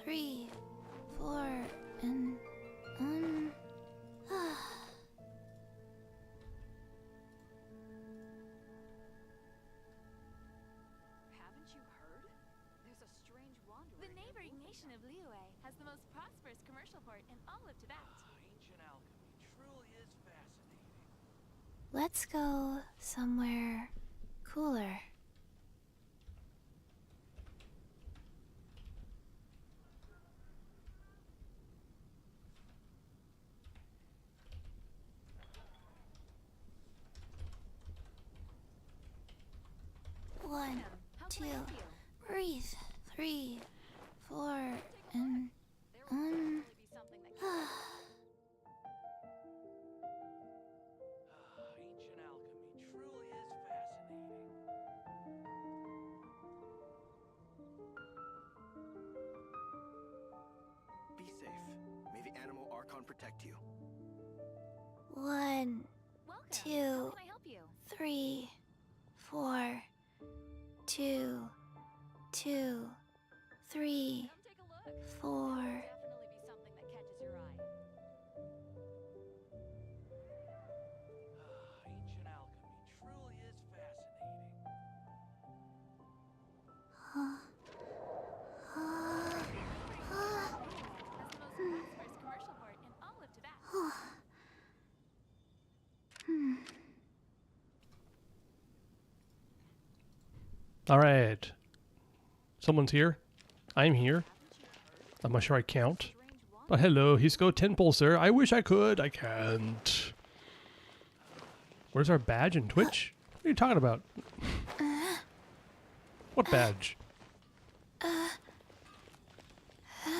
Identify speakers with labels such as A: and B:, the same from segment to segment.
A: 3, 4, and
B: Haven't you heard? There's a strange wanderer.
C: The neighboring nation of Liyue has the most prosperous commercial port in all of Tibet.
D: Ancient alchemy truly is fascinating.
A: let's go somewhere cooler. One,
B: How
A: two,
B: can I help you?
A: breathe. 3, 4, and
B: There will definitely be something that can
D: Ancient alchemy truly is fascinating.
E: Be safe. May the animal Archon protect you.
A: 1,
B: Welcome.
A: 2,
B: How can I help you?
A: 3, 4, 2, 2, 3,
B: Come take a look.
A: 4.
B: Definitely be something that catches your eye.
D: Ancient alchemy truly is fascinating.
C: Has the most prosperous commercial port in all of Tibet.
F: All right. Someone's here. I'm here. I'm not sure I count. But hello, Hisco Tenpole, sir. I wish I could. I can't. Where's our badge in Twitch? What are you talking about? What badge?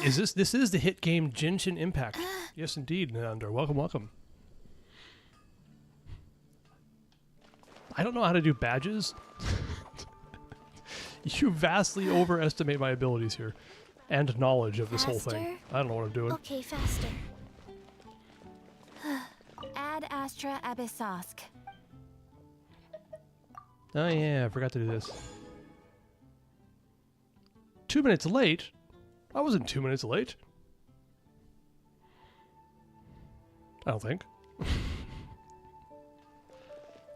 F: This is the hit game Genshin Impact. Yes, indeed, Nander. Welcome, welcome. I don't know how to do badges. You vastly overestimate my abilities here. And knowledge of this whole thing.
A: Faster?
F: I don't know what I'm doing.
A: Okay, faster.
C: Ad Astra Abyssosk.
F: Oh yeah, I forgot to do this. 2 minutes late? I wasn't 2 minutes late. I don't think.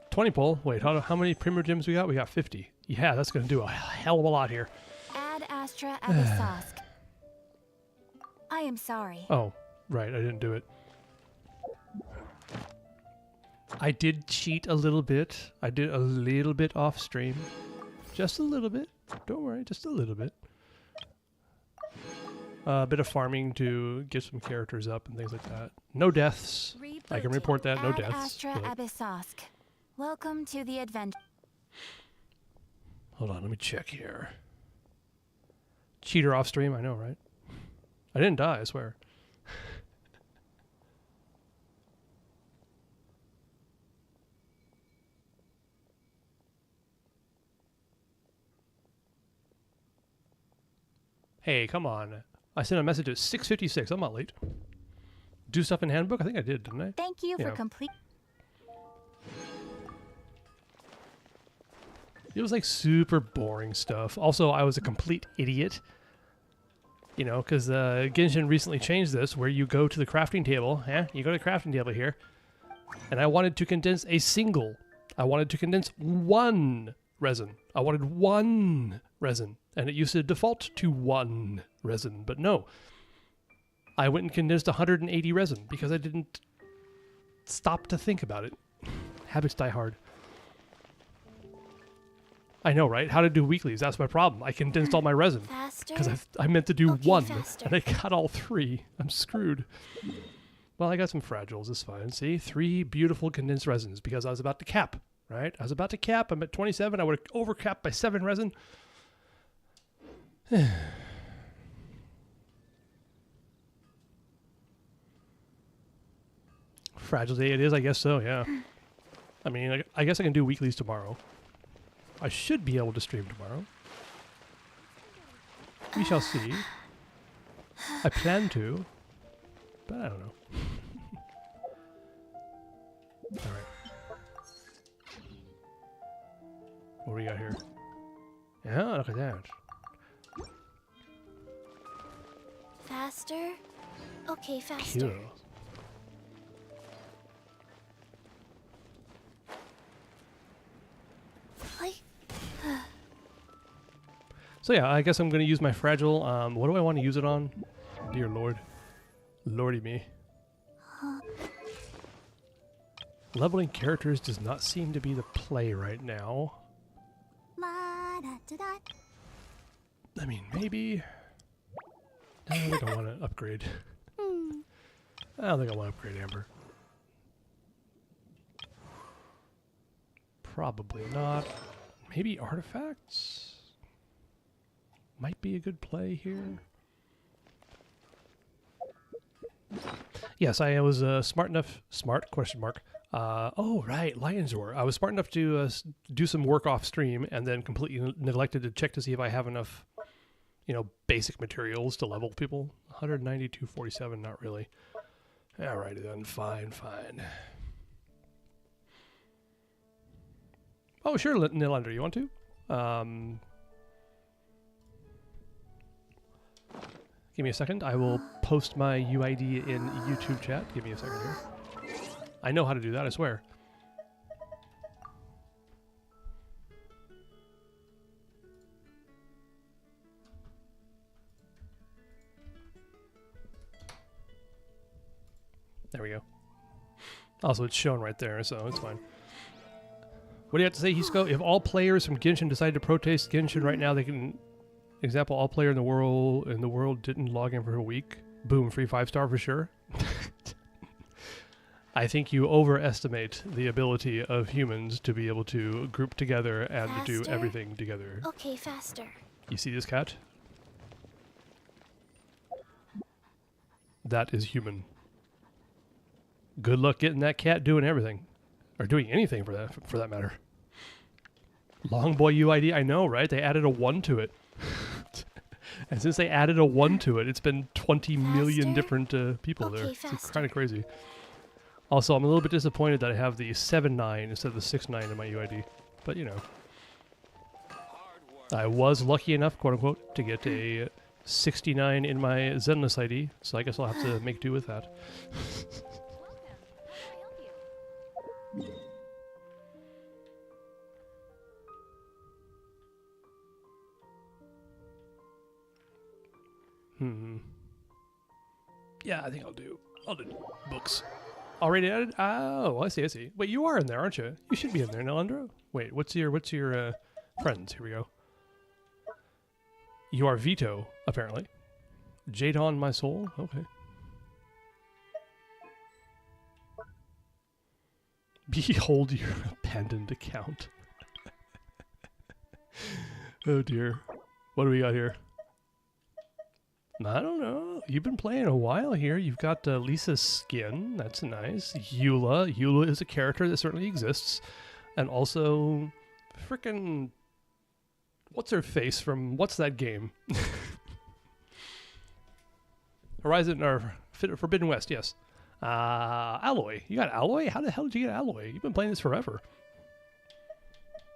F: 20 pull. Wait, how many Premier Gems we got? We got 50. Yeah, that's going to do a hell of a lot here.
C: Ad Astra Abyssosk. I am sorry.
F: Oh, right, I didn't do it. I did cheat a little bit. I did a little bit off stream. Just a little bit. Don't worry, just a little bit. A bit of farming to get some characters up and things like that. No deaths. I can report that, no
C: Ad
F: deaths.
C: Astra
F: but-
C: Abyssosk. Welcome to the adventure.
F: Hold on, let me check here. Cheater off stream, I know, right? I didn't die, I swear. Hey, come on. I sent a message at 6:56. I'm not late. Do stuff in handbook? I think I did, didn't I?
C: Thank you
F: Yeah.
C: for complete.
F: It was like super boring stuff. Also, I was a complete idiot. You know, because Genshin recently changed this where you go to the crafting table. You go to the crafting table here. And I wanted to condense a single. I wanted to condense one resin. I wanted one resin. And it used to default to one resin. But no. I went and condensed 180 resin because I didn't stop to think about it. Habits die hard. I know, right? How to do weeklies. That's my problem. I condensed all my resin.
A: Faster?
F: Because I meant to do
A: Okay,
F: one,
A: faster.
F: and I got all 3. I'm screwed. Well, I got some fragiles. It's fine. See? 3 beautiful condensed resins because I was about to cap, right? I was about to cap. I'm at 27. I would have overcapped by 7 resin. Fragile day it is, I guess so, yeah. I mean, I guess I can do weeklies tomorrow. I should be able to stream tomorrow. We shall see. I plan to, but I don't know. Alright. What do we got here? Yeah, look at that.
A: Faster? Okay, faster.
F: Cute.
A: Like,
F: So yeah, I guess I'm gonna use my fragile. What do I want to use it on? Dear Lord, Lordy me. Leveling characters does not seem to be the play right now.
A: ma-da-da-da.
F: I mean, maybe. I don't think I want to upgrade. I don't think I want to upgrade Amber. Probably not. Maybe artifacts? Might be a good play here. Yes, I was smart enough. Smart? Question mark. Oh, right, Lion's Roar. I was smart enough to do some work off stream and then completely neglected to check to see if I have enough, you know, basic materials to level people. 192.47, not really. Alrighty then, fine. Oh, sure, Nilander, you want to? Give me a second. I will post my UID in YouTube chat. Give me a second here. I know how to do that, I swear. There we go. Also, it's shown right there, so it's fine. What do you have to say, Hisco? If all players from Genshin decide to protest Genshin right now, they can... Example, all player in the world didn't log in for a week. Boom, free 5-star for sure. I think you overestimate the ability of humans to be able to group together and do
A: Faster?
F: everything together.
A: Okay, faster.
F: You see this cat? That is human. Good luck getting that cat doing everything. Or doing anything for that matter. Long boy UID, I know, right? They added a 1 to it. And since they added a 1 to it, it's been 20 million
A: Faster?
F: different people
A: Okay,
F: there. It's
A: faster.
F: kind of crazy. Also, I'm a little bit disappointed that I have the 7-9 instead of the 6-9 in my UID. But, you know. I was lucky enough, quote unquote, to get a 69 in my Zenless ID, so I guess I'll have to make do with that.
C: Welcome. How may I help you?
F: Yeah, I think I'll do books. Already added? Oh, I see. Wait, you are in there, aren't you? You should be in there, Nelandro. Wait, what's your friends? Here we go. You are Vito, apparently. Jade on my soul? Okay. Behold your abandoned account. Oh dear. What do we got here? I don't know. You've been playing a while here. You've got Lisa's skin. That's nice. Eula. Eula is a character that certainly exists. And also, frickin' what's her face from what's that game? Horizon or Forbidden West, yes. Alloy. You got Alloy? How the hell did you get Alloy? You've been playing this forever.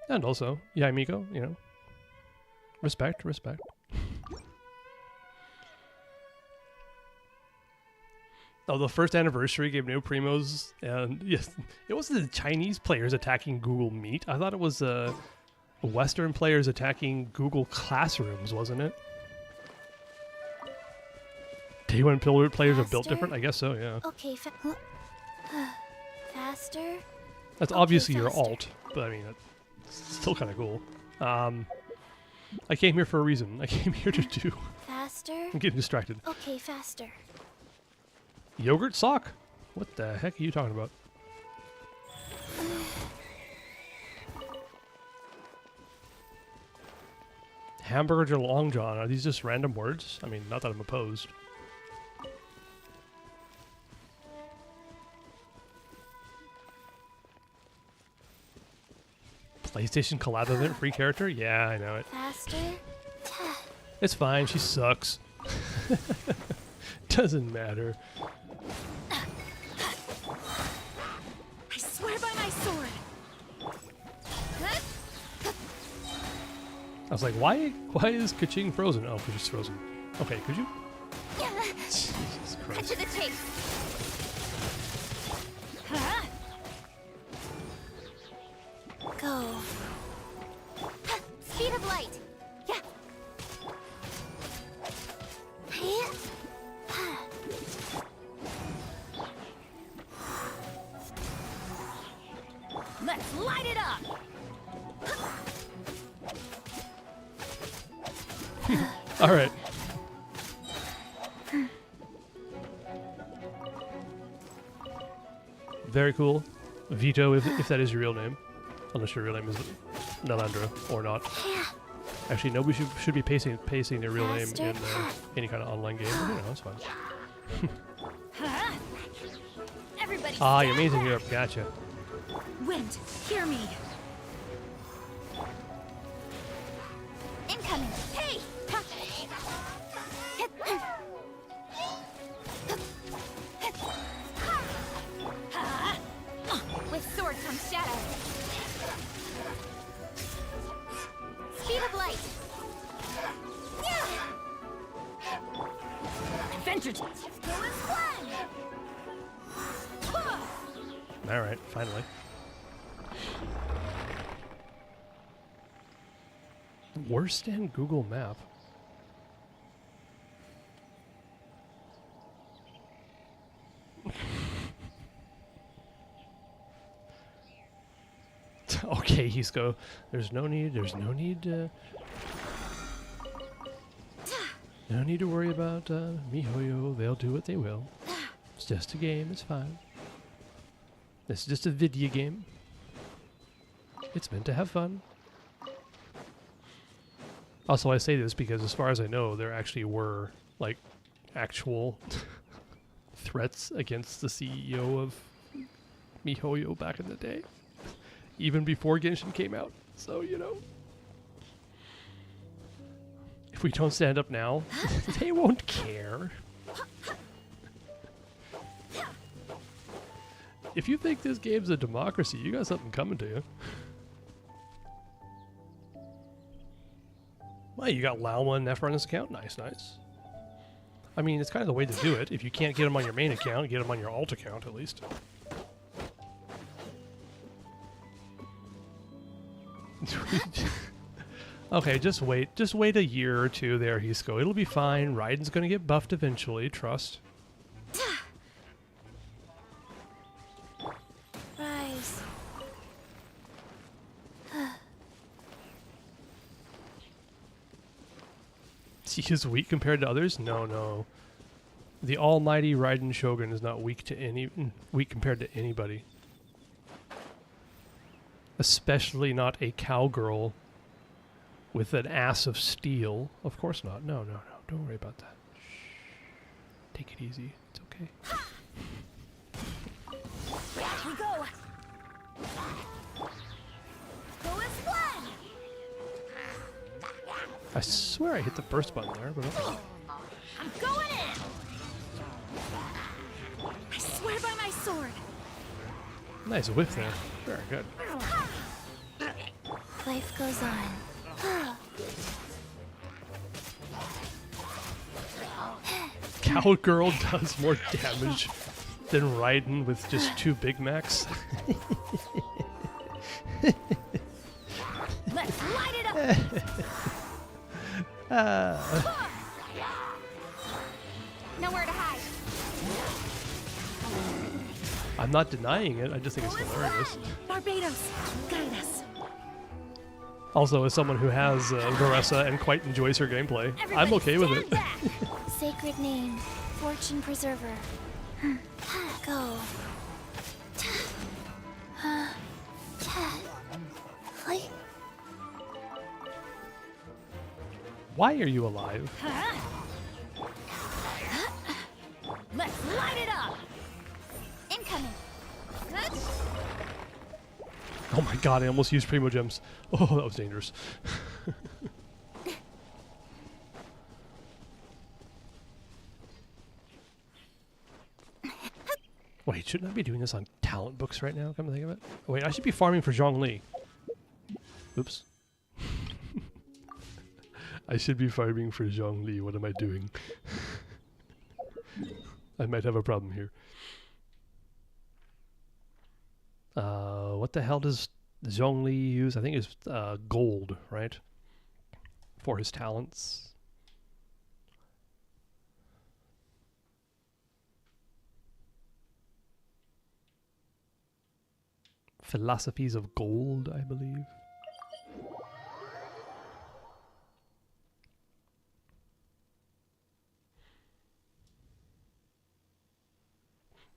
F: And also, Yaimiko, you know. Respect. Oh, the first anniversary gave no primos, and yes, it wasn't the Chinese players attacking Google Meet. I thought it was Western players attacking Google Classrooms, wasn't it? Day one players are built
A: Faster?
F: different? I guess so, yeah.
A: Okay, faster?
F: That's
A: Okay,
F: obviously your
A: faster.
F: alt, but I mean, it's still kind of cool. I came here for a reason. I came here to do...
A: Faster?
F: I'm getting distracted.
A: Okay, faster.
F: Yogurt sock? What the heck are you talking about? Hamburger Long John. Are these just random words? I mean, not that I'm opposed. PlayStation collab event free character? Yeah, I know it.
A: Faster?
F: It's fine. She sucks. Doesn't matter.
C: I swear by my sword.
F: I was like, why is Kaching frozen? Oh, because she's frozen. Okay, could you? Jesus
C: Cut
F: Christ.
C: to the chase. Huh?
A: Go.
C: Speed of light. Yeah. Let's light it up.
F: All right. Very cool. Vito, if that is your real name. Unless your real name is Nalandra or not. Actually, nobody should be pasting their real name in any kind of online game. But, you know, that's fine.
C: Huh? Everybody.
F: Ah, you're
C: stand
F: amazing
C: back.
F: Europe. Gotcha.
C: Wind, hear me. Incoming. Hey! Ha! Ha! With sword comes shadow. Speed of light. Vengeance.
F: All right, finally. Worst in Google Map. Okay, he's go. There's no need. No need to worry about MiHoYo. They'll do what they will. It's just a game. It's fine. This is just a video game. It's meant to have fun. Also, I say this because as far as I know, there actually were, like, actual threats against the CEO of MiHoYo back in the day. Even before Genshin came out. So, you know. If we don't stand up now, they won't care. If you think this game's a democracy, you got something coming to you. Well, you got Lauma and Nephron on his account. Nice, nice. I mean, it's kind of the way to do it. If you can't get them on your main account, get them on your alt account at least. Okay, just wait. Just wait a year or two there, Hisco. It'll be fine. Raiden's gonna get buffed eventually. Trust.
A: Rise.
F: He is weak compared to others? No, no. The almighty Raiden Shogun is not weak compared to anybody. Especially not a cowgirl with an ass of steel. Of course not. No, no, no. Don't worry about that. Shh. Take it easy. It's okay.
C: Here we go. Go as one.
F: I swear I hit the burst button there, but okay.
C: I'm going in. I swear by my sword.
F: Nice whiff there. Very good.
A: Life goes on.
F: Cowgirl does more damage than Raiden with just 2 Big Macs.
C: Let's light it up. Nowhere to hide.
F: I'm not denying it. I just think it's hilarious.
C: Barbados, guide us.
F: Also, as someone who has Varessa and quite enjoys her gameplay, I'm
C: Everybody
F: okay with
C: stand
F: it.
C: back.
A: Sacred name. Fortune preserver. Go. Like,
F: Why are you alive?
C: Huh? Let's light it up. Incoming. Good.
F: Oh my god, I almost used Primo Gems. Oh, that was dangerous. Wait, shouldn't I be doing this on talent books right now? Come to think of it. Oh, wait, I should be farming for ZHONGLI. Oops. I should be farming for ZHONGLI. What am I doing? I might have a problem here. What the hell does ZHONGLI use? I think it's gold, right? For his talents. Philosophies of gold, I believe.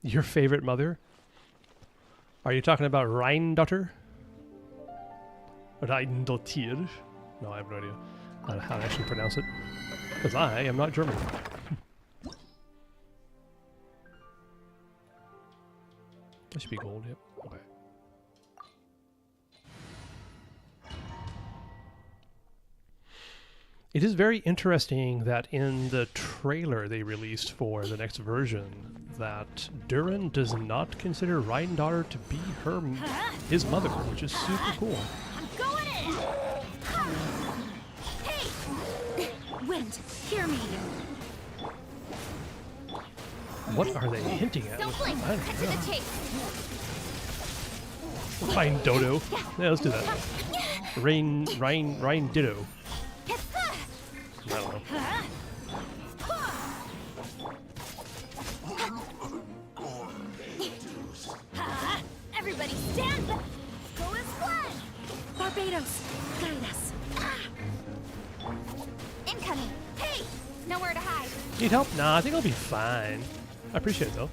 F: Your favorite mother? Are you talking about Rheindotter? Rheindotir? No, I have no idea how to actually pronounce it. Because I am not German. That should be gold, yep. Okay. It is very interesting that in the trailer they released for the next version, that Durin does not consider Rheindotter to be his mother, which is super cool.
C: I'm going in! Hey! Wind, hear me!
F: What are they hinting at?
C: Don't blink!
F: I don't
C: Cut to
F: know.
C: the chase!
F: Rhine Dodo. Yeah, let's do that. Rhine Ditto. I don't know.
C: Everybody stand back! Go as one! Barbados, guide us! Incoming! Hey! Nowhere to hide!
F: Need help? Nah, I think I'll be fine. I appreciate it though.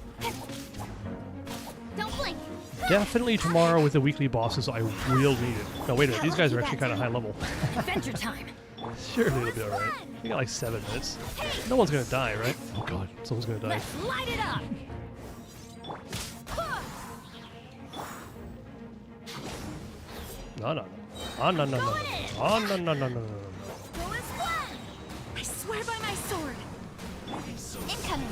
C: Don't blink!
F: Definitely tomorrow with the weekly bosses, I will need it. No, wait a minute. These guys are actually kind of high level.
C: Adventure time!
F: Surely it'll be alright. We got like 7 minutes. No one's gonna die, right? Oh god, someone's gonna die.
C: Let's light it up!
F: No, no, no. Oh, no, no, no, no. Oh, no, no, no, no, no, no, no.
C: Go as one! I swear by my sword! Incoming!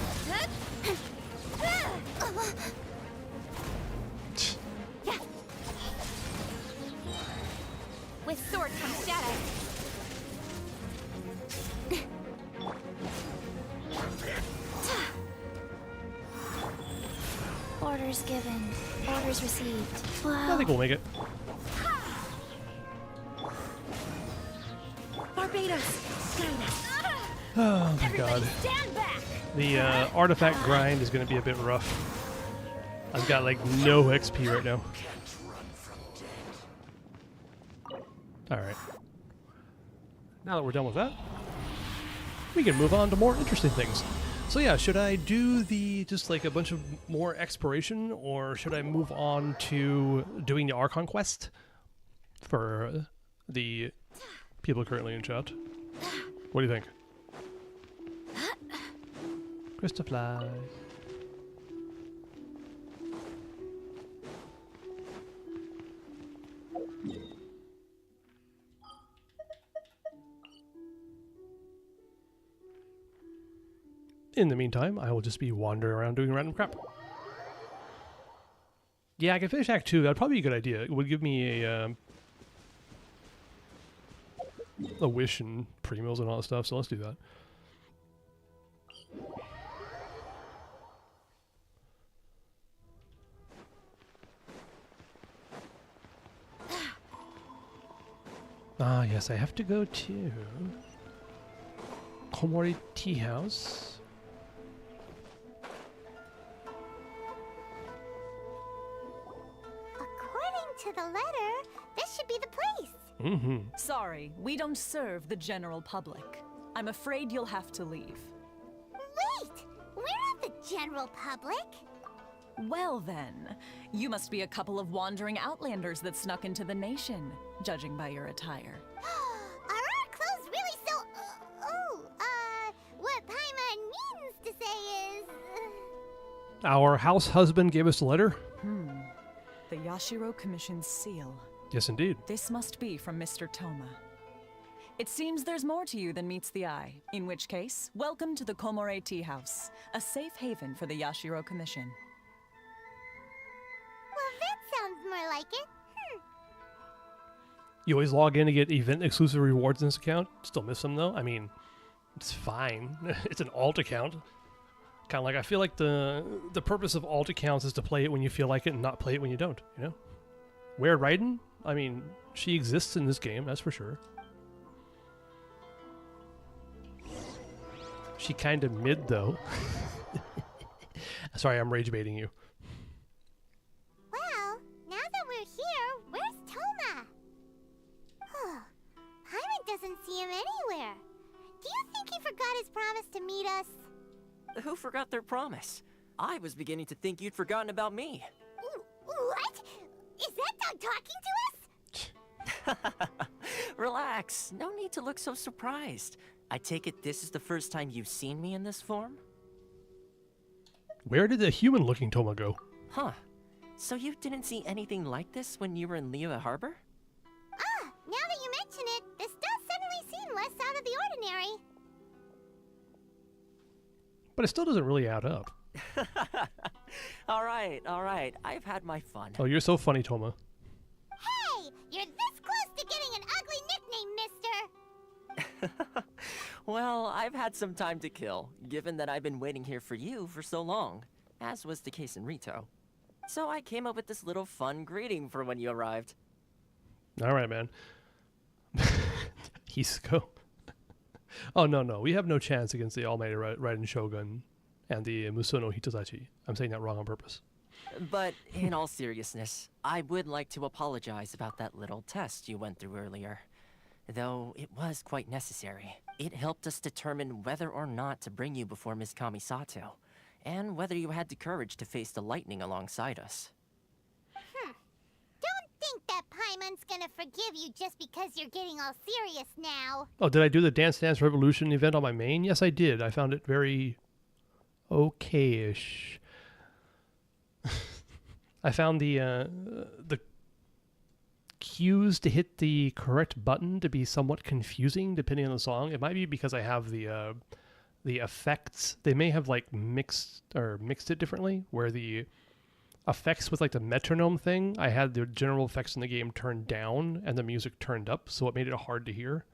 C: Yeah. With sword comes status.
A: Orders given. Orders received. Wow.
F: I think we'll make it.
C: Barbados, guide us.
F: Oh my
C: Everybody
F: god.
C: stand back!
F: The artifact grind is going to be a bit rough. I've got like no XP right now. Alright. Now that we're done with that, we can move on to more interesting things. So yeah, should I do just like a bunch of more exploration, or should I move on to doing the Archon quest for the people currently in chat? What do you think? Crystal fly. In the meantime, I will just be wandering around doing random crap. Yeah, I can finish Act 2. That'd probably be a good idea. It would give me a wish and pre-mills and all that stuff, so let's do that. Ah, yes, I have to go to Komori Tea House.
G: According to the letter, this should be the place.
F: Mm-hmm.
B: Sorry, we don't serve the general public. I'm afraid you'll have to leave.
G: Wait! We're not the general public.
B: Well then, you must be a couple of wandering outlanders that snuck into the nation, judging by your attire.
G: Are our clothes really so... what Paimon means to say is...
F: Our house husband gave us a letter.
B: The Yashiro Commission's seal.
F: Yes, indeed.
B: This must be from Mr. Toma. It seems there's more to you than meets the eye, in which case, welcome to the Komore Tea House, a safe haven for the Yashiro Commission.
G: Well, that sounds more like it.
F: You always log in to get event-exclusive rewards in this account. Still miss them, though. I mean, it's fine. It's an alt account. Kind of like, I feel like the purpose of alt accounts is to play it when you feel like it and not play it when you don't, you know? Where Raiden? I mean, she exists in this game, that's for sure. She kind of mid, though. Sorry, I'm rage baiting you.
G: Well, now that we're here, where's Toma? Paimon doesn't see him anywhere. Do you think he forgot his promise to meet us?
H: Who forgot their promise? I was beginning to think you'd forgotten about me.
G: What? Is that dog talking to us?
H: Relax. No need to look so surprised. I take it this is the first time you've seen me in this form?
F: Where did the human-looking Toma go?
H: Huh. So you didn't see anything like this when you were in Liyue Harbor?
G: Ah, now that you mention it, this does suddenly seem less out of the ordinary.
F: But it still doesn't really add up.
H: All right. I've had my fun.
F: Oh, you're so funny, Toma.
G: Hey, you're this close to getting an ugly nickname, mister.
H: Well, I've had some time to kill, given that I've been waiting here for you for so long, as was the case in Rito. So I came up with this little fun greeting for when you arrived.
F: All right, man. Hisako. Oh, no. We have no chance against the Almighty Raiden Shogun and the Musono Hitodachi. I'm saying that wrong on purpose.
H: But in all seriousness, I would like to apologize about that little test you went through earlier. Though it was quite necessary. It helped us determine whether or not to bring you before Ms. Kamisato, and whether you had the courage to face the lightning alongside us.
G: Don't think that Paimon's gonna forgive you just because you're getting all serious now.
F: Oh, did I do the Dance Dance Revolution event on my main? Yes, I did. I found it very okay-ish. I found the cues to hit the correct button to be somewhat confusing depending on the song. It might be because I have the effects. They may have like mixed it differently, where the effects with like the metronome thing, I had the general effects in the game turned down and the music turned up, so it made it hard to hear.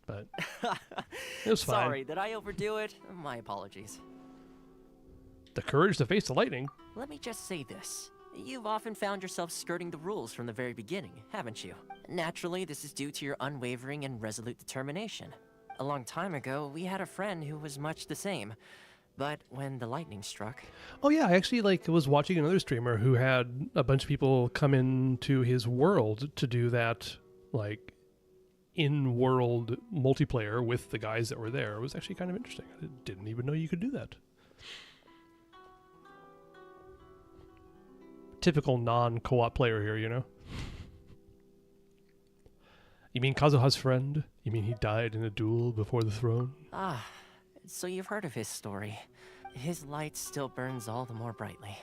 F: But it was fine.
H: Sorry, did I overdo it? My apologies.
F: The courage to face the lightning.
H: Let me just say this. You've often found yourself skirting the rules from the very beginning, haven't you? Naturally, this is due to your unwavering and resolute determination. A long time ago, we had a friend who was much the same. But when the lightning struck...
F: Oh yeah, I actually was watching another streamer who had a bunch of people come into his world to do that, like, in-world multiplayer with the guys that were there. It was actually kind of interesting. I didn't even know you could do that. Typical non-co-op player here, you know? You mean Kazuha's friend? You mean he died in a duel before the throne?
H: Ah, so you've heard of his story. His light still burns all the more brightly.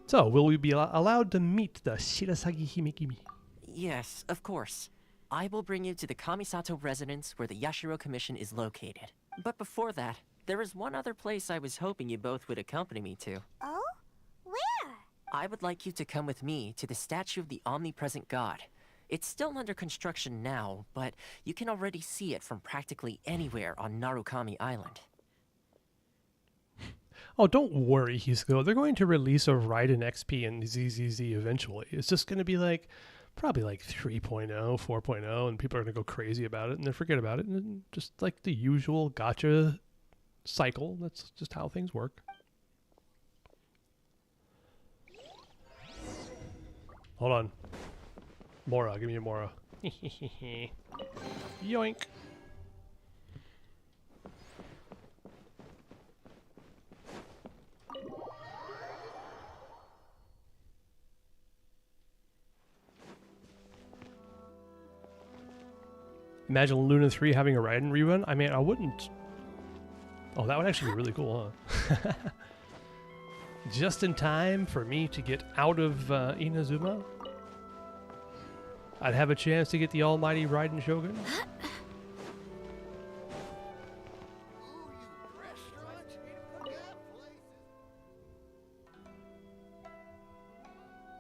F: So, will we be allowed to meet the Shirasagi Himekimi?
H: Yes, of course. I will bring you to the Kamisato residence where the Yashiro Commission is located. But before that, there is one other place I was hoping you both would accompany me to.
G: Oh? Where?
H: I would like you to come with me to the statue of the omnipresent god. It's still under construction now, but you can already see it from practically anywhere on Narukami Island.
F: Oh, don't worry, Hisako. They're going to release a Raiden XP and ZZZ eventually. It's just going to be like, probably like 3.0, 4.0, and people are going to go crazy about it and then forget about it. And just like the usual gacha cycle. That's just how things work. Hold on. Mora, give me a Mora. Yoink. Imagine Luna 3 having a Raiden rerun. I mean, I wouldn't. Oh, that would actually be really cool, huh? Just in time for me to get out of Inazuma. I'd have a chance to get the almighty Raiden Shogun.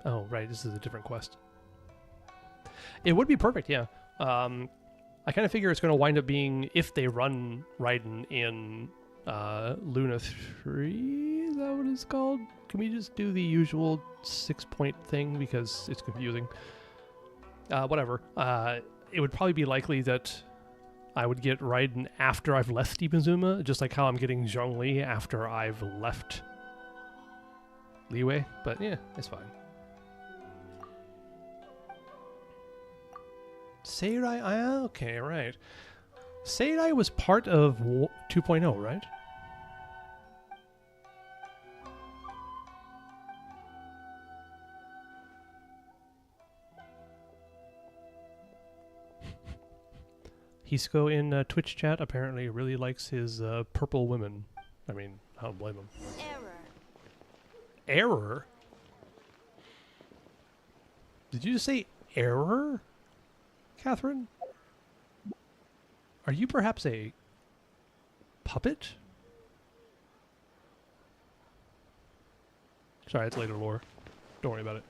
F: Oh, right, this is a different quest. It would be perfect, yeah. I kind of figure it's going to wind up being, if they run Raiden in Luna 3, is that what it's called? Can we just do the usual 6-point thing because it's confusing? Whatever. It would probably be likely that I would get Raiden after I've left Ibizuma, just like how I'm getting ZHONGLI after I've left Liyue, but yeah, it's fine. Seirai, okay, right. Seirai was part of 2.0, right? Hisco in Twitch chat apparently really likes his purple women. I mean, I don't blame him. Error? Did you just say error, Catherine? Are you perhaps a puppet? Sorry, it's later lore. Don't worry about it.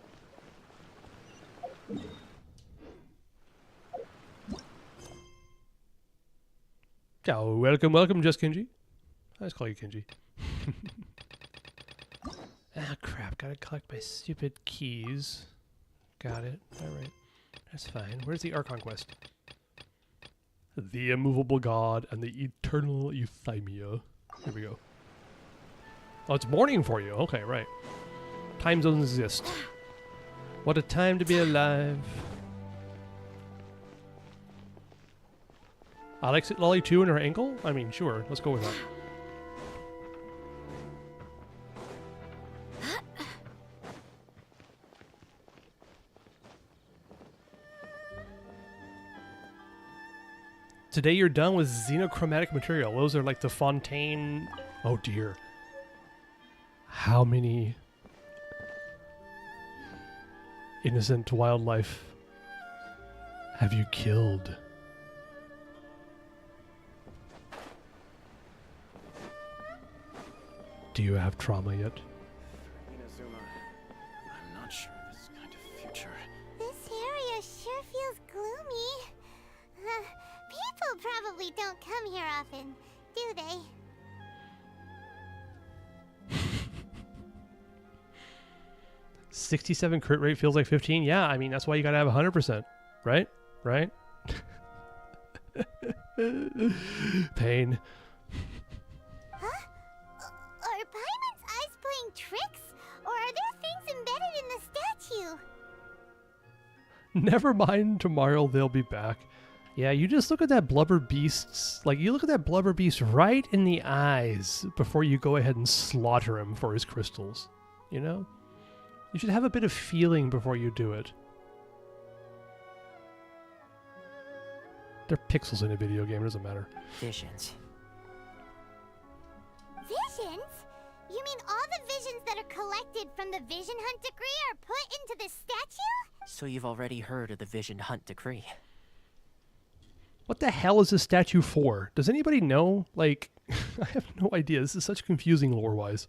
F: Oh, welcome, just Kenji. I just call you Kenji. Ah, crap. Gotta collect my stupid keys. Got it. Alright. That's fine. Where's the Archon quest? The immovable god and the eternal euthymia. Here we go. Oh, it's morning for you. Okay, right. Time zones exist. What a time to be alive. Alex Lolly 2 in her ankle? I mean, sure. Let's go with that. Today you're done with xenochromatic material. Those are like the Fontaine... Oh dear. How many innocent wildlife have you killed? Do you have trauma yet?
E: Inazuma, I'm not sure this kind of future.
G: This area sure feels gloomy. People probably don't come here often, do they?
F: 67 crit rate feels like 15? Yeah, I mean, that's why you gotta have 100%. Right? Right? Pain.
G: Huh? Are Paimon's eyes playing tricks? Or are there things embedded in the statue?
F: Never mind, tomorrow they'll be back. Yeah, you just look at that blubber beast's... Like, you look at that blubber beast right in the eyes before you go ahead and slaughter him for his crystals. You know? You should have a bit of feeling before you do it. They're pixels in a video game, it doesn't matter.
H: Visions.
G: Visions? You mean all the visions that are collected from the Vision Hunt decree are put into this statue?
H: So you've already heard of the Vision Hunt decree.
F: What the hell is this statue for? Does anybody know? Like, I have no idea. This is such confusing lore-wise.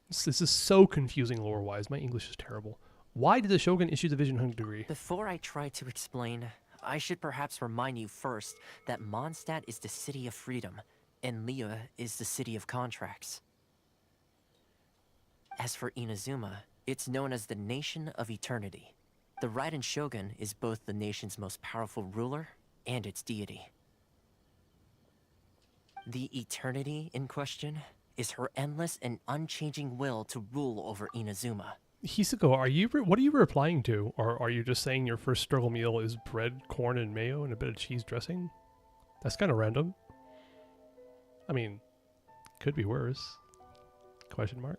F: This is so confusing lore-wise. My English is terrible. Why did the Shogun issue the Vision Hunt decree?
H: Before I try to explain, I should perhaps remind you first that Mondstadt is the city of freedom, and Liyue is the city of contracts. As for Inazuma, it's known as the Nation of Eternity. The Raiden Shogun is both the nation's most powerful ruler and its deity. The eternity in question is her endless and unchanging will to rule over Inazuma.
F: Hisako, what are you replying to? Or are you just saying your first struggle meal is bread, corn, and mayo and a bit of cheese dressing? That's kind of random. I mean, could be worse. Question mark.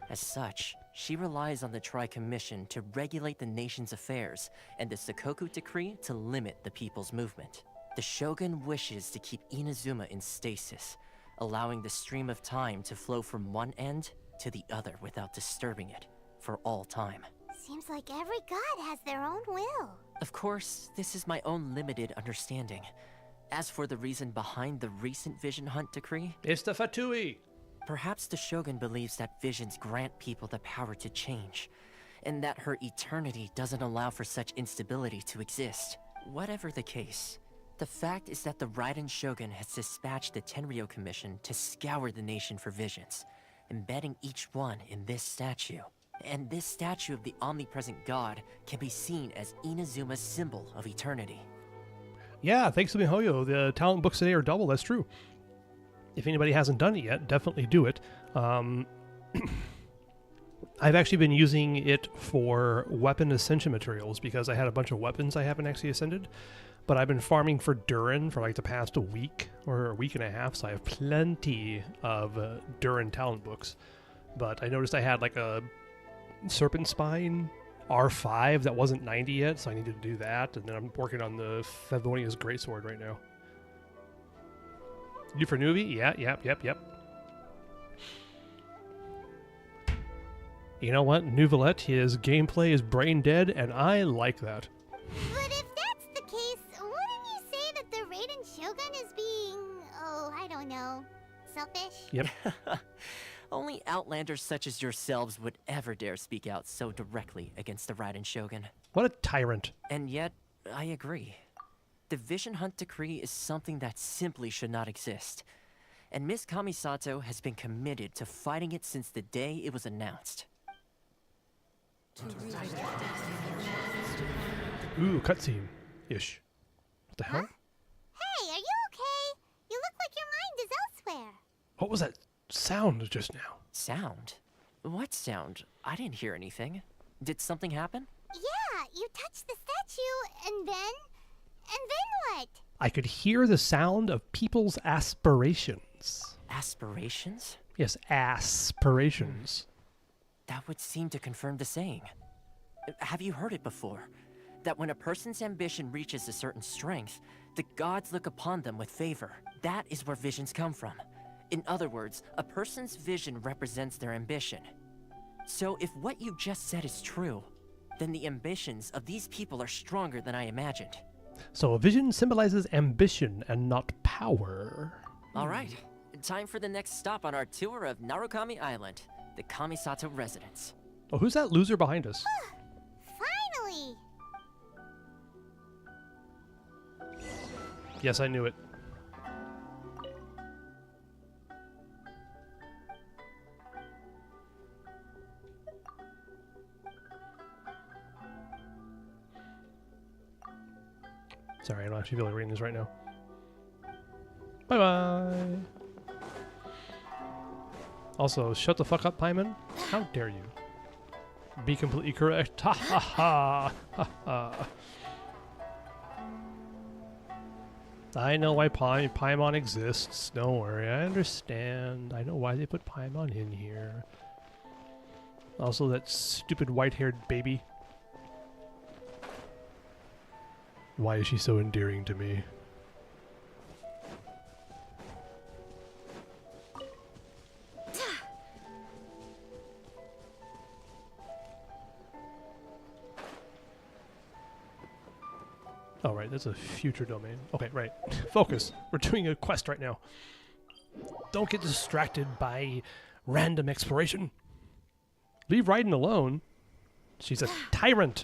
H: As such, she relies on the Tri-Commission to regulate the nation's affairs, and the Sakoku Decree to limit the people's movement. The Shogun wishes to keep Inazuma in stasis, allowing the stream of time to flow from one end to the other without disturbing it, for all time.
G: Seems like every god has their own will.
H: Of course, this is my own limited understanding. As for the reason behind the recent Vision Hunt decree...
F: It's the Fatui!
H: Perhaps the Shogun believes that visions grant people the power to change, and that her eternity doesn't allow for such instability to exist. Whatever the case, The fact is that the Raiden Shogun has dispatched the Tenryo Commission to scour the nation for visions, embedding each one in this statue. And this statue of the omnipresent god can be seen as Inazuma's symbol of eternity.
F: Yeah, thanks to MiHoYo. The talent books today are double. That's true. If anybody hasn't done it yet, definitely do it. I've actually been using it for weapon ascension materials because I had a bunch of weapons I haven't actually ascended. But I've been farming for Durin for like the past week or a week and a half, so I have plenty of Durin talent books. But I noticed I had like a Serpent Spine R5 that wasn't 90 yet, so I needed to do that. And then I'm working on the Favonia's Greatsword right now. You for newbie? Yeah, yep. You know what? Nouvelette, his gameplay is brain dead, and I like that.
G: But if that's the case, wouldn't you say that the Raiden Shogun is being, I don't know, selfish?
F: Yep.
H: Only outlanders such as yourselves would ever dare speak out so directly against the Raiden Shogun.
F: What a tyrant.
H: And yet, I agree. The Vision Hunt Decree is something that simply should not exist. And Miss Kamisato has been committed to fighting it since the day it was announced.
F: Ooh, cutscene-ish. What the hell?
G: Hey, are you okay? You look like your mind is elsewhere.
F: What was that sound just now?
H: Sound? What sound? I didn't hear anything. Did something happen?
G: Yeah, you touched the statue, and then what?
F: I could hear the sound of people's aspirations.
H: Aspirations?
F: Yes, aspirations.
H: That would seem to confirm the saying. Have you heard it before? That when a person's ambition reaches a certain strength, the gods look upon them with favor. That is where visions come from. In other words, a person's vision represents their ambition. So if what you just said is true, then the ambitions of these people are stronger than I imagined.
F: So a vision symbolizes ambition and not power.
H: All right, time for the next stop on our tour of Narukami Island, the Kamisato residence.
F: Oh, who's that loser behind us?
G: Finally!
F: Yes, I knew it. Sorry, I don't actually feel like reading this right now. Bye-bye! Also, shut the fuck up, Paimon. How dare you? Be completely correct. Ha ha ha! Ha ha! I know why Paimon exists. Don't worry, I understand. I know why they put Paimon in here. Also, that stupid white-haired baby. Why is she so endearing to me? Oh, right, that's a future domain. Okay, right. Focus. We're doing a quest right now. Don't get distracted by random exploration. Leave Raiden alone. She's a tyrant.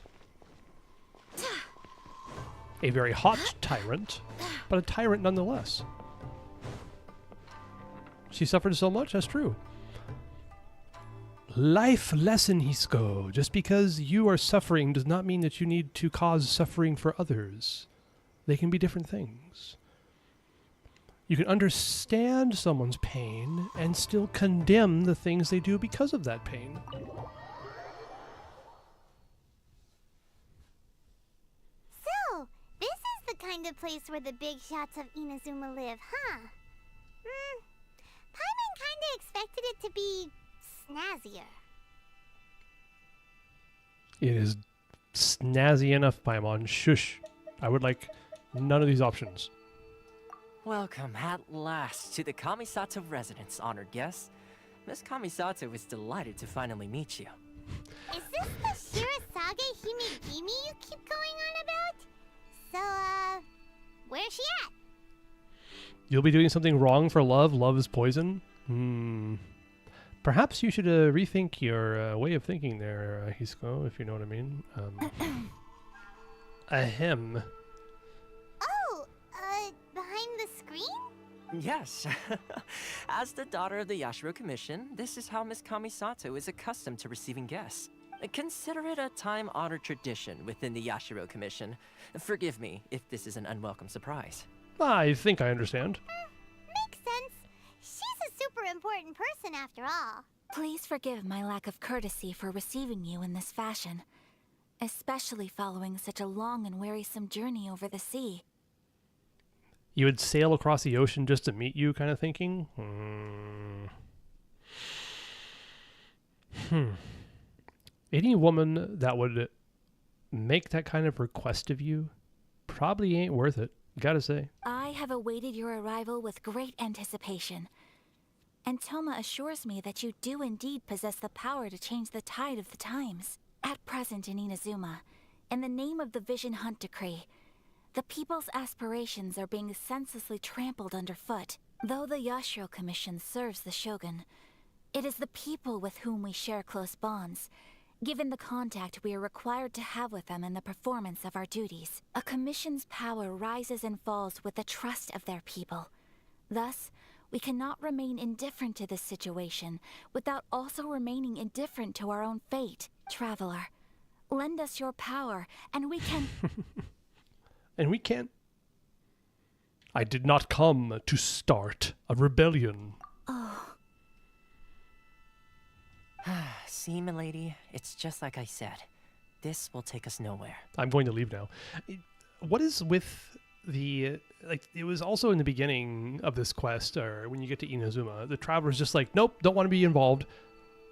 F: A very hot tyrant, but a tyrant nonetheless. She suffered so much, that's true. Life lesson, Hisco. Just because you are suffering does not mean that you need to cause suffering for others. They can be different things. You can understand someone's pain and still condemn the things they do because of that pain.
G: So, this is the kind of place where the big shots of Inazuma live, huh? Paimon kinda expected it to be snazzier.
F: It is snazzy enough, Paimon. Shush. I would like none of these options.
H: Welcome at last to the Kamisato residence, honored guests. Miss Kamisato is delighted to finally meet you.
G: Is this the Shirasage Himegimi you keep going on about? So, where's she at?
F: You'll be doing something wrong for love. Love is poison. Perhaps you should rethink your way of thinking there, Hisco, if you know what I mean. Ahem.
G: Oh,
H: Yes. As the daughter of the Yashiro Commission, this is how Miss Kamisato is accustomed to receiving guests. Consider it a time-honored tradition within the Yashiro Commission. Forgive me if this is an unwelcome surprise.
F: I think I understand.
G: Makes sense. She's a super important person after all.
C: Please forgive my lack of courtesy for receiving you in this fashion, especially following such a long and wearisome journey over the sea.
F: You would sail across the ocean just to meet you, kind of thinking? Any woman that would make that kind of request of you probably ain't worth it, gotta say.
C: I have awaited your arrival with great anticipation, and Toma assures me that you do indeed possess the power to change the tide of the times. At present in Inazuma, in the name of the Vision Hunt Decree, the people's aspirations are being senselessly trampled underfoot. Though the Yashiro Commission serves the Shogun, it is the people with whom we share close bonds, given the contact we are required to have with them in the performance of our duties. A commission's power rises and falls with the trust of their people. Thus, we cannot remain indifferent to this situation without also remaining indifferent to our own fate. Traveler, lend us your power, and we can...
F: And we can't. I did not come to start a rebellion.
C: Oh,
H: See, milady, it's just like I said. This will take us nowhere.
F: I'm going to leave now. What is with the... Like, it was also in the beginning of this quest, or when you get to Inazuma, the traveler's just like, nope, don't want to be involved.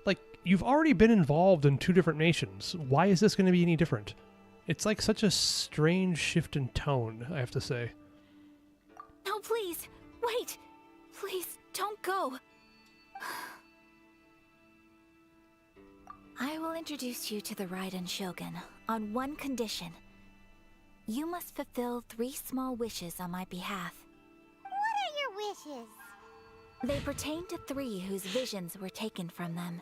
F: Like, you've already been involved in 2 different nations. Why is this going to be any different? It's like such a strange shift in tone, I have to say.
C: no, please, wait. Please, don't go. I will introduce you to the Raiden Shogun on one condition. You must fulfill 3 small wishes on my behalf.
G: What are your wishes?
C: They pertain to 3 whose visions were taken from them.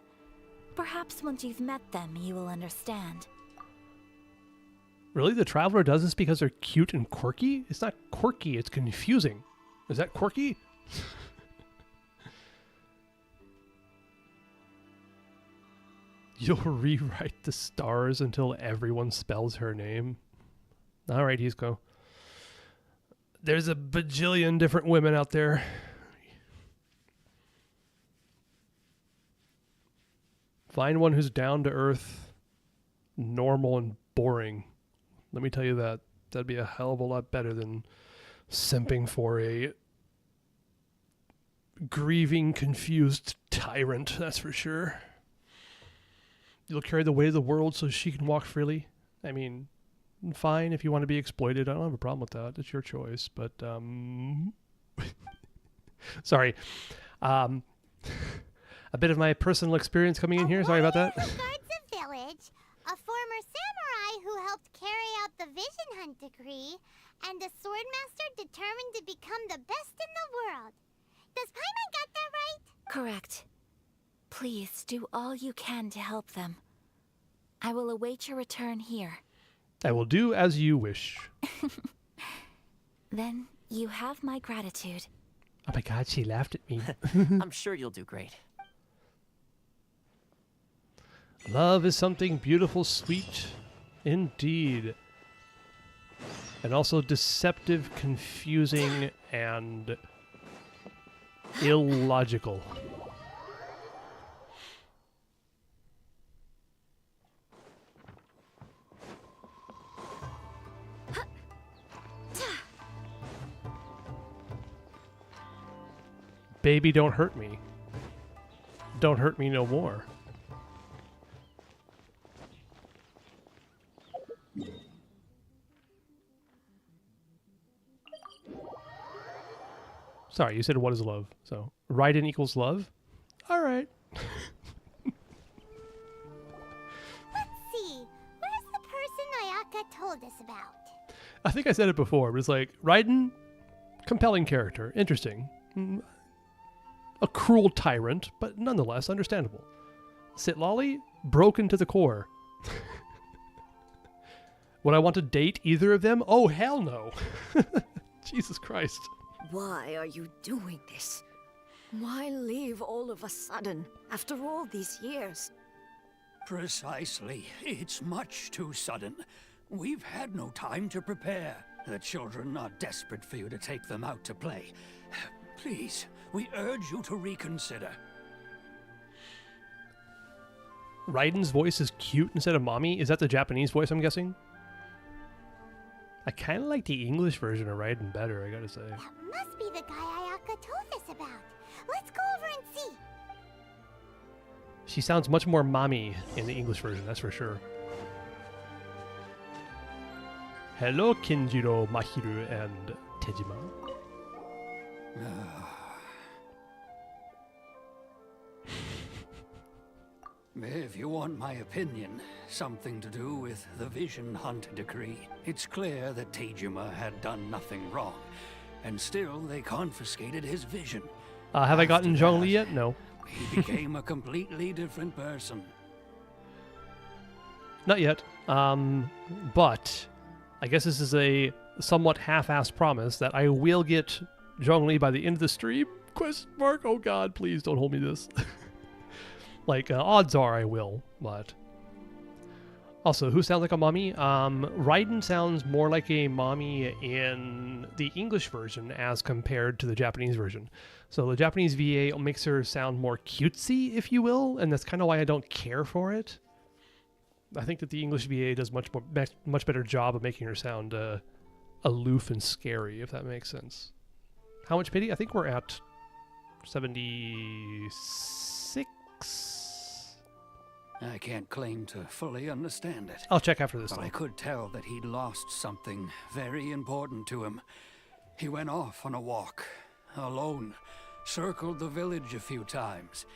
C: Perhaps once you've met them, you will understand.
F: Really? The traveler does this because they're cute and quirky? It's not quirky, it's confusing. Is that quirky? You'll rewrite the stars until everyone spells her name. Alright, Hisco. There's a bajillion different women out there. Find one who's down to earth, normal, and boring. Let me tell you that. That'd be a hell of a lot better than simping for a grieving, confused tyrant, that's for sure. You'll carry the weight of the world so she can walk freely. I mean, fine if you want to be exploited. I don't have a problem with that. It's your choice. But, sorry. A bit of my personal experience coming in here. Sorry about that.
G: Guards a village, a former samurai who helped carry out the Vision Hunt Decree, and a swordmaster determined to become the best in the world. Does Paimon got that right?
C: Correct. Please do all you can to help them. I will await your return here.
F: I will do as you wish.
C: Then you have my gratitude.
F: Oh my god, she laughed at me.
H: I'm sure you'll do great.
F: Love is something beautiful, sweet, indeed. And also deceptive, confusing, and illogical. Baby, don't hurt me. Don't hurt me no more. Sorry, you said what is love? So, Raiden equals love? Alright.
G: Let's see. Where's the person Ayaka told us about?
F: I think I said it before, but it's like, Raiden, compelling character, interesting. A cruel tyrant, but nonetheless understandable. Sitlali, broken to the core. Would I want to date either of them? Oh, hell no. Jesus Christ.
I: Why are you doing this? Why leave all of a sudden, after all these years?
J: Precisely. It's much too sudden. We've had no time to prepare. The children are desperate for you to take them out to play. Please, we urge you to reconsider.
F: Raiden's voice is cute instead of mommy. Is that the Japanese voice, I'm guessing? I kind of like the English version of Raiden better, I gotta say.
G: That must be the guy Ayaka told us about. Let's go over and see.
F: She sounds much more mommy in the English version, that's for sure. Hello, Kinjiro, Mahiru, and Tejima.
J: If you want my opinion, something to do with the Vision Hunt decree, it's clear that Tejima had done nothing wrong, and still they confiscated his vision.
F: Have I gotten
J: After
F: Zhongli
J: that,
F: yet? No.
J: He became a completely different person.
F: Not yet. But I guess this is a somewhat half-assed promise that I will get Zhongli by the end of the stream. Question mark? Oh god, please don't hold me to this. Like, odds are I will, but... Also, who sounds like a mommy? Raiden sounds more like a mommy in the English version as compared to the Japanese version. So the Japanese VA makes her sound more cutesy, if you will, and that's kind of why I don't care for it. I think that the English VA does much better job of making her sound aloof and scary, if that makes sense. How much pity? I think we're at 76.
J: I can't claim to fully understand it.
F: I'll check after this.
J: But I could tell that he'd lost something very important to him. He went off on a walk, alone, circled the village a few times,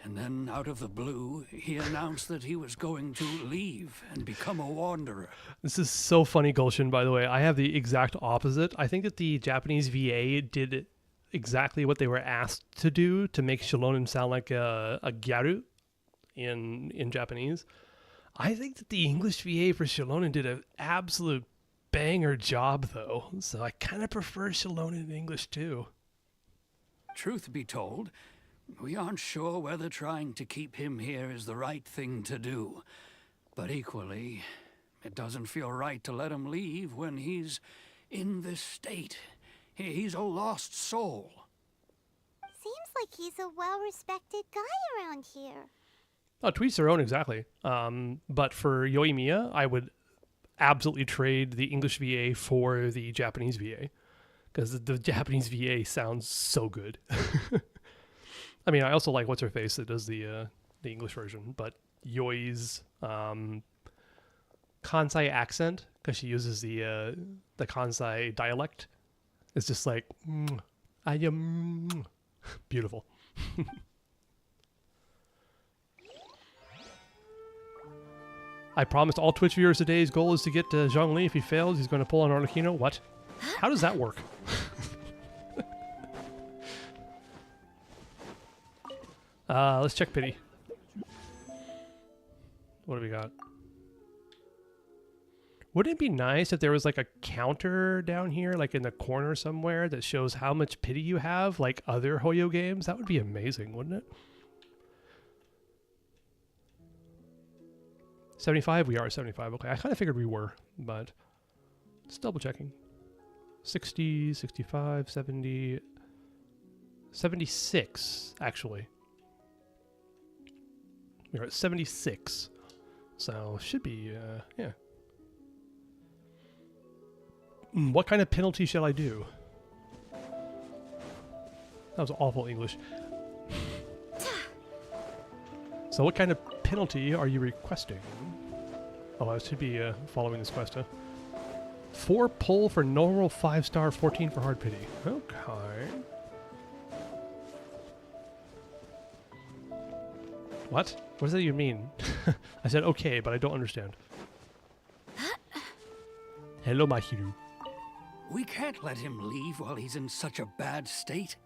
J: and then out of the blue, he announced that he was going to leave and become a wanderer.
F: This is so funny, Gulshin, by the way. I have the exact opposite. I think that the Japanese VA did exactly what they were asked to do to make Shilonen sound like a gyaru in Japanese. I think that the English VA for Shilonen did an absolute banger job, though. So I kind of prefer Shilonen in English, too.
J: Truth be told, we aren't sure whether trying to keep him here is the right thing to do. But equally, it doesn't feel right to let him leave when he's in this state. He's a lost soul.
G: Seems like he's a well-respected guy around here.
F: Oh, to each their own, exactly. But for Yoimiya, I would absolutely trade the English VA for the Japanese VA. Because the Japanese VA sounds so good. I mean, I also like What's-Her-Face that does the English version. But Yoi's Kansai accent, because she uses the Kansai dialect, is just like, I am beautiful. I promised all Twitch viewers today's goal is to get Zhongli. If he fails, he's going to pull on Arlecchino. What? How does that work? Let's check pity. What do we got? Wouldn't it be nice if there was like a counter down here, like in the corner somewhere, that shows how much pity you have, like other Hoyo games? That would be amazing, wouldn't it? 75? We are at 75. Okay, I kind of figured we were, but just double checking. 60, 65, 70, 76, actually. We're at 76. So, should be, yeah. What kind of penalty shall I do? That was awful English. So what kind of penalty are you requesting? Oh, I should be following this quest, huh? 4 pull for normal 5-star, 14 for hard pity. Okay. What? What does that even mean? I said okay, but I don't understand. Hello, Mahiru.
J: We can't let him leave while he's in such a bad state.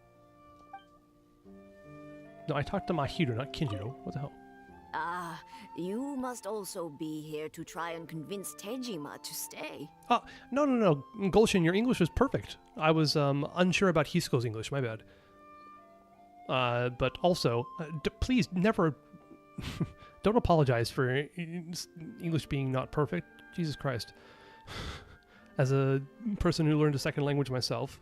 F: No, I talked to Mahiru, not Kinjiro. What the hell?
I: Ah, you must also be here to try and convince Tejima to stay.
F: No. Gulshin, your English was perfect. I was unsure about Hisco's English, my bad. But also, please never... don't apologize for English being not perfect. Jesus Christ. As a person who learned a second language myself,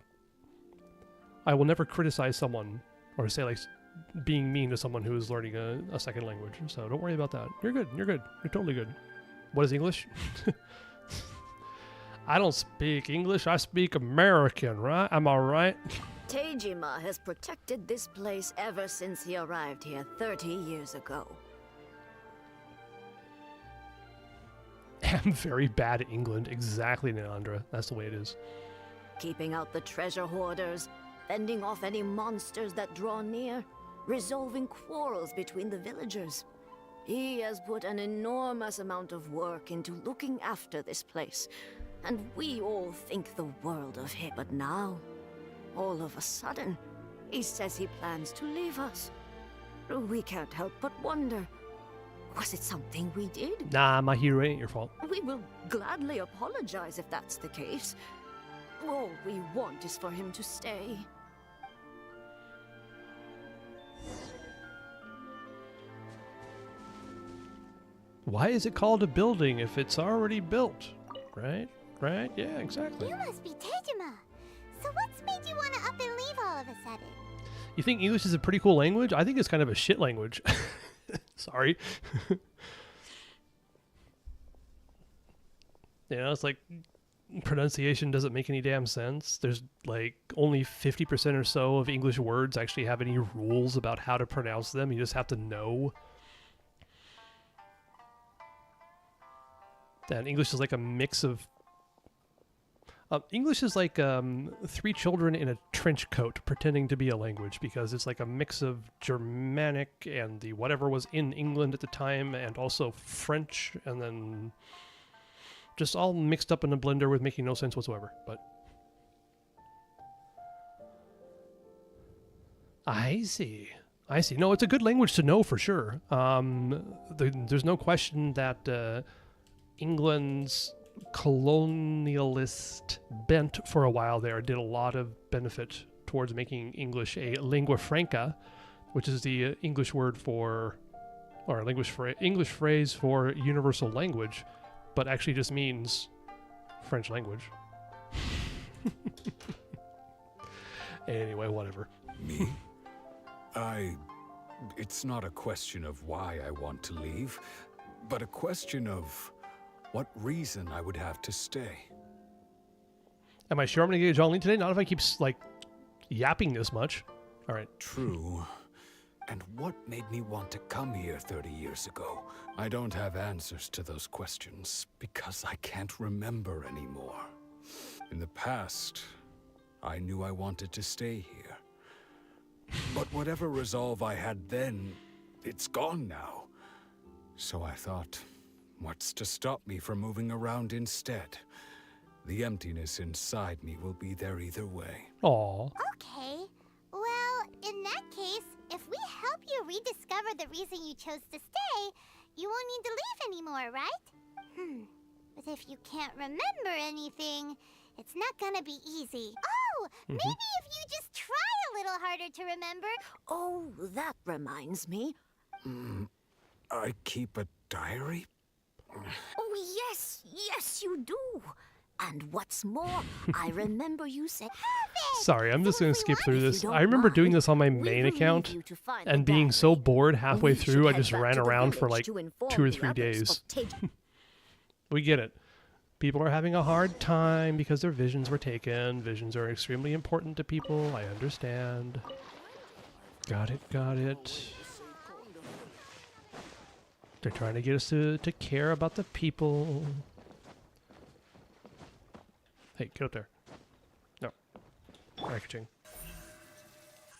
F: I will never criticize someone or say, like, being mean to someone who is learning a second language. So don't worry about that. You're good. You're totally good. What is English? I don't speak English. I speak American, right? Am I right?
I: Tejima has protected this place ever since he arrived here 30 years ago.
F: I'm very bad at England. Exactly, Neandra. That's the way it is.
I: Keeping out the treasure hoarders, fending off any monsters that draw near, resolving quarrels between the villagers. He has put an enormous amount of work into looking after this place, and we all think the world of him. But now, all of a sudden, he says he plans to leave us. We can't help but wonder, was it something we did?
F: Nah, my hero ain't your fault.
I: We will gladly apologize if that's the case. All we want is for him to stay.
F: Why is it called a building if it's already built? Right? Right? Yeah, exactly.
G: You must be Tejima. So what's made you want to up and leave all of a sudden?
F: You think English is a pretty cool language? I think it's kind of a shit language. Sorry. It's like pronunciation doesn't make any damn sense. There's like only 50% or so of English words actually have any rules about how to pronounce them. You just have to know. And English is like a mix of... English is like 3 children in a trench coat pretending to be a language, because it's like a mix of Germanic and the whatever was in England at the time, and also French, and then just all mixed up in a blender with making no sense whatsoever. But I see. No, it's a good language to know for sure. There's no question that England's colonialist bent for a while there did a lot of benefit towards making English a lingua franca, which is the English word for, or English phrase for universal language, but actually just means French language. Anyway, whatever.
K: Me? It's not a question of why I want to leave, but a question of what reason I would have to stay.
F: Am I sure I'm going to get Zhongli today? Not if I keep, like, yapping this much. All right.
K: True. And what made me want to come here 30 years ago? I don't have answers to those questions because I can't remember anymore. In the past, I knew I wanted to stay here. But whatever resolve I had then, it's gone now. So I thought, what's to stop me from moving around instead? The emptiness inside me will be there either way.
F: Aww.
G: Okay. Well, in that case, if we help you rediscover the reason you chose to stay, you won't need to leave anymore, right? But if you can't remember anything, it's not gonna be easy. Oh, maybe if you just try a little harder to remember.
I: Oh, that reminds me.
K: I keep a diary?
I: Oh, yes, you do. And what's more, I remember you said...
F: Sorry, I'm just going to skip through this. I remember doing this on my main account and being so bored halfway through, I just ran around for like 2 or 3 days. We get it. People are having a hard time because their visions were taken. Visions are extremely important to people. I understand. Got it. They're trying to get us to care about the people. Hey, get up there. No. Packaging.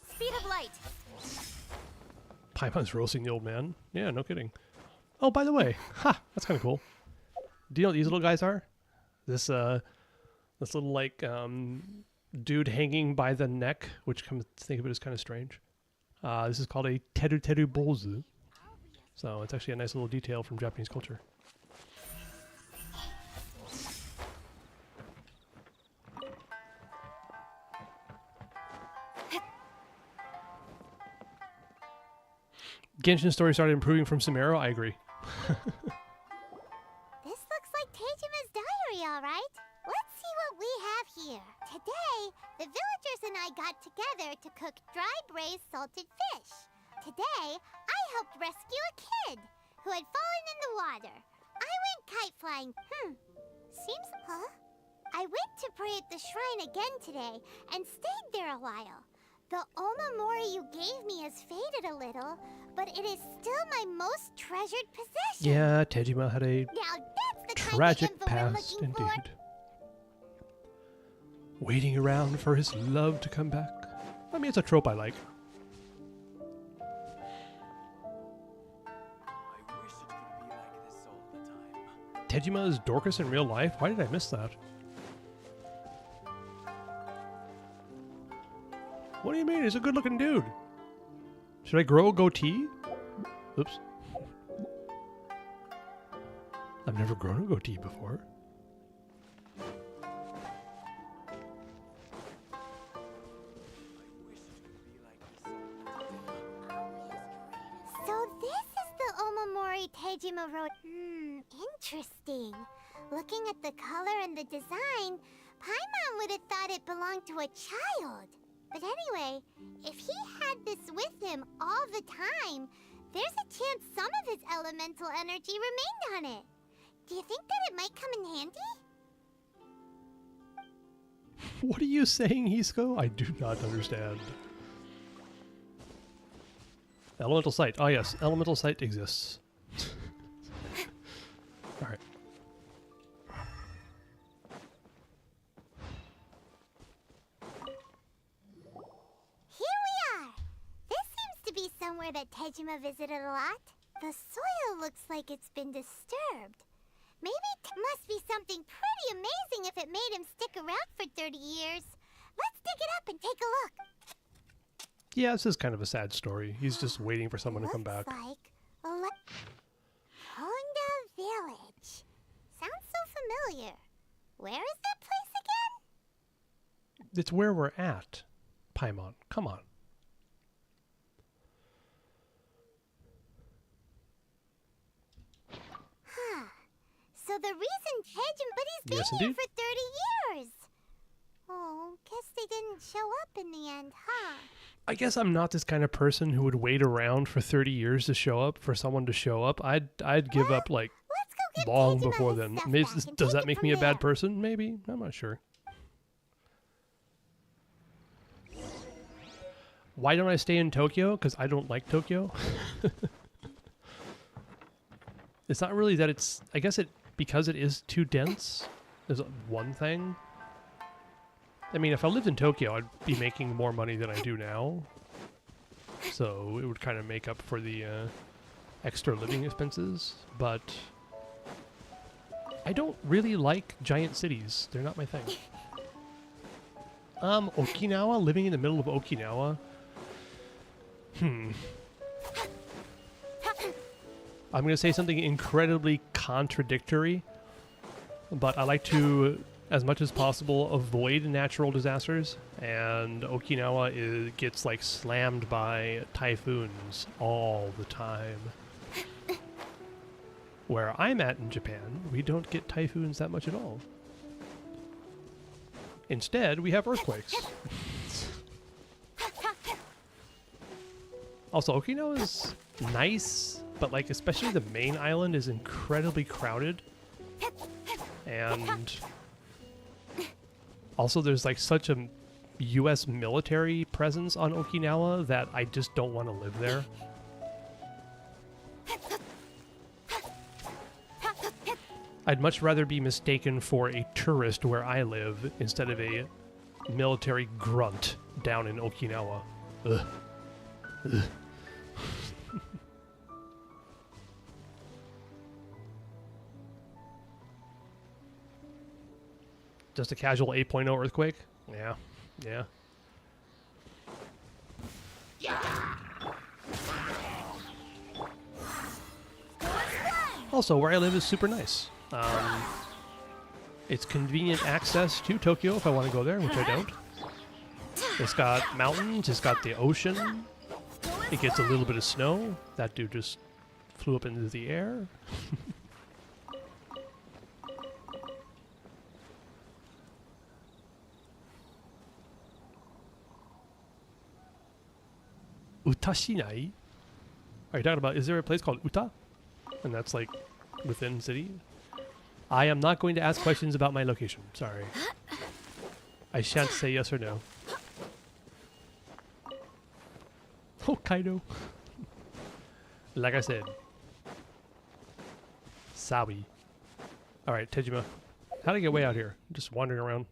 A: Speed of light.
F: Paimon's roasting the old man. Yeah, no kidding. Oh, by the way. Ha! That's kind of cool. Do you know what these little guys are? This little, like, dude hanging by the neck, which, come to think of it, is kind of strange. This is called a teru bozu. So it's actually a nice little detail from Japanese culture. Genshin story started improving from Samaro. I agree.
G: This looks like Teijima's diary, all right. Let's see what we have here. Today, the villagers and I got together to cook dry braised salted fish. Today, I helped rescue a kid who had fallen in the water. I went kite flying. Seems... Huh? I went to pray at the shrine again today and stayed there a while. The omamori you gave me has faded a little, but it is still my most treasured possession.
F: Yeah, Tejima had a
G: Now that's the
F: tragic
G: kind of info we're
F: past
G: looking for.
F: indeed. Waiting around for his love to come back. I mean, it's a trope I like.
E: I wish it could be like this all the time.
F: Tejima is Dorcas in real life? Why did I miss that? What do you mean? He's a good-looking dude. Should I grow a goatee? Oops. I've never grown a goatee before.
G: So this is the omamori Tejima wrote. Interesting. Looking at the color and the design, Paimon would have thought it belonged to a child. But anyway, if he had this with him all the time, there's a chance some of his elemental energy remained on it. Do you think that it might come in handy?
F: What are you saying, Hisco? I do not understand. Elemental sight. Oh yes, elemental sight exists. Alright.
G: Somewhere that Tejima visited a lot. The soil looks like it's been disturbed. Maybe it must be something pretty amazing if it made him stick around for 30 years. Let's dig it up and take a look.
F: Yeah, this is kind of a sad story. He's just waiting for someone to come back.
G: Looks like Honda Village. Sounds so familiar. Where is that place again?
F: It's where we're at, Paimon. Come on.
G: So the reason Tejima, but he's been
F: Yes,
G: here
F: indeed.
G: for 30 years. Oh, guess they didn't show up in the end, huh?
F: I guess I'm not this kind of person who would wait around for 30 years to show up for someone to show up. I'd give up like
G: Let's go get
F: long
G: Tejima
F: before
G: his
F: then.
G: stuff
F: Maybe,
G: back and
F: does
G: take
F: that
G: it
F: make
G: from
F: me a bad
G: there.
F: person? Maybe. I'm not sure. Why don't I stay in Tokyo? Because I don't like Tokyo. It's not really that it's... I guess because it is too dense is one thing. I mean, if I lived in Tokyo, I'd be making more money than I do now. So it would kind of make up for the extra living expenses. But I don't really like giant cities. They're not my thing. Okinawa? Living in the middle of Okinawa? I'm going to say something incredibly contradictory, but I like to, as much as possible, avoid natural disasters, and Okinawa gets like slammed by typhoons all the time. Where I'm at in Japan, we don't get typhoons that much at all. Instead, we have earthquakes. Also, Okinawa is nice, but like especially the main island is incredibly crowded. And also there's like such a US military presence on Okinawa that I just don't want to live there. I'd much rather be mistaken for a tourist where I live instead of a military grunt down in Okinawa. Ugh. Ugh. Just a casual 8.0 earthquake? Yeah. Yeah. Also, where I live is super nice. It's convenient access to Tokyo if I want to go there, which I don't. It's got mountains, it's got the ocean. It gets a little bit of snow. That dude just flew up into the air. Utashinai? Are you talking about, is there a place called Uta? And that's like within city? I am not going to ask questions about my location. Sorry. I shan't say yes or no. Hokkaido. Like I said. Sawi. Alright, Tejima. How do I get way out here? I'm just wandering around.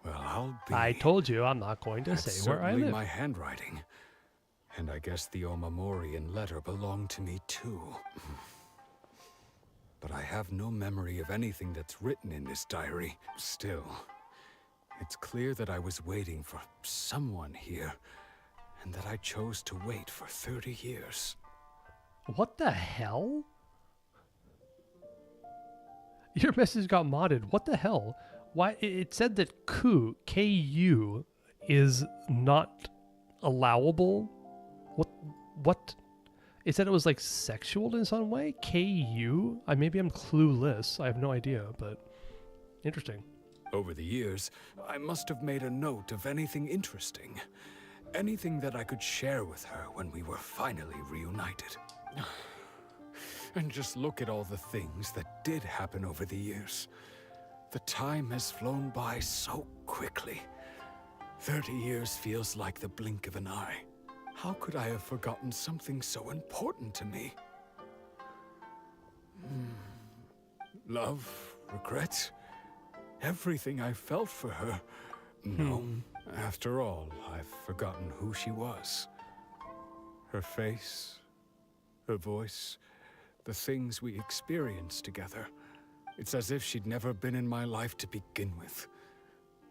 K: Well, I'll be...
F: I told you I'm not going to
K: That's
F: say where I
K: certainly
F: live.
K: my handwriting. And I guess the Omamorian letter belonged to me too. But I have no memory of anything that's written in this diary. Still, it's clear that I was waiting for someone here, and that I chose to wait for 30 years.
F: What the hell? Your message got modded. What the hell? Why? It said that Ku, K-U, is not allowable. What? It said it was like sexual in some way? K-U? Maybe I'm clueless. I have no idea, but interesting.
K: Over the years, I must have made a note of anything interesting. Anything that I could share with her when we were finally reunited. And just look at all the things that did happen over the years. The time has flown by so quickly. 30 years feels like the blink of an eye. How could I have forgotten something so important to me? Love, regret, everything I felt for her. No, after all, I've forgotten who she was. Her face, her voice, the things we experienced together. It's as if she'd never been in my life to begin with.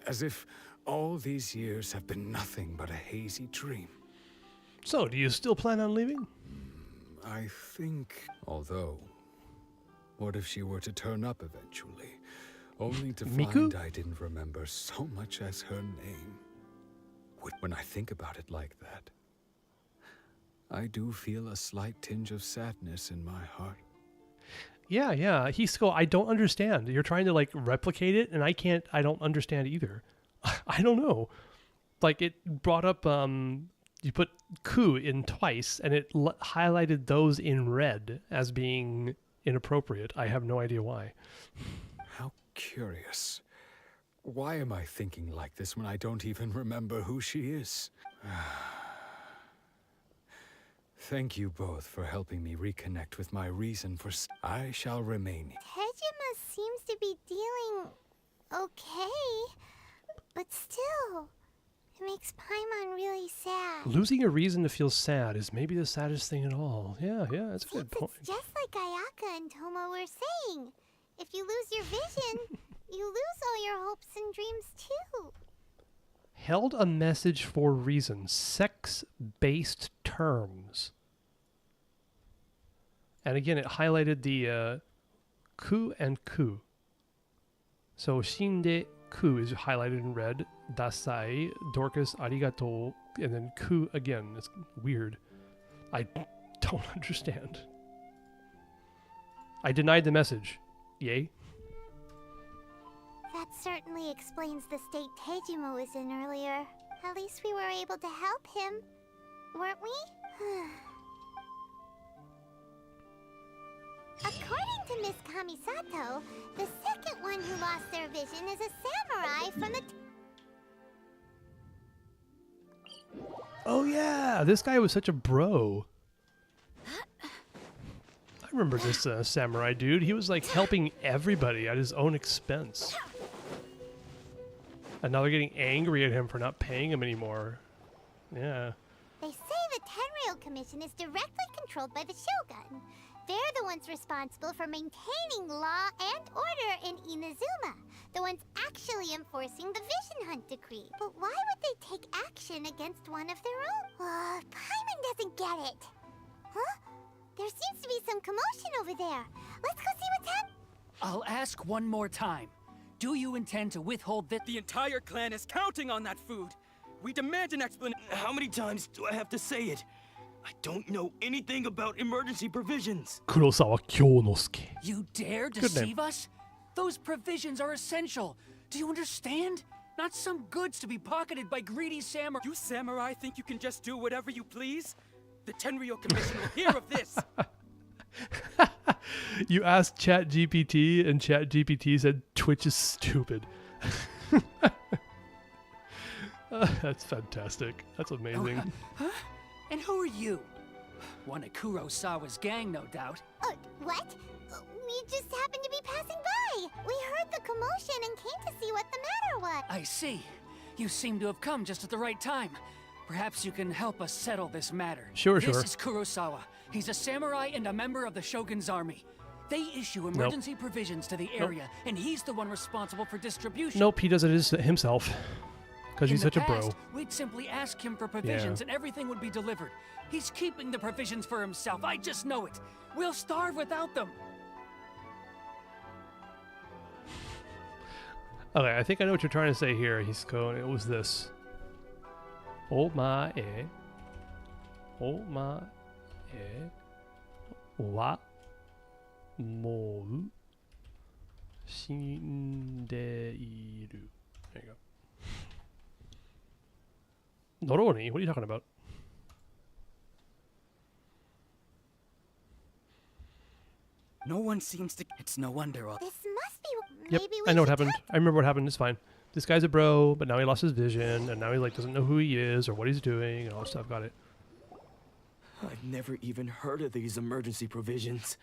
K: As if all these years have been nothing but a hazy dream.
F: So, do you still plan on leaving?
K: I think, although, what if she were to turn up eventually, only to
F: Miku?
K: find I didn't remember so much as her name? When I think about it like that, I do feel a slight tinge of sadness in my heart.
F: Yeah. Hisco, I don't understand. You're trying to like replicate it, and I don't understand either. I don't know. Like it brought up, you put Ku in twice, and it highlighted those in red as being inappropriate. I have no idea why.
K: How curious. Why am I thinking like this when I don't even remember who she is? Thank you both for helping me reconnect with my reason for I shall remain.
G: Tejima seems to be dealing okay, but still, it makes Paimon really sad.
F: Losing a reason to feel sad is maybe the saddest thing at all. Yeah, that's a good point.
G: It's just like Ayaka and Toma were saying. If you lose your vision, you lose all your hopes and dreams too.
F: Held a message for reason. Sex-based terms. And again, it highlighted the Ku and Ku. So Shinde Ku is highlighted in red. Dasai, Dorcas, Arigato, and then Ku again. It's weird. I don't understand. I denied the message. Yay.
G: That certainly explains the state Tejima was in earlier. At least we were able to help him, weren't we? According to Miss Kamisato, the second one who lost their vision is a samurai from the...
F: Oh yeah, this guy was such a bro. I remember this samurai dude. He was like helping everybody at his own expense. And now they're getting angry at him for not paying him anymore. Yeah.
G: They say the Tenryou Commission is directly controlled by the Shogun. they're the ones responsible for maintaining law and order in Inazuma. The ones actually enforcing the Vision Hunt decree. But why would they take action against one of their own? Paimon doesn't get it. Huh? There seems to be some commotion over there. Let's go see what's happening.
J: I'll ask one more time. Do you intend to withhold this?
L: The entire clan is counting on that food. We demand an explanation.
M: How many times do I have to say it? I don't know anything about emergency provisions.
F: Kurosawa Kyonosuke.
J: You dare
F: Good name.
J: deceive us? Those provisions are essential. Do you understand? Not some goods to be pocketed by greedy samurai.
L: You samurai think you can just do whatever you please? The Tenryou Commission will hear of this.
F: You asked ChatGPT, and ChatGPT said Twitch is stupid. That's fantastic. That's amazing.
J: Huh? And who are you? One of Kurosawa's gang, no doubt.
G: What? We just happened to be passing by. We heard the commotion and came to see what the matter was.
J: I see. You seem to have come just at the right time. Perhaps you can help us settle this matter.
F: Sure.
J: This is Kurosawa. He's a samurai and a member of the Shogun's army. They issue emergency provisions to the area, and he's the one responsible for distribution.
F: Nope, he does it himself. Because he's
J: In the
F: such a bro.
J: past, we'd simply ask him for provisions and everything would be delivered. He's keeping the provisions for himself. I just know it. We'll starve without them.
F: Okay, I think I know what you're trying to say here. He's going, it was this. Omae wa mou shindeiru. There you go. Noroni, what are you talking about?
L: No one seems to. It's no wonder all.
G: This must be.
F: Yep,
G: Maybe we
F: I know what
G: should
F: happened.
G: talk-
F: I remember what happened. It's fine. This guy's a bro, but now he lost his vision, and now he like doesn't know who he is or what he's doing and all that stuff. Got it.
M: I've never even heard of these emergency provisions.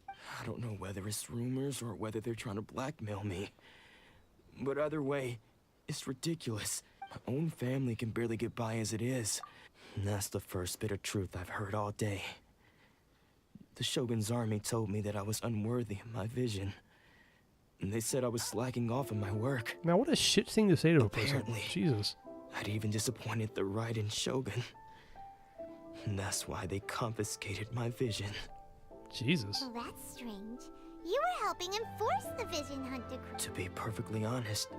M: I don't know whether it's rumors or whether they're trying to blackmail me. But either way, it's ridiculous. My own family can barely get by as it is. And that's the first bit of truth I've heard all day. The Shogun's army told me that I was unworthy of my vision. And they said I was slacking off in my work.
F: Man, what a shit thing to say to a person.
M: Apparently.
F: Jesus.
M: I'd even disappointed the Raiden Shogun. And that's why they confiscated my vision.
F: Jesus.
G: Well, that's strange. You were helping enforce the Vision Hunt decree.
M: To be perfectly honest,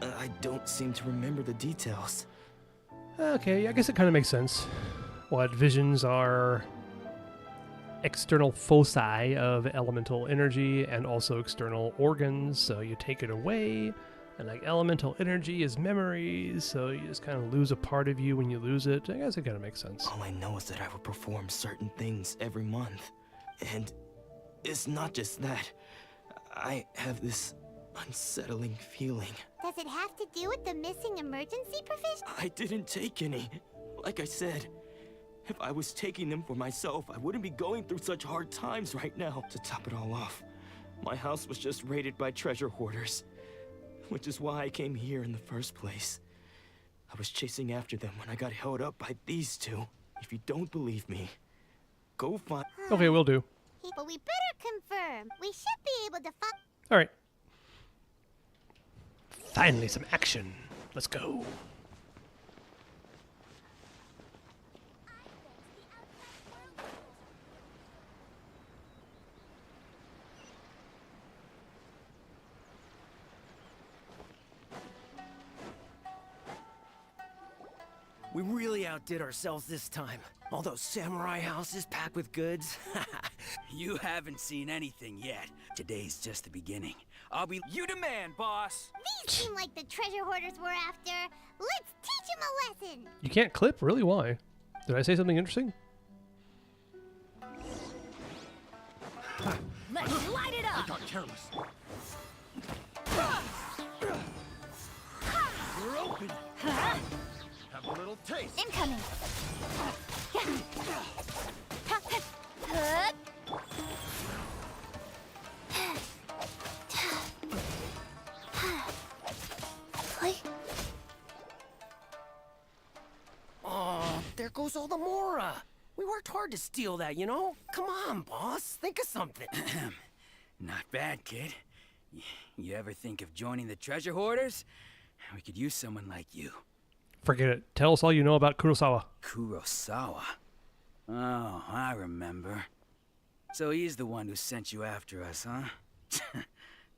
M: I don't seem to remember the details.
F: Okay, I guess it kind of makes sense. What visions are external foci of elemental energy and also external organs, so you take it away, and like elemental energy is memories, so you just kind of lose a part of you when you lose it. I guess it kind of makes sense.
M: All I know is that I would perform certain things every month. And it's not just that. I have this unsettling feeling.
G: Does it have to do with the missing emergency provision?
M: I didn't take any. Like I said, if I was taking them for myself, I wouldn't be going through such hard times right now. To top it all off, my house was just raided by treasure hoarders, which is why I came here in the first place. I was chasing after them when I got held up by these two. If you don't believe me, go find...
F: Okay, will do.
G: But we better confirm. We should be able to find.
F: All right. Finally, some action. Let's go.
N: We really outdid ourselves this time. All those samurai houses packed with goods.
L: You haven't seen anything yet. Today's just the beginning. I'll be. You demand, boss.
G: These seem like the treasure hoarders we're after. Let's teach them a lesson.
F: You can't clip? Really? Why? Did I say something interesting?
C: Let's light it up!
L: I got careless. We're open. Have a little taste.
C: Incoming!
N: Oh, there goes all the Mora. We worked hard to steal that, you know? Come on, boss. Think of something.
L: Not bad, kid. You ever think of joining the treasure hoarders? We could use someone like you.
F: Forget it. Tell us all you know about Kurosawa.
L: Kurosawa? Oh, I remember. So he's the one who sent you after us, huh?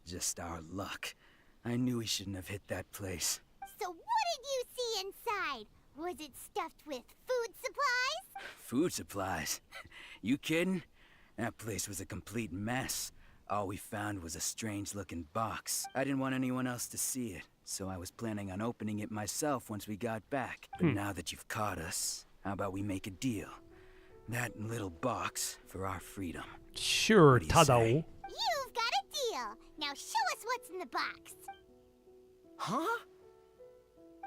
L: Just our luck. I knew he shouldn't have hit that place.
G: So what did you see inside? Was it stuffed with food supplies?
L: Food supplies? You kidding? That place was a complete mess. All we found was a strange-looking box. I didn't want anyone else to see it, so I was planning on opening it myself once we got back. But now that you've caught us, how about we make a deal? That little box for our freedom.
F: Sure, Tadao.
G: You've got a deal. Now show us what's in the box.
N: Huh?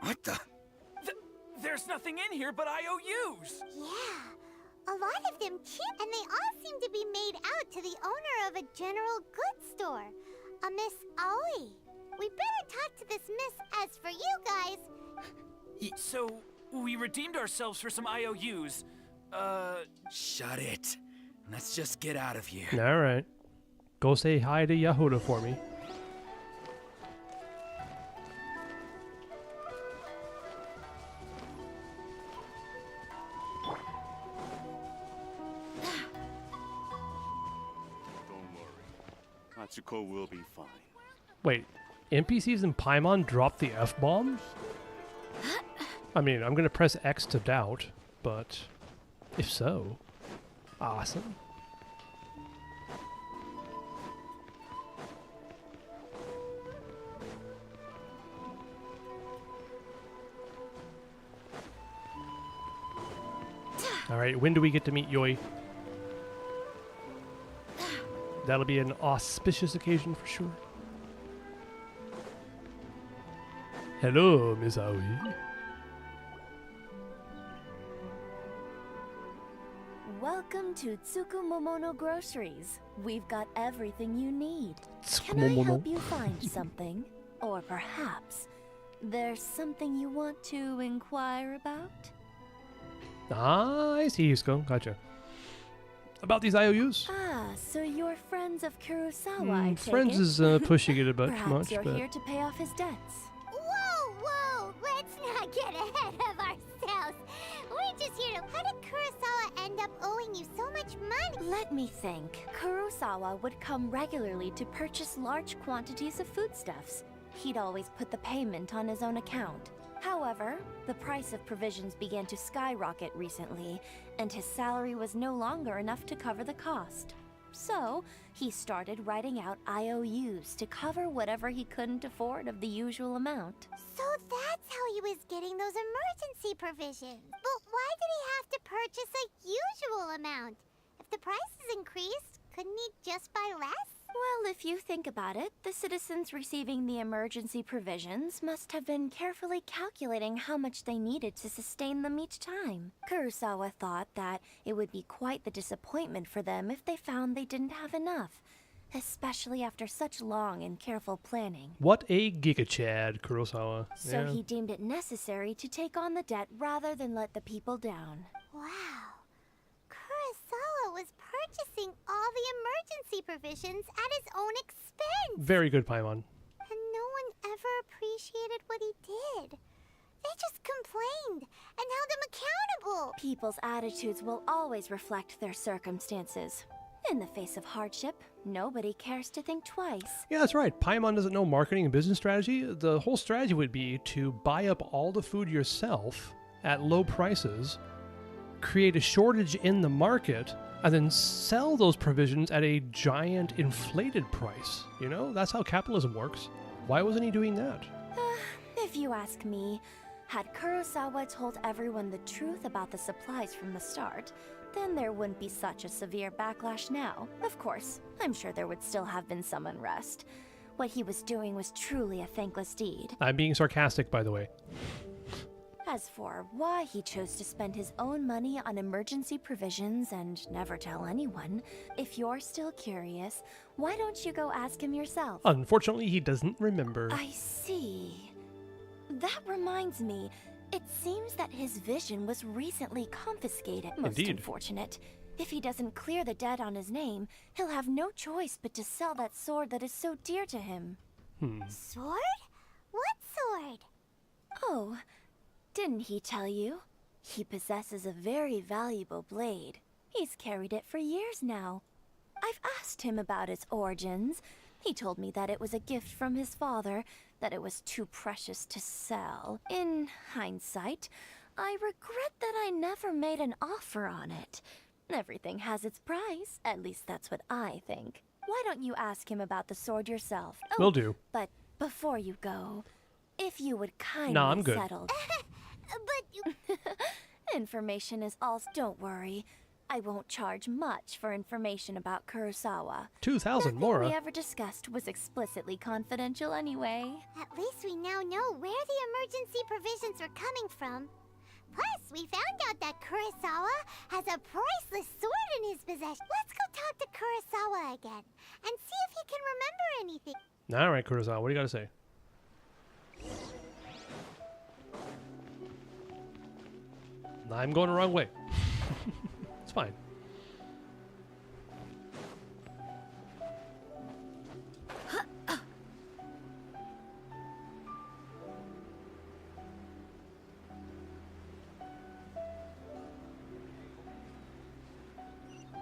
L: What the?
D: There's nothing in here but IOUs!
G: Yeah, a lot of them cheap, and they all seem to be made out to the owner of a general goods store, a Miss Aoi. We better talk to this miss. As for you guys...
D: So, we redeemed ourselves for some IOUs.
L: Shut it. Let's just get out of here.
F: Alright. Go say hi to Yahuda for me.
O: Natsuko will be fine.
F: Wait, NPCs in Paimon drop the F-bomb? I mean, I'm gonna press X to doubt, but if so, awesome. Alright, when do we get to meet Yoi? That'll be an auspicious occasion for sure. Hello, Miss Aoi.
P: Welcome to Tsukumomono Groceries. We've got everything you need. Can I help you find something? Or perhaps there's something you want to inquire about?
F: Ah, I see, Yusuko. Gotcha. About these IOUs?
P: Ah, so you're friends of Kurosawa, I take
F: friends
P: it?
F: is pushing it a bit
P: Perhaps
F: much,
P: you're
F: but
P: here to pay off his debts.
G: Whoa! Let's not get ahead of ourselves. We're just here to... How did Kurosawa end up owing you so much money?
P: Let me think. Kurosawa would come regularly to purchase large quantities of foodstuffs. He'd always put the payment on his own account. However, the price of provisions began to skyrocket recently, and his salary was no longer enough to cover the cost. So, he started writing out IOUs to cover whatever he couldn't afford of the usual amount.
G: So that's how he was getting those emergency provisions. But why did he have to purchase a usual amount? If the prices increased, couldn't he just buy less?
P: Well, if you think about it, the citizens receiving the emergency provisions must have been carefully calculating how much they needed to sustain them each time. Kurosawa thought that it would be quite the disappointment for them if they found they didn't have enough, especially after such long and careful planning.
F: what a giga-chad, Kurosawa.
P: So he deemed it necessary to take on the debt rather than let the people down.
G: Wow. Kurosawa was purchasing all the emergency provisions at his own expense.
F: Very good, Paimon.
G: And no one ever appreciated what he did. They just complained and held him accountable.
P: People's attitudes will always reflect their circumstances. In the face of hardship, nobody cares to think twice.
F: Yeah, that's right. Paimon doesn't know marketing and business strategy. The whole strategy would be to buy up all the food yourself at low prices, create a shortage in the market, and then sell those provisions at a giant inflated price. You know, that's how capitalism works. Why wasn't he doing that?
P: If you ask me, had Kurosawa told everyone the truth about the supplies from the start, then there wouldn't be such a severe backlash now. Of course, I'm sure there would still have been some unrest. What he was doing was truly a thankless deed.
F: I'm being sarcastic, by the way.
P: As for why he chose to spend his own money on emergency provisions and never tell anyone, if you're still curious, why don't you go ask him yourself?
F: Unfortunately, he doesn't remember.
P: I see. That reminds me, it seems that his vision was recently confiscated. Most
F: Indeed.
P: unfortunate. If he doesn't clear the debt on his name, he'll have no choice but to sell that sword that is so dear to him.
G: Sword? What sword?
P: Oh, didn't he tell you? He possesses a very valuable blade. He's carried it for years now. I've asked him about its origins. He told me that it was a gift from his father, that it was too precious to sell. In hindsight, I regret that I never made an offer on it. Everything has its price. At least that's what I think. Why don't you ask him about the sword yourself? Oh,
F: Will do.
P: But before you go, if you would kindly
F: Nah, I'm good.
P: settle...
G: But
P: Information is all... Don't worry. I won't charge much for information about Kurosawa.
F: 2,000 more.
P: Nothing we ever discussed was explicitly confidential anyway.
G: at least we now know where the emergency provisions were coming from. Plus, we found out that Kurosawa has a priceless sword in his possession. Let's go talk to Kurosawa again and see if he can remember anything.
F: All right, Kurosawa, what do you got to say? I'm going the wrong way. It's fine.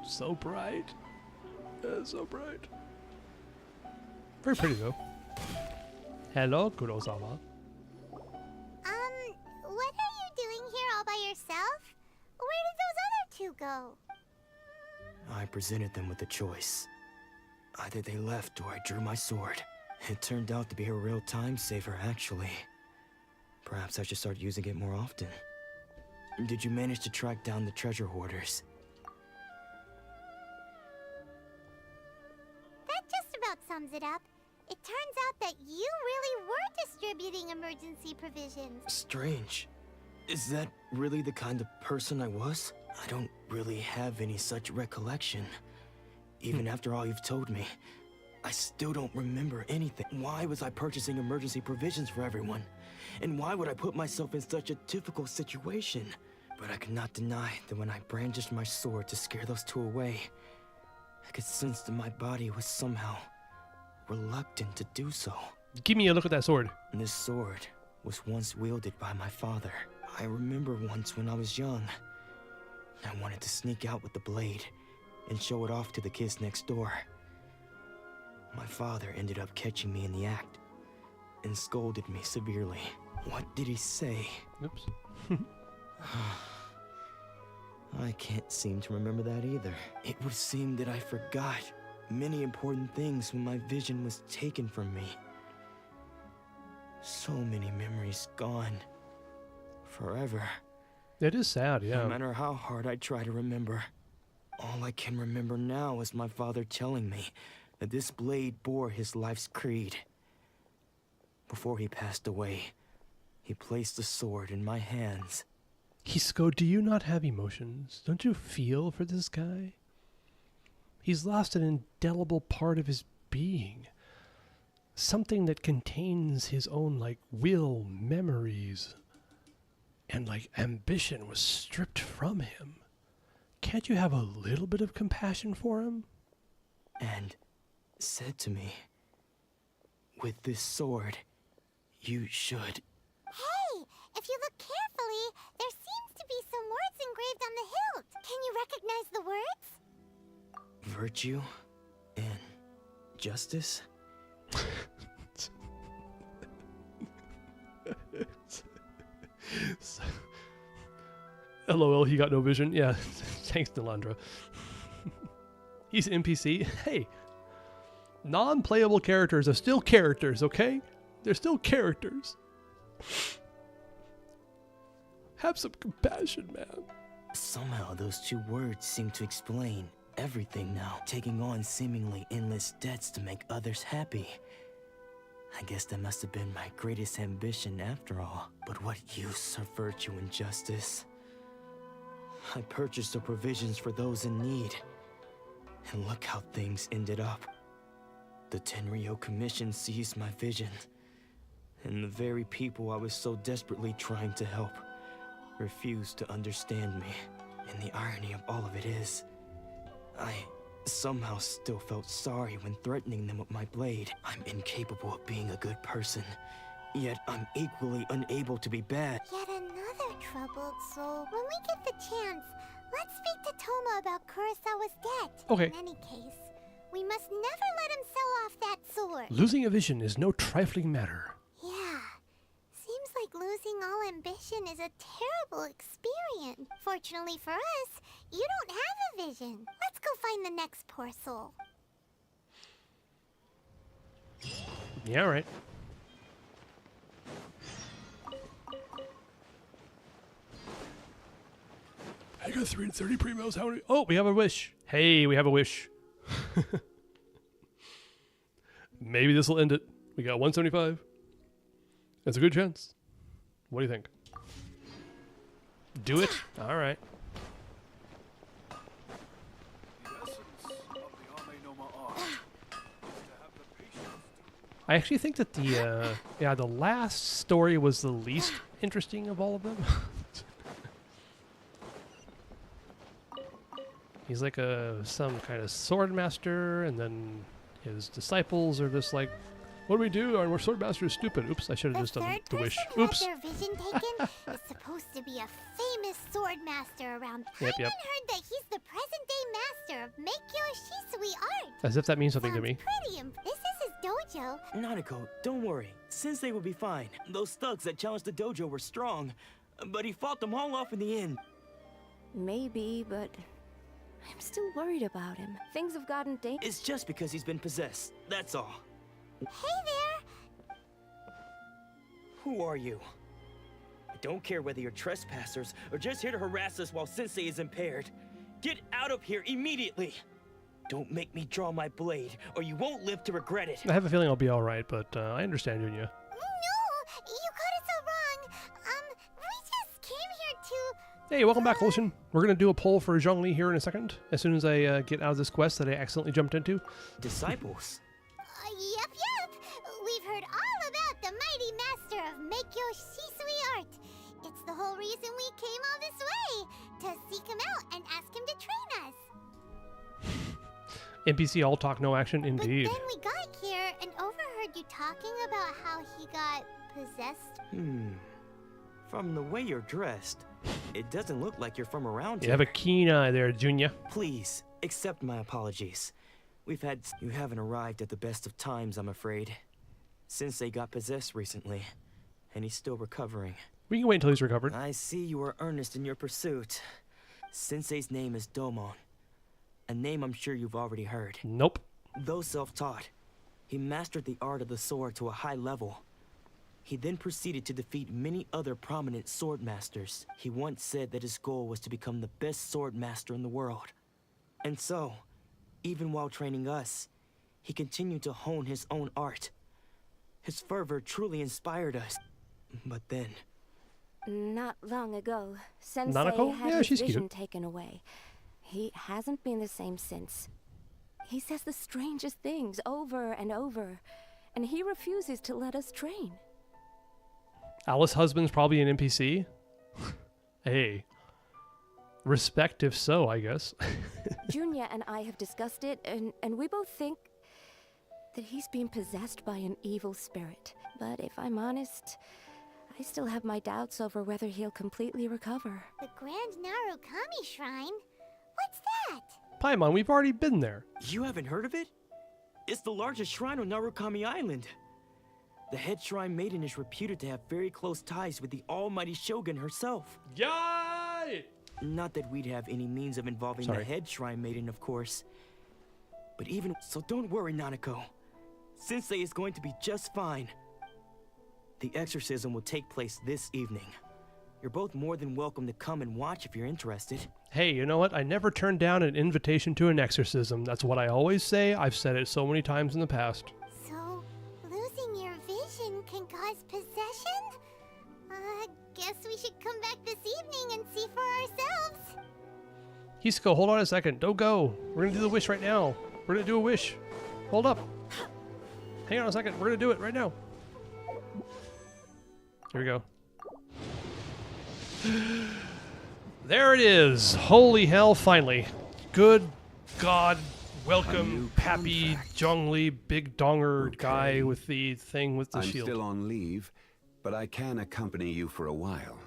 F: So bright. So bright. Very pretty though. Hello, Kurosawa.
G: What are you doing here all by yourself? Where did those other two go?
M: I presented them with a choice. Either they left or I drew my sword. It turned out to be a real time saver, actually. Perhaps I should start using it more often. Did you manage to track down the treasure hoarders?
G: That just about sums it up. It turns out that you really were distributing emergency provisions.
M: Strange. Is that really the kind of person I was? I don't really have any such recollection. Even after all you've told me, I still don't remember anything. Why was I purchasing emergency provisions for everyone? And why would I put myself in such a difficult situation? But I could not deny that when I brandished my sword to scare those two away, I could sense that my body was somehow reluctant to do so.
F: Give me a look at that sword.
M: This sword was once wielded by my father. I remember once when I was young, I wanted to sneak out with the blade and show it off to the kids next door. My father ended up catching me in the act and scolded me severely. What did he say?
F: Oops.
M: I can't seem to remember that either. It would seem that I forgot many important things when my vision was taken from me. So many memories gone. Forever.
F: It is sad, yeah.
M: No matter how hard I try to remember, all I can remember now is my father telling me that this blade bore his life's creed. Before he passed away, he placed the sword in my hands.
F: Hisako, do you not have emotions? Don't you feel for this guy? He's lost an indelible part of his being. Something that contains his own, like, will, memories, and, like, ambition was stripped from him. Can't you have a little bit of compassion for him?
M: And said to me, with this sword, you should...
G: Hey, if you look carefully, there seems to be some words engraved on the hilt. Can you recognize the words?
M: Virtue and justice?
F: LOL, he got no vision. Yeah, thanks, Delandra. He's an NPC. Hey, non-playable characters are still characters, okay? They're still characters. Have some compassion, man.
M: Somehow those two words seem to explain everything now, taking on seemingly endless debts to make others happy. I guess that must have been my greatest ambition after all. But what use are virtue and justice? I purchased the provisions for those in need. And look how things ended up. The Tenryo Commission seized my vision. And the very people I was so desperately trying to help refused to understand me. And the irony of all of it is, I somehow still felt sorry when threatening them with my blade. I'm incapable of being a good person, yet I'm equally unable to be bad.
G: Yet another troubled soul. When we get the chance, let's speak to Toma about Kurosawa's debt.
F: Okay.
G: In any case, we must never let him sell off that sword.
F: Losing a vision is no trifling matter.
G: Yeah. Seems like losing all ambition is a terrible experience. Fortunately for us, you don't have a vision. Let's go find the next poor soul.
F: Yeah, right. I got 330 primos. How many? Oh, we have a wish. Hey, we have a wish. Maybe this will end it. We got 175. That's a good chance. What do you think? Do it? All right. I actually think that the last story was the least interesting of all of them. He's like some kind of sword master, and then his disciples are just like, what do we do? Our sword master is stupid. Oops, I should have just done the wish. Oops.
G: Their vision taken is supposed to be a famous sword master around.
F: Yep.
G: I heard that he's the present-day master of Meikyo Shisui art.
F: As if that means something to me.
G: This is his dojo.
M: Nanako, don't worry. Sensei will be fine. Those thugs that challenged the dojo were strong, but he fought them all off in the end.
P: Maybe, but I'm still worried about him. Things have gotten dangerous.
M: It's just because he's been possessed, that's all.
G: Hey there!
M: Who are you? I don't care whether you're trespassers or just here to harass us while Sensei is impaired. Get out of here immediately! Don't make me draw my blade, or you won't live to regret it.
F: I have a feeling I'll be all right, but I understand, Junya.
G: No! You got it so wrong! We just came here to...
F: Hey, welcome back, Lucian. We're going to do a poll for ZHONGLI here in a second, as soon as I get out of this quest that I accidentally jumped into.
M: Disciples?
G: Yep. We've heard all about the mighty master of Meikyo Shisui art. It's the whole reason we came all this way, to seek him out and ask him to train us.
F: NPC all talk, no action, indeed.
G: But then we got here and overheard you talking about how he got possessed.
M: From the way you're dressed, it doesn't look like you're from around
F: You
M: here.
F: have a keen eye there, Junya.
M: Please, accept my apologies. You haven't arrived at the best of times, I'm afraid. Sensei got possessed recently, and he's still recovering.
F: We can wait until he's recovered.
M: I see you are earnest in your pursuit. Sensei's name is Domon, a name I'm sure you've already heard.
F: Nope.
M: Though self-taught, he mastered the art of the sword to a high level. He then proceeded to defeat many other prominent sword masters. He once said that his goal was to become the best sword master in the world. And so, even while training us, he continued to hone his own art. His fervor truly inspired us. But then...
P: Not long ago, Sensei
F: Nanako?
P: had
F: Yeah,
P: his
F: she's
P: vision
F: cute.
P: taken away. He hasn't been the same since. He says the strangest things over and over, and he refuses to let us train.
F: Alice's husband's probably an NPC. Hey. Respect if so, I guess.
P: Junya and I have discussed it, and we both think that he's being possessed by an evil spirit. But if I'm honest, I still have my doubts over whether he'll completely recover.
G: The Grand Narukami Shrine? What's that?
F: Paimon, we've already been there.
M: You haven't heard of it? It's the largest shrine on Narukami Island. The head shrine maiden is reputed to have very close ties with the almighty Shogun herself.
F: Yay!
M: Not that we'd have any means of involving the head shrine maiden, of course. But even so, don't worry, Nanako. Sensei is going to be just fine. The exorcism will take place this evening. You're both more than welcome to come and watch if you're interested.
F: Hey, you know what? I never turned down an invitation to an exorcism. That's what I always say. I've said it so many times in the past.
G: So, losing your vision can cause possession? Guess we should come back this evening and see for ourselves.
F: Hisako, hold on a second. Don't go. We're going to do the wish right now. We're going to do a wish. Hold up. Hang on a second. We're going to do it right now. Here we go. There it is. Holy hell, finally. Good God,
E: A
F: welcome,
E: new
F: Pappy ZHONGLI, big donger guy with the thing with the
O: I'm
F: shield.
O: still on leave, but I can accompany you for a while.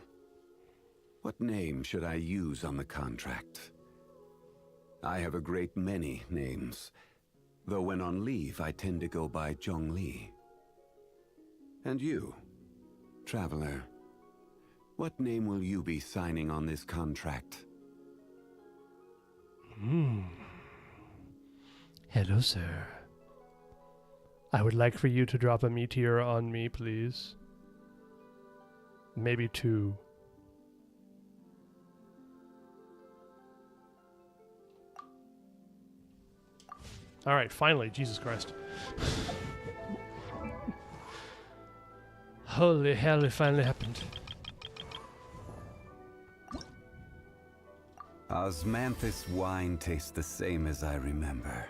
O: What name should I use on the contract? I have a great many names, though when on leave I tend to go by ZHONGLI. And you, traveler, what name will you be signing on this contract?
F: Hello, sir. I would like for you to drop a meteor on me, please. Maybe 2. Alright, finally, Jesus Christ. Holy hell, it finally happened.
O: Osmanthus wine tastes the same as I remember.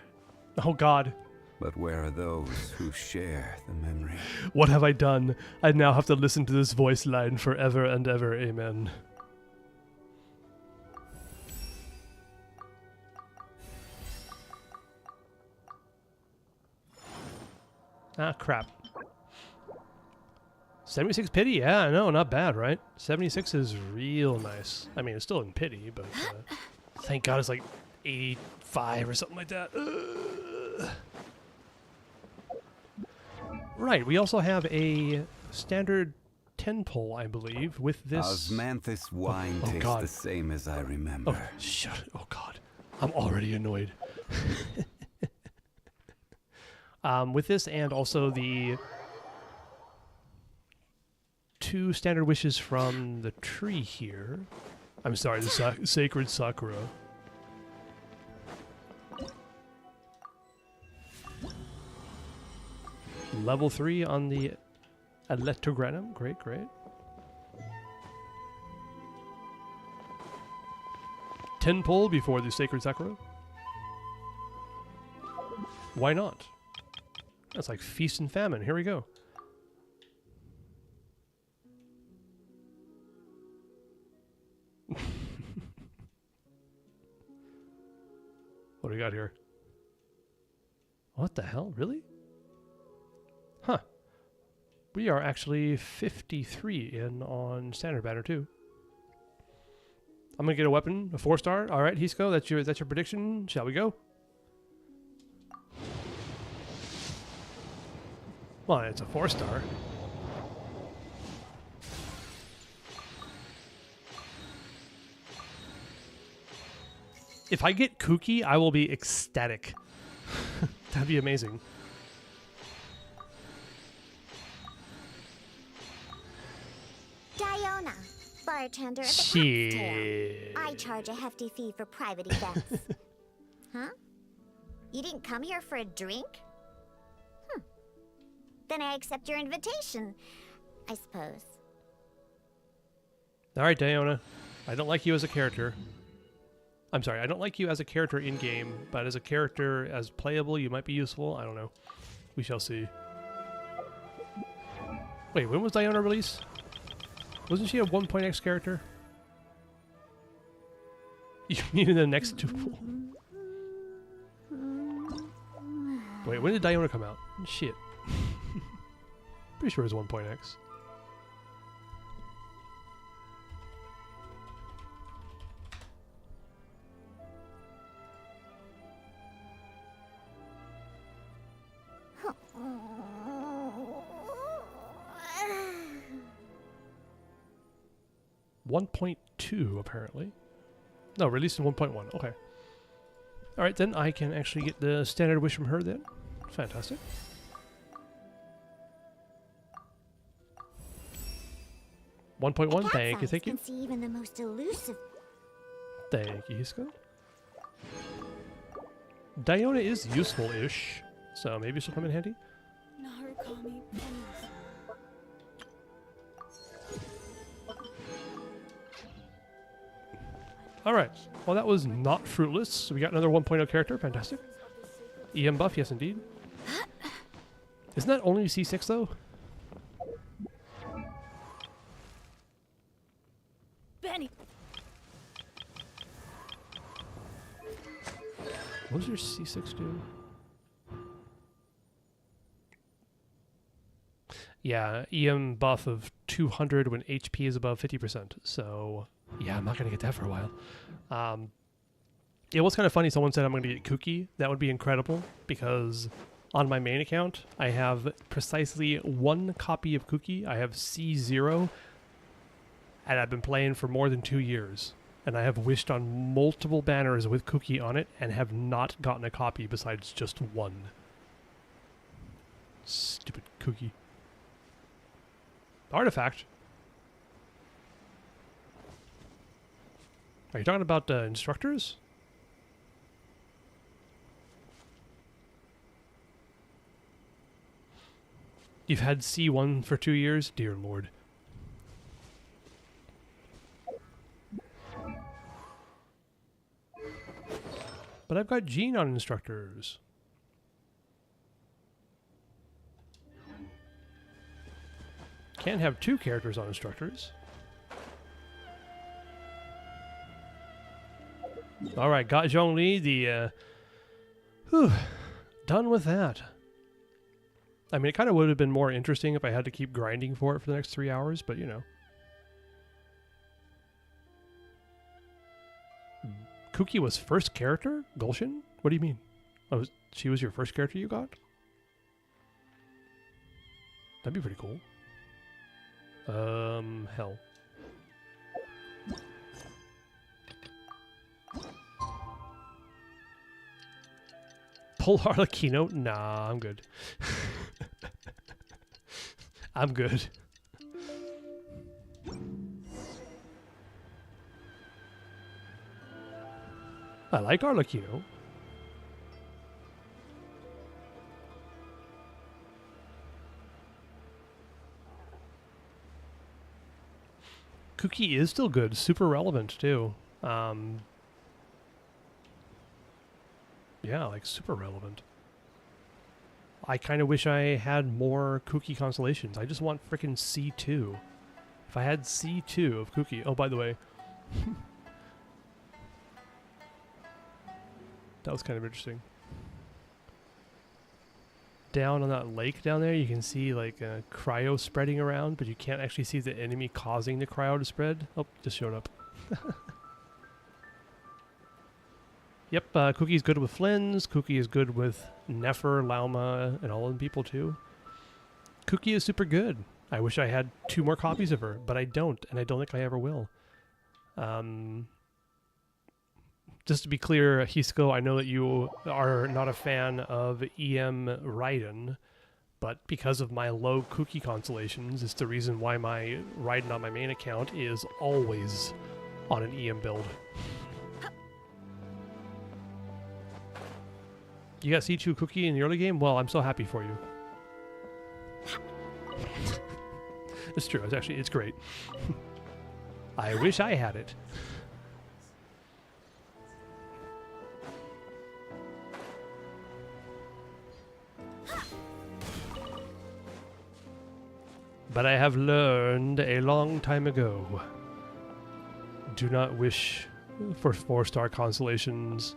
F: Oh God.
O: But where are those who share the memory?
F: What have I done? I now have to listen to this voice line forever and ever, amen. Ah, crap. 76 pity? Yeah, I know, not bad, right? 76 is real nice. I mean, it's still in pity, but thank God it's like 85 or something like that. Right, we also have a standard 10 pull, I believe, with this...
O: Osmanthus wine tastes
F: God.
O: the same as I remember.
F: Oh, shut. Oh, God. I'm already annoyed. With this and also the 2 standard wishes from the tree here. I'm sorry, the sacred Sakura. Level 3 on the electrogranum. Great, great. 10 pull before the sacred Sakura. Why not? That's like feast and famine. Here we go. What do we got here? What the hell? Really? Huh. We are actually 53 in on standard banner too. I'm gonna get a weapon, a 4-star. All right, Hisco, that's your prediction. Shall we go? Well, it's a 4-star. If I get Kooky, I will be ecstatic. That'd be amazing.
G: Diona, bartender at the
F: Shit.
G: cocktail. I charge a hefty fee for private events. Huh? You didn't come here for a drink? Then I accept your invitation, I suppose.
F: Alright, Diona. I don't like you as a character. I'm sorry, I don't like you as a character in-game, but as a character, as playable, you might be useful. I don't know. We shall see. Wait, when was Diona released? Wasn't she a 1.x character? You mean the next 2? Wait, when did Diona come out? Shit. Pretty sure it was 1.x. .2 apparently. No, released in 1.1. Okay. All right, then I can actually get the standard wish from her then. Fantastic. .1. Thank you, thank you.
G: Can see even the most elusive.
F: Thank you, Hisco. Diona is useful-ish, so maybe she'll come in handy.
B: Narukami, please.
F: Alright, well that was not fruitless. So we got another 1.0 character, fantastic. EM buff, yes indeed. Isn't that only C6 though?
B: Benny.
F: What does your C6 do? Yeah, EM buff of 200 when HP is above 50%. So, yeah, I'm not going to get that for a while. It was kind of funny. Someone said I'm going to get Kooky. That would be incredible because on my main account, I have precisely 1 copy of Kooky. I have C0, and I've been playing for more than 2 years. And I have wished on multiple banners with Kooky on it and have not gotten a copy besides just 1. Stupid Kooky. Artifact. Are you talking about instructors? You've had C1 for 2 years? Dear Lord. But I've got Jean on instructors. Can't have 2 characters on instructors. Alright, got ZHONGLI, done with that. I mean, it kind of would have been more interesting if I had to keep grinding for it for the next 3 hours, but you know. Kooky was first character? Genshin? What do you mean? Oh, she was your first character you got? That'd be pretty cool. Hell. Pull Arlecchino? Nah, I'm good. I'm good. I like Arlecchino. Kooky is still good, super relevant too. Yeah, like super relevant. I kind of wish I had more Kooky constellations. I just want frickin' C2. If I had C2 of Kooky. Oh, by the way. That was kind of interesting. Down on that lake down there, you can see like cryo spreading around, but you can't actually see the enemy causing the cryo to spread. Oh, just showed up. Yep, Kooky's good with Flynn's. Kooky is good with Nefer, Lauma, and all of them people too. Kooky is super good. I wish I had 2 more copies of her, but I don't, and I don't think I ever will. Just to be clear, Hisco, I know that you are not a fan of EM Raiden, but because of my low Kooky constellations, it's the reason why my Raiden on my main account is always on an EM build. You got C2 Kooky in the early game? Well, I'm so happy for you. It's true. It's great. I wish I had it. But I have learned a long time ago. Do not wish for 4-star constellations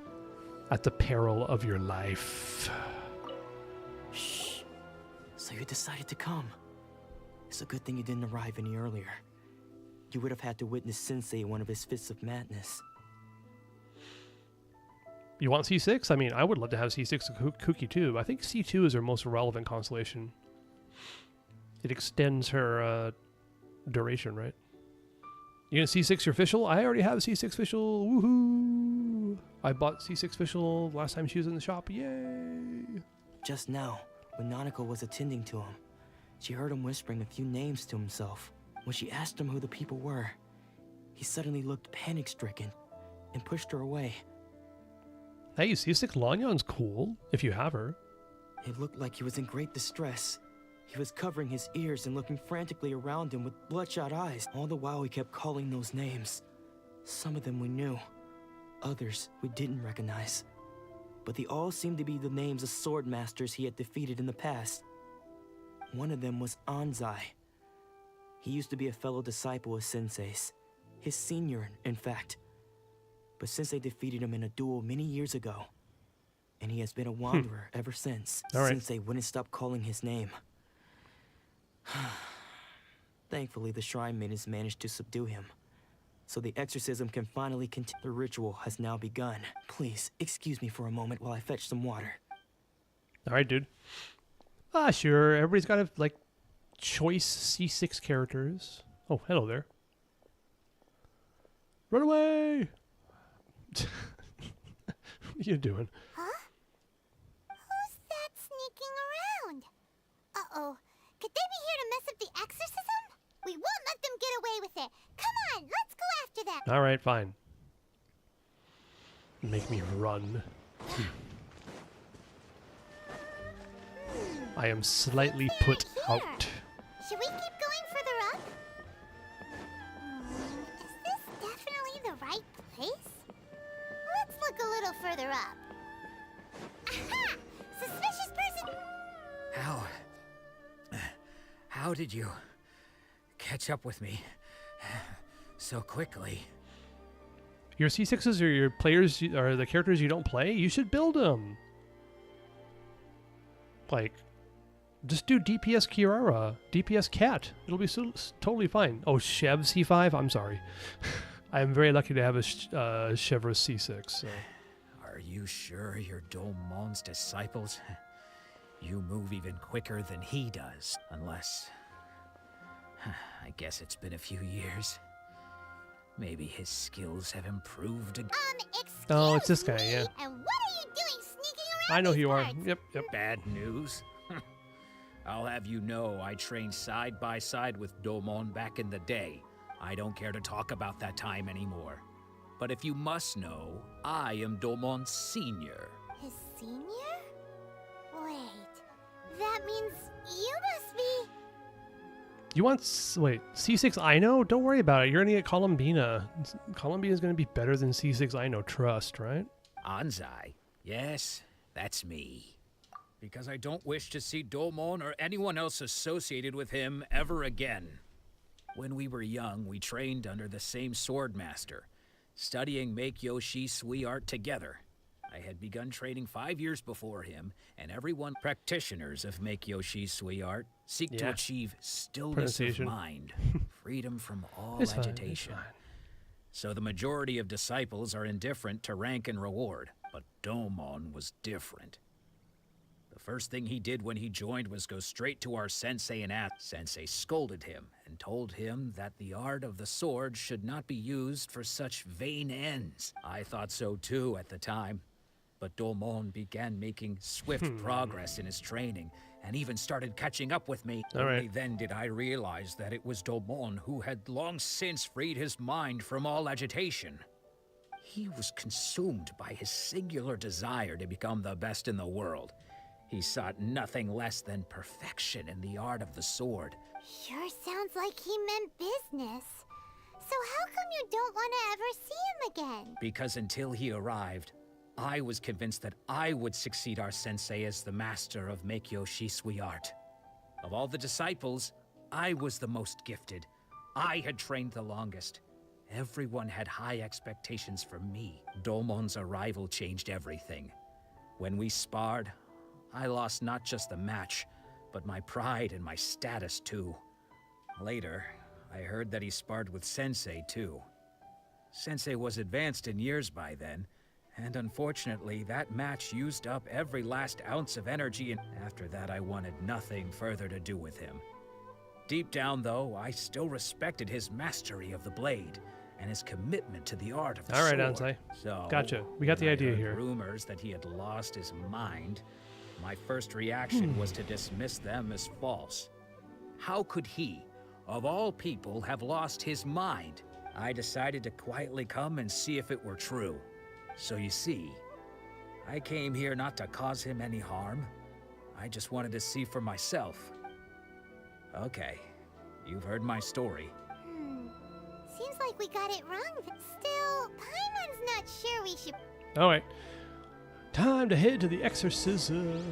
F: at the peril of your life.
M: Shh. So you decided to come. It's a good thing you didn't arrive any earlier. You would have had to witness Sensei one of his fits of madness.
F: You want C6? I mean, I would love to have C6 Kooky too. I think C2 is her most relevant constellation. It extends her duration, right? You gonna C6 your official? I already have C6 official. Woohoo! I bought C6 official last time she was in the shop. Yay!
M: Just now, when Nanako was attending to him, she heard him whispering a few names to himself. When she asked him who the people were, he suddenly looked panic-stricken and pushed her away.
F: Hey, C6 Lanyan's cool, if you have her.
M: It looked like he was in great distress. He was covering his ears and looking frantically around him with bloodshot eyes. All the while he kept calling those names. Some of them we knew, others we didn't recognize. But they all seemed to be the names of sword masters he had defeated in the past. One of them was Anzai. He used to be a fellow disciple of Sensei's. His senior, in fact. But Sensei defeated him in a duel many years ago. and he has been a wanderer ever since.
F: All right.
M: Since they wouldn't stop calling his name. Thankfully, the shrine maidens managed to subdue him. So the exorcism can finally continue. The ritual has now begun. Please, excuse me for a moment while I fetch some water.
F: All right, dude. Ah, sure. Everybody's got like choice C6 characters. Oh, hello there. Run away! What are you doing?
G: Huh? Who's that sneaking around? Uh-oh. Could they be here to mess up the exorcism? We won't let them get away with it. Come on, let's go after them.
F: All right, fine. Make me run. I am slightly put out.
G: Should we keep going further up? Is this definitely the right place? Let's look a little further up. Aha! Suspicious person!
J: How did you catch up with me so quickly?
F: Your C6s are your players, are the characters you don't play? You should build them. Like, just do DPS Kirara, DPS Cat. It'll be totally fine. Oh, Chev C5? I'm sorry. I am very lucky to have a Chevrolet C6. So.
J: Are you sure you're Domon's disciples? You move even quicker than he does, unless... I guess it's been a few years. Maybe his skills have improved again.
F: Oh, it's this guy, yeah.
G: And what are you doing sneaking around?
F: I know who you are.
G: parts?
F: Yep.
J: Bad news? I'll have you know I trained side by side with Domon back in the day. I don't care to talk about that time anymore. But if you must know, I am Domon's senior.
G: His senior? Wait, that means you must be...
F: You want... Wait, C6 Ino? Don't worry about it. You're going to get Columbina. Columbina's going to be better than C6 Ino. Trust, right?
J: Anzai? Yes, that's me. Because I don't wish to see Domon or anyone else associated with him ever again. When we were young, we trained under the same swordmaster, studying Make-Yoshi Sui art together. I had begun training 5 years before him, and everyone practitioners of Make-Yoshi Sui art seek to achieve stillness of mind, freedom from all agitation. So the majority of disciples are indifferent to rank and reward, but Domon was different. The first thing he did when he joined was go straight to our sensei and ask. Sensei scolded him and told him that the art of the sword should not be used for such vain ends. I thought so too at the time. But Domon began making swift progress in his training, and even started catching up with me. Only then did I realize that it was Domon who had long since freed his mind from all agitation. He was consumed by his singular desire to become the best in the world. He sought nothing less than perfection in the art of the sword.
G: Sure sounds like he meant business. So how come you don't want to ever see him again?
J: Because until he arrived, I was convinced that I would succeed our sensei as the master of Make-Yoshi Sui art. Of all the disciples, I was the most gifted. I had trained the longest. Everyone had high expectations from me. Domon's arrival changed everything. When we sparred, I lost not just the match, but my pride and my status too. Later, I heard that he sparred with Sensei too. Sensei was advanced in years by then, and unfortunately that match used up every last ounce of energy, and after that I wanted nothing further to do with him. Deep down though, I still respected his mastery of the blade, and his commitment to the art of the sword.
F: All right, Ansai.
J: So,
F: Gotcha. We got the idea
J: heard
F: here.
J: rumors that he had lost his mind. My first reaction was to dismiss them as false. How could he, of all people, have lost his mind? I decided to quietly come and see if it were true. So you see, I came here not to cause him any harm. I just wanted to see for myself. Okay, you've heard my story.
G: Seems like we got it wrong. Still, Paimon's not sure we should...
F: All right. Time to head to the exorcism.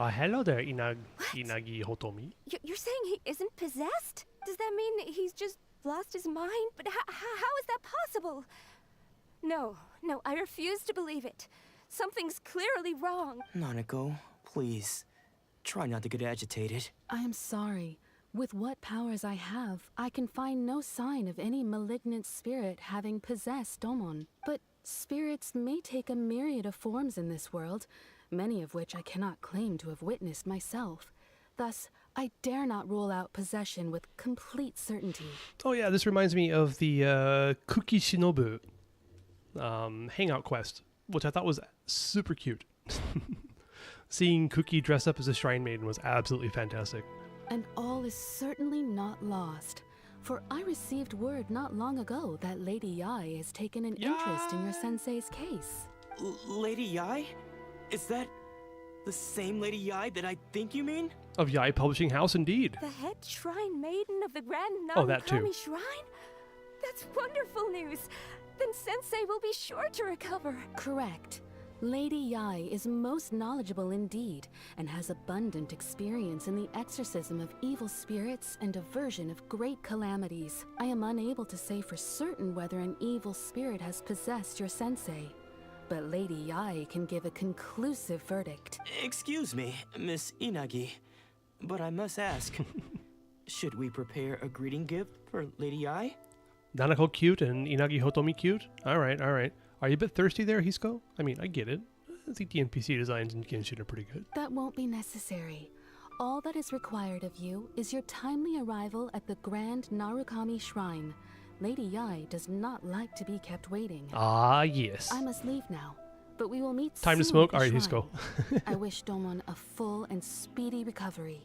F: Hello there, Inagi Hotomi.
P: You're saying he isn't possessed? Does that mean he's just lost his mind? But how is that possible? No, I refuse to believe it. Something's clearly wrong.
M: Nanako, please. Try not to get agitated.
Q: I am sorry. With what powers I have, I can find no sign of any malignant spirit having possessed Domon. But spirits may take a myriad of forms in this world, many of which I cannot claim to have witnessed myself. Thus, I dare not rule out possession with complete certainty.
F: Oh yeah, this reminds me of the Kuki Shinobu hangout quest, which I thought was super cute. Seeing Kuki dress up as a shrine maiden was absolutely fantastic.
Q: And all is certainly not lost, for I received word not long ago that Lady Yai has taken an interest in your sensei's case.
M: Lady Yai? Is that the same Lady Yai that I think you mean?
F: Of Yai Publishing House, indeed.
P: The head shrine maiden of the Grand
F: that too.
P: Narukami Shrine? That's wonderful news. Then Sensei will be sure to recover.
Q: Correct. Lady Yai is most knowledgeable indeed, and has abundant experience in the exorcism of evil spirits and aversion of great calamities. I am unable to say for certain whether an evil spirit has possessed your sensei, but Lady Yai can give a conclusive verdict.
M: Excuse me, Miss Inagi, but I must ask, should we prepare a greeting gift for Lady Yai?
F: Nanako cute and Inagi Hotomi cute? Alright. Are you a bit thirsty there, Hisco? I mean, I get it. I think the NPC designs in Genshin are pretty good.
Q: That won't be necessary. All that is required of you is your timely arrival at the Grand Narukami Shrine. Lady Yai does not like to be kept waiting.
F: Ah, yes.
Q: I must leave now, but we will meet
F: Time to
Q: soon
F: smoke?
Q: at the
F: Alright,
Q: shrine.
F: Hisco.
Q: I wish Domon a full and speedy recovery.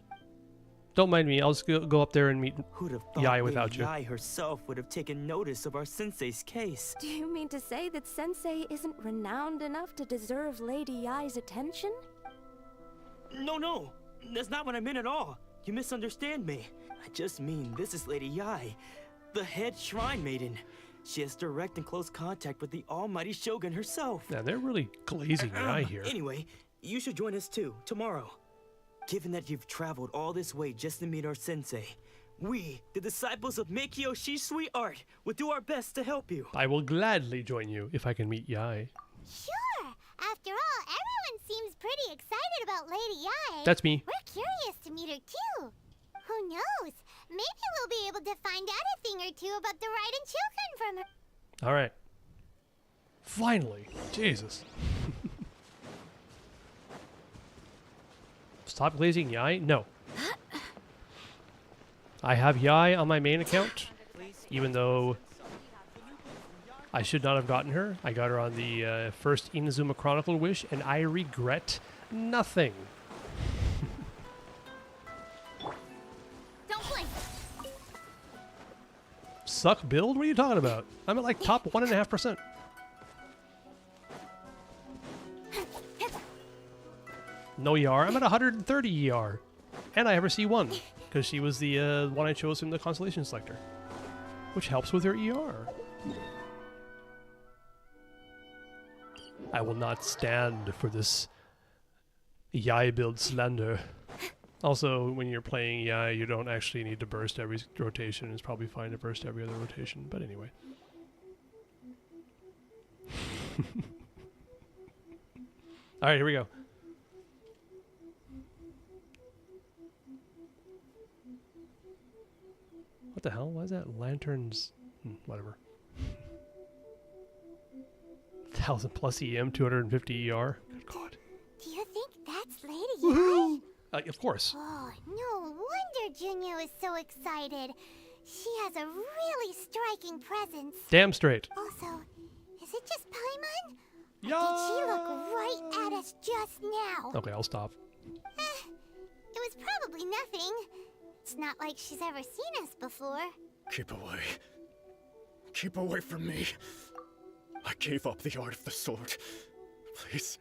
F: Don't mind me, I'll just go up there and meet
M: Who'd have thought
F: Yai without
M: Lady
F: you.
M: Yai herself would have taken notice of our sensei's case.
P: Do you mean to say that Sensei isn't renowned enough to deserve Lady Yai's attention?
M: No, that's not what I meant at all. You misunderstand me. I just mean this is Lady Yai, the head shrine maiden. She has direct and close contact with the almighty Shogun herself.
F: Yeah, they're really glazing your eye here.
M: Anyway, you should join us too, tomorrow. Given that you've traveled all this way just to meet our sensei, we, the disciples of Meikyo Shisui Art, will do our best to help you.
F: I will gladly join you if I can meet Yai.
G: Sure! After all, everyone seems pretty excited about Lady Yai.
F: That's me.
G: We're curious to meet her too. Who knows? Maybe we'll be able to find out a thing or two about the Raiden children from her.
F: Alright. Finally. Jesus. Stop glazing Yai? No. I have Yai on my main account, even though I should not have gotten her. I got her on the first Inazuma Chronicle wish, and I regret nothing.
G: Don't blink.
F: Suck build? What are you talking about? I'm at like top 1.5%. No ER. I'm at 130 ER. And I have her C1, because she was the one I chose from the Constellation Selector, which helps with her ER. I will not stand for this Yai build slander. Also, when you're playing Yai, you don't actually need to burst every rotation. It's probably fine to burst every other rotation, but anyway. Alright, here we go. What the hell? Why is that lanterns? Whatever. 1000 plus EM, 250 ER. Good God.
G: Do you think that's Lady Yai?
F: Of course.
G: Oh, no wonder Junya was so excited. She has a really striking presence.
F: Damn straight.
G: Also, is it just Paimon? Or did she look right at us just now?
F: Okay, I'll stop.
G: It was probably nothing. It's not like she's ever seen us before.
K: Keep away. Keep away from me. I gave up the art of the sword. Please,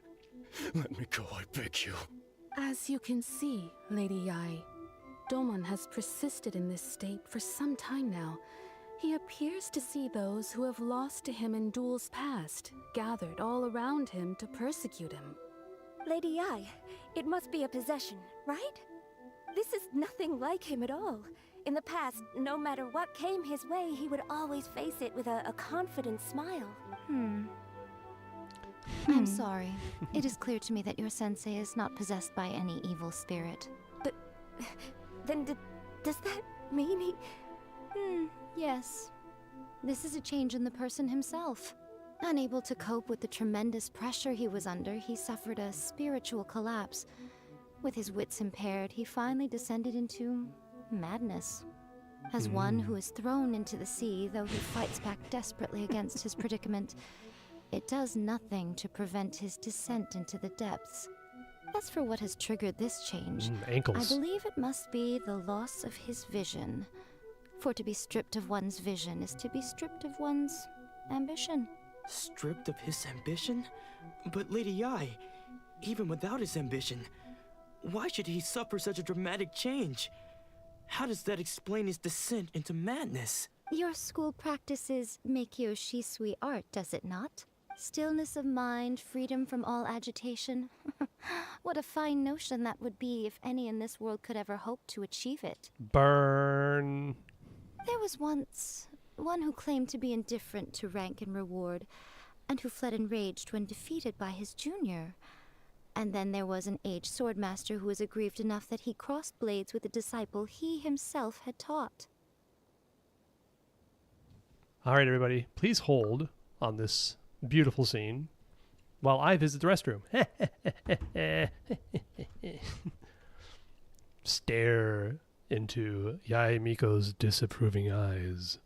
K: let me go, I beg you.
Q: As you can see, Lady Yai, Domon has persisted in this state for some time now. He appears to see those who have lost to him in duels past, gathered all around him to persecute him.
P: Lady Ai, it must be a possession, right? This is nothing like him at all. In the past, no matter what came his way, he would always face it with a confident smile.
A: I'm sorry. It is clear to me that your sensei is not possessed by any evil spirit.
P: But then does that mean he...
A: Yes. This is a change in the person himself. Unable to cope with the tremendous pressure he was under, he suffered a spiritual collapse. With his wits impaired, he finally descended into madness. As one who is thrown into the sea, though he fights back desperately against his predicament, it does nothing to prevent his descent into the depths. As for what has triggered this change,
F: ankles.
A: I believe it must be the loss of his vision. For to be stripped of one's vision is to be stripped of one's ambition.
M: Stripped of his ambition? But Lady Ai, even without his ambition, why should he suffer such a dramatic change? How does that explain his descent into madness?
A: Your school practices Meikyo Shisui art, does it not? Stillness of mind, freedom from all agitation. What a fine notion that would be if any in this world could ever hope to achieve it.
F: Burn.
A: There was once one who claimed to be indifferent to rank and reward, and who fled enraged when defeated by his junior. And then there was an aged swordmaster who was aggrieved enough that he crossed blades with a disciple he himself had taught.
F: All right, everybody, please hold on this beautiful scene while I visit the restroom. Stare into Yae Miko's disapproving eyes.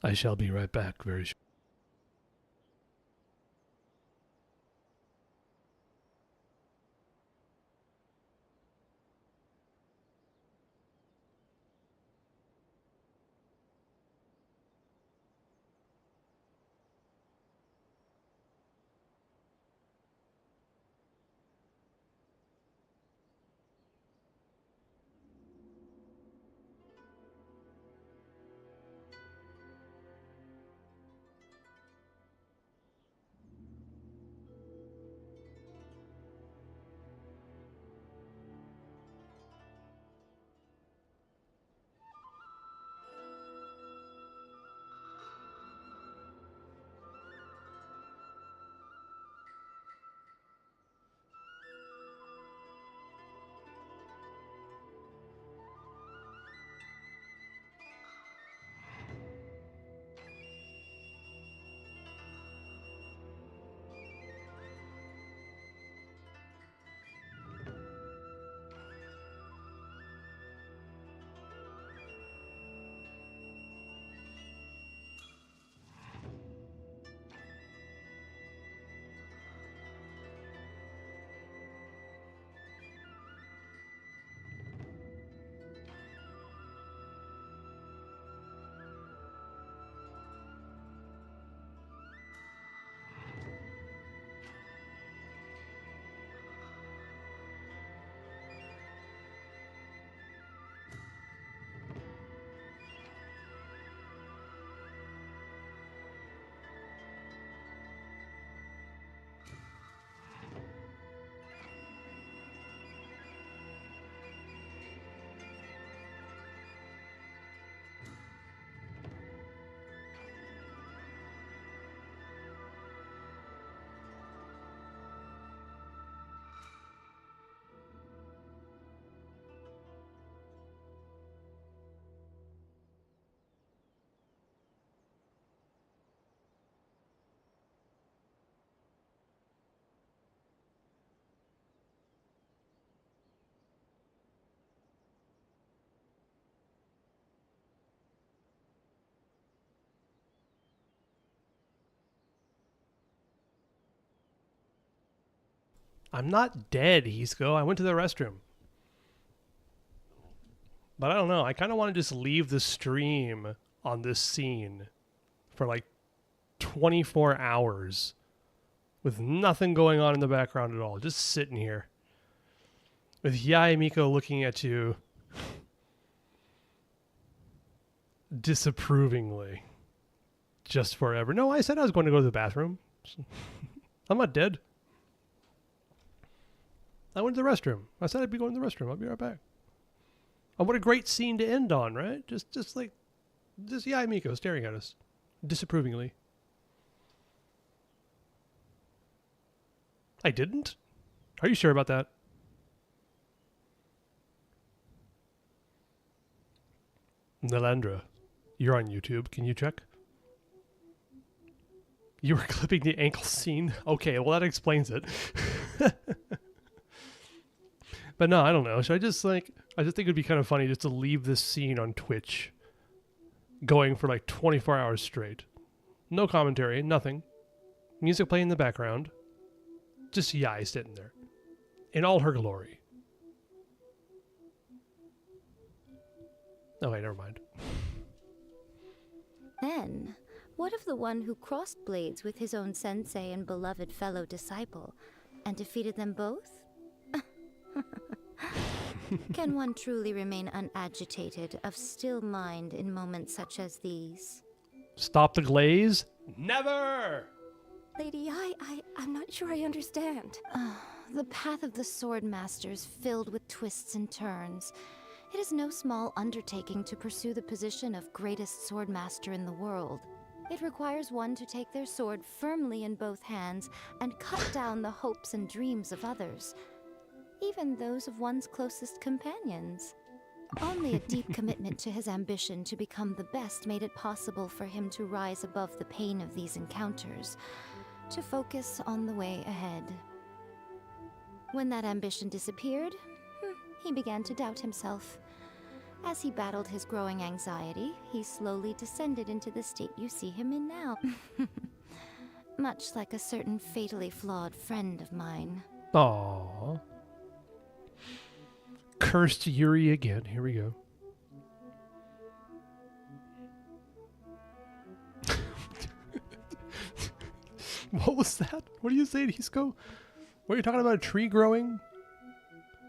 F: I shall be right back very shortly. I'm not dead, Hisco. I went to the restroom. But I don't know. I kind of want to just leave the stream on this scene for like 24 hours with nothing going on in the background at all. Just sitting here with Yae Miko looking at you disapprovingly just forever. No, I said I was going to go to the bathroom. I'm not dead. I went to the restroom. I said I'd be going to the restroom. I'll be right back. Oh, what a great scene to end on, right? Just Yae Miko staring at us disapprovingly. I didn't? Are you sure about that? Nalandra, you're on YouTube. Can you check? You were clipping the ankle scene? Okay, well that explains it. But no, I don't know. Should I just think it'd be kind of funny just to leave this scene on Twitch going for like 24 hours straight. No commentary, nothing. Music playing in the background. Just Yae sitting there. In all her glory. Oh wait, never mind.
A: Then, what of the one who crossed blades with his own sensei and beloved fellow disciple, and defeated them both? Can one truly remain unagitated, of still mind in moments such as these?
F: Stop the glaze? Never!
P: Lady Yae, I'm not sure I understand.
A: The path of the sword master is filled with twists and turns. It is no small undertaking to pursue the position of greatest sword master in the world. It requires one to take their sword firmly in both hands and cut down the hopes and dreams of others, even those of one's closest companions. Only a deep commitment to his ambition to become the best made it possible for him to rise above the pain of these encounters, to focus on the way ahead. When that ambition disappeared, he began to doubt himself. As he battled his growing anxiety, he slowly descended into the state you see him in now. Much like a certain fatally flawed friend of mine.
F: Aww. Cursed Yuri again. Here we go. What was that? What are you saying, Hisco? What are you talking about? A tree growing?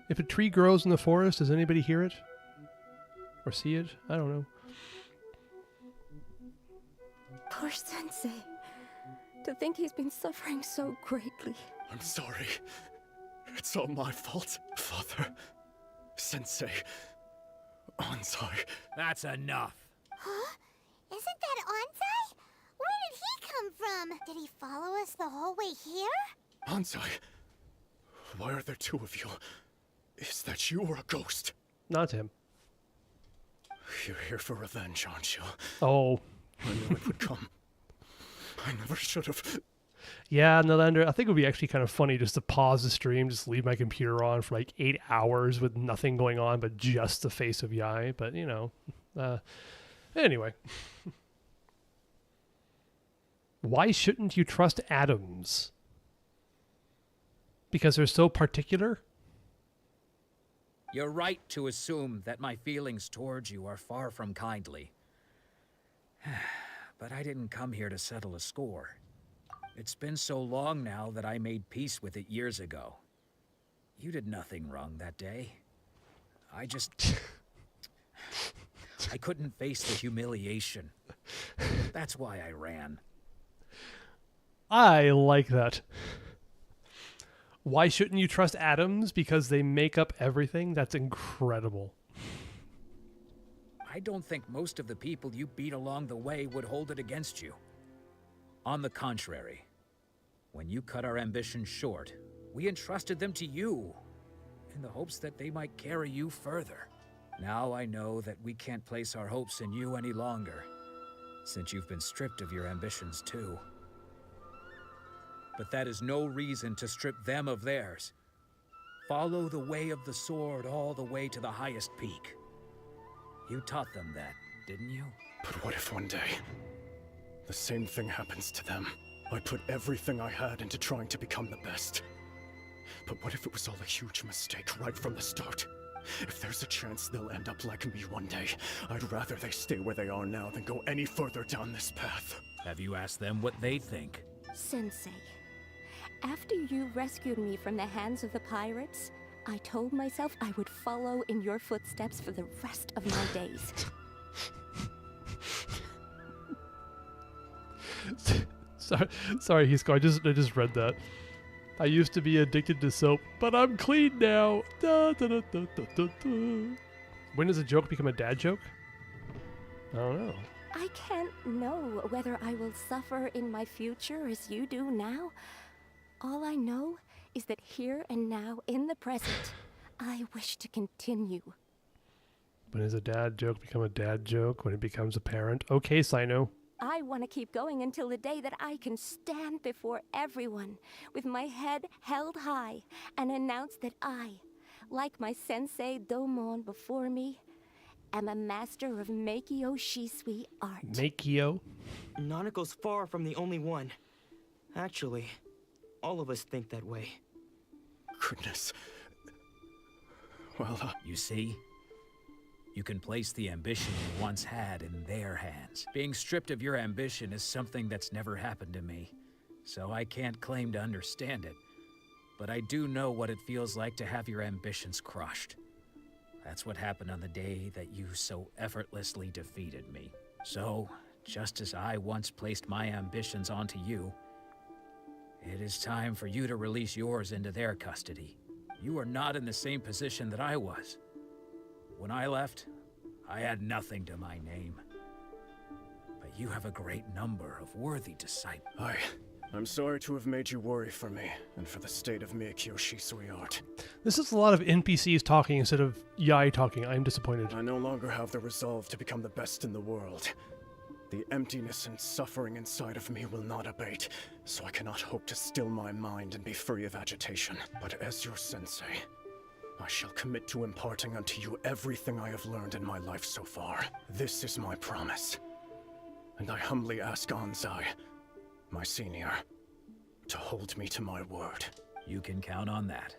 F: If a tree grows in the forest, does anybody hear it? Or see it? I don't know.
P: Poor Sensei. To think he's been suffering so greatly.
K: I'm sorry. It's all my fault, Father. Sensei. Ansai.
D: That's enough.
G: Huh? Isn't that Ansai? Where did he come from? Did he follow us the whole way here?
K: Ansai. Why are there two of you? Is that you or a ghost?
F: Not him.
K: You're here for revenge, aren't you?
F: Oh.
K: I knew it would come. I never should have.
F: Yeah, Nalander, I think it would be actually kind of funny just to pause the stream, just leave my computer on for like 8 hours with nothing going on but just the face of Yae. But, you know, anyway. Why shouldn't you trust atoms? Because they're so particular?
R: You're right to assume that my feelings towards you are far from kindly. But I didn't come here to settle a score. It's been so long now that I made peace with it years ago. You did nothing wrong that day. I couldn't face the humiliation. That's why I ran.
F: I like that. Why shouldn't you trust atoms? Because they make up everything? That's incredible.
R: I don't think most of the people you beat along the way would hold it against you. On the contrary, when you cut our ambitions short, we entrusted them to you, in the hopes that they might carry you further. Now I know that we can't place our hopes in you any longer, since you've been stripped of your ambitions too. But that is no reason to strip them of theirs. Follow the way of the sword all the way to the highest peak. You taught them that, didn't you?
K: But what if one day, the same thing happens to them? I put everything I had into trying to become the best. But what if it was all a huge mistake right from the start? If there's a chance they'll end up like me one day, I'd rather they stay where they are now than go any further down this path.
R: Have you asked them what they think?
P: Sensei, after you rescued me from the hands of the pirates, I told myself I would follow in your footsteps for the rest of my days.
F: Sorry, Hisco, I just read that. I used to be addicted to soap, but I'm clean now. Da, da, da, da, da, da, da. When does a joke become a dad joke? I don't know.
S: I can't know whether I will suffer in my future as you do now. All I know is that here and now, in the present, I wish to continue.
F: When does a dad joke become a dad joke? When it becomes apparent? Okay, Sino.
S: I want to keep going until the day that I can stand before everyone with my head held high and announce that I, like my sensei Domon before me, am a master of Meikyo Shisui art.
F: Meikyo?
M: Nanako's far from the only one. Actually, all of us think that way.
E: Goodness. Well,
R: You see? You can place the ambition you once had in their hands. Being stripped of your ambition is something that's never happened to me, so I can't claim to understand it. But I do know what it feels like to have your ambitions crushed. That's what happened on the day that you so effortlessly defeated me. So, just as I once placed my ambitions onto you, it is time for you to release yours into their custody. You are not in the same position that I was. When I left, I had nothing to my name. But you have a great number of worthy disciples.
E: I'm sorry to have made you worry for me, and for the state of Meikyo Shisui art.
F: This is a lot of NPCs talking instead of Yai talking. I'm disappointed.
E: I no longer have the resolve to become the best in the world. The emptiness and suffering inside of me will not abate, so I cannot hope to still my mind and be free of agitation. But as your sensei, I shall commit to imparting unto you everything I have learned in my life so far. This is my promise. And I humbly ask Anzai, my senior, to hold me to my word.
R: You can count on that.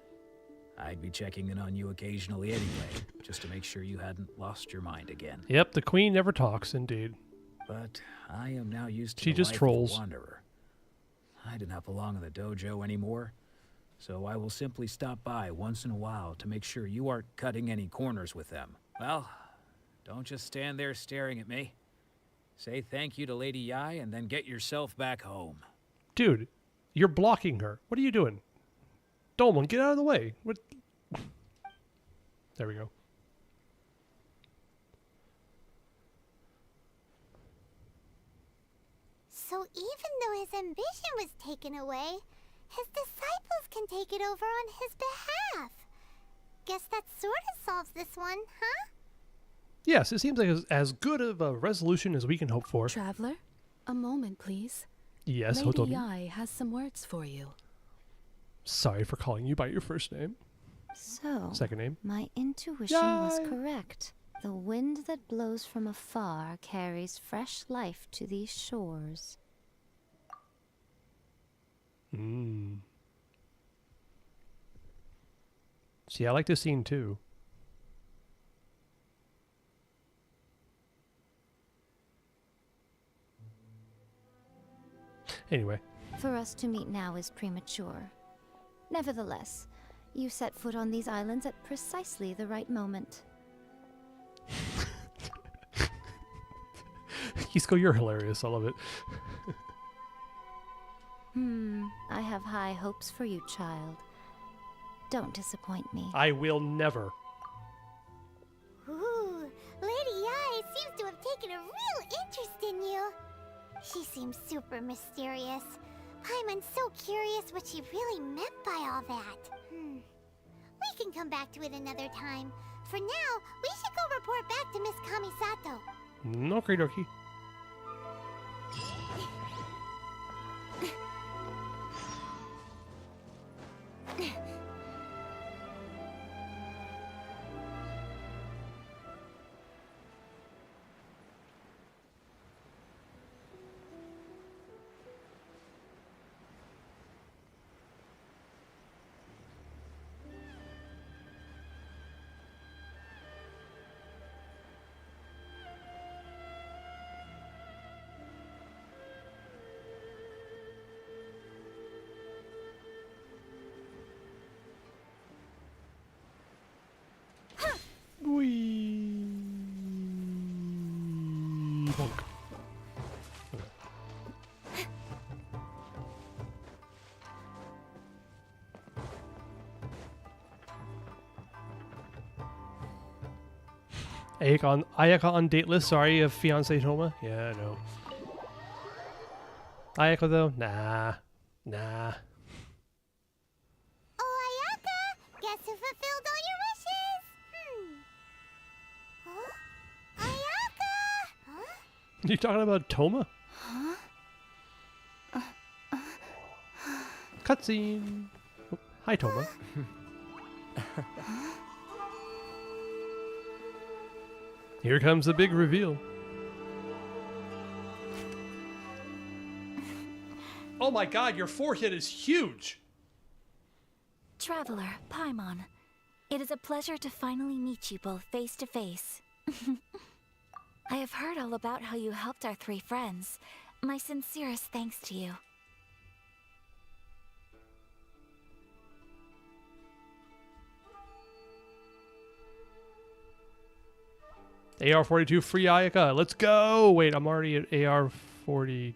R: I'd be checking in on you occasionally anyway, just to make sure you hadn't lost your mind again.
F: Yep, the queen never talks, indeed.
R: But I am now used to
F: She
R: the
F: just
R: life
F: trolls.
R: of a wanderer. I do not belong in the dojo anymore, so I will simply stop by once in a while to make sure you aren't cutting any corners with them. Well, don't just stand there staring at me. Say thank you to Lady Yai and then get yourself back home.
F: Dude, you're blocking her. What are you doing? Dolman, get out of the way. What? There we go.
G: So even though his ambition was taken away, his disciples can take it over on his behalf. Guess that sort of solves this one, huh?
F: Yes, it seems like as good of a resolution as we can hope for.
Q: Traveler, a moment, please.
F: Yes,
Q: Lady
F: Hotomi.
Q: Yai has some words for you.
F: Sorry for calling you by your first name.
A: So,
F: Second name.
A: my intuition was correct. The wind that blows from afar carries fresh life to these shores.
F: See, I like this scene too. Anyway.
A: For us to meet now is premature. Nevertheless, you set foot on these islands at precisely the right moment.
F: Kisko, you're hilarious. I love it.
A: I have high hopes for you, child. Don't disappoint me.
F: I will never.
G: Ooh, Lady Yai seems to have taken a real interest in you. She seems super mysterious. Paimon's so curious what she really meant by all that. We can come back to it another time. For now, we should go report back to Miss Kamisato.
F: No, okie dokie. Bonk. Ayaka on date list. Sorry, of fiance Toma. Yeah, I know. Ayaka though, nah.
G: Oh, Ayaka! Guess who fulfilled all your wishes? Huh? Ayaka! Huh?
F: You talking about Toma? Cutscene. Oh, hi, Toma. Here comes the big reveal. Oh my god, your forehead is huge!
C: Traveler, Paimon, it is a pleasure to finally meet you both face to face. I have heard all about how you helped our 3 friends. My sincerest thanks to you.
F: AR-42 free Ayaka. Let's go! Wait, I'm already at AR-47.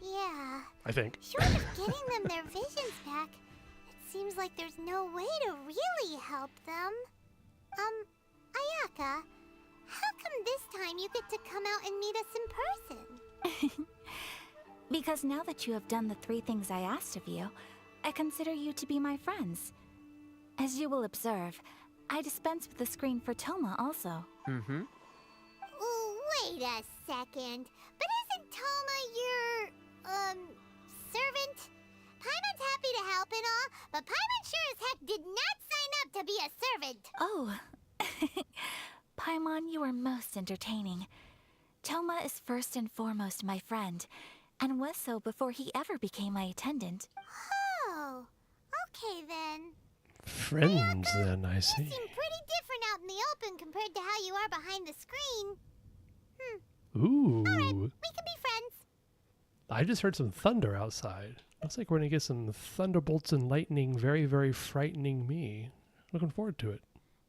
G: Yeah.
F: I think.
G: Short of getting them their visions back, it seems like there's no way to really help them. Ayaka, how come this time you get to come out and meet us in person?
C: Because now that you have done the 3 things I asked of you, I consider you to be my friends. As you will observe, I dispense with the screen for Toma also.
H: Mm-hmm.
G: Wait a second. But isn't Toma your, servant? Paimon's happy to help and all, but Paimon sure as heck did not sign up to be a servant.
C: Oh. Paimon, you are most entertaining. Toma is first and foremost my friend, and was so before he ever became my attendant.
G: Oh, okay then.
F: Friends, then, I
G: You
F: see.
G: seem pretty different out in the open compared to how you are behind the screen.
F: Ooh.
G: Alright, we can be friends.
F: I just heard some thunder outside. Looks like we're gonna get some thunderbolts and lightning, very, very frightening me. Looking forward to it.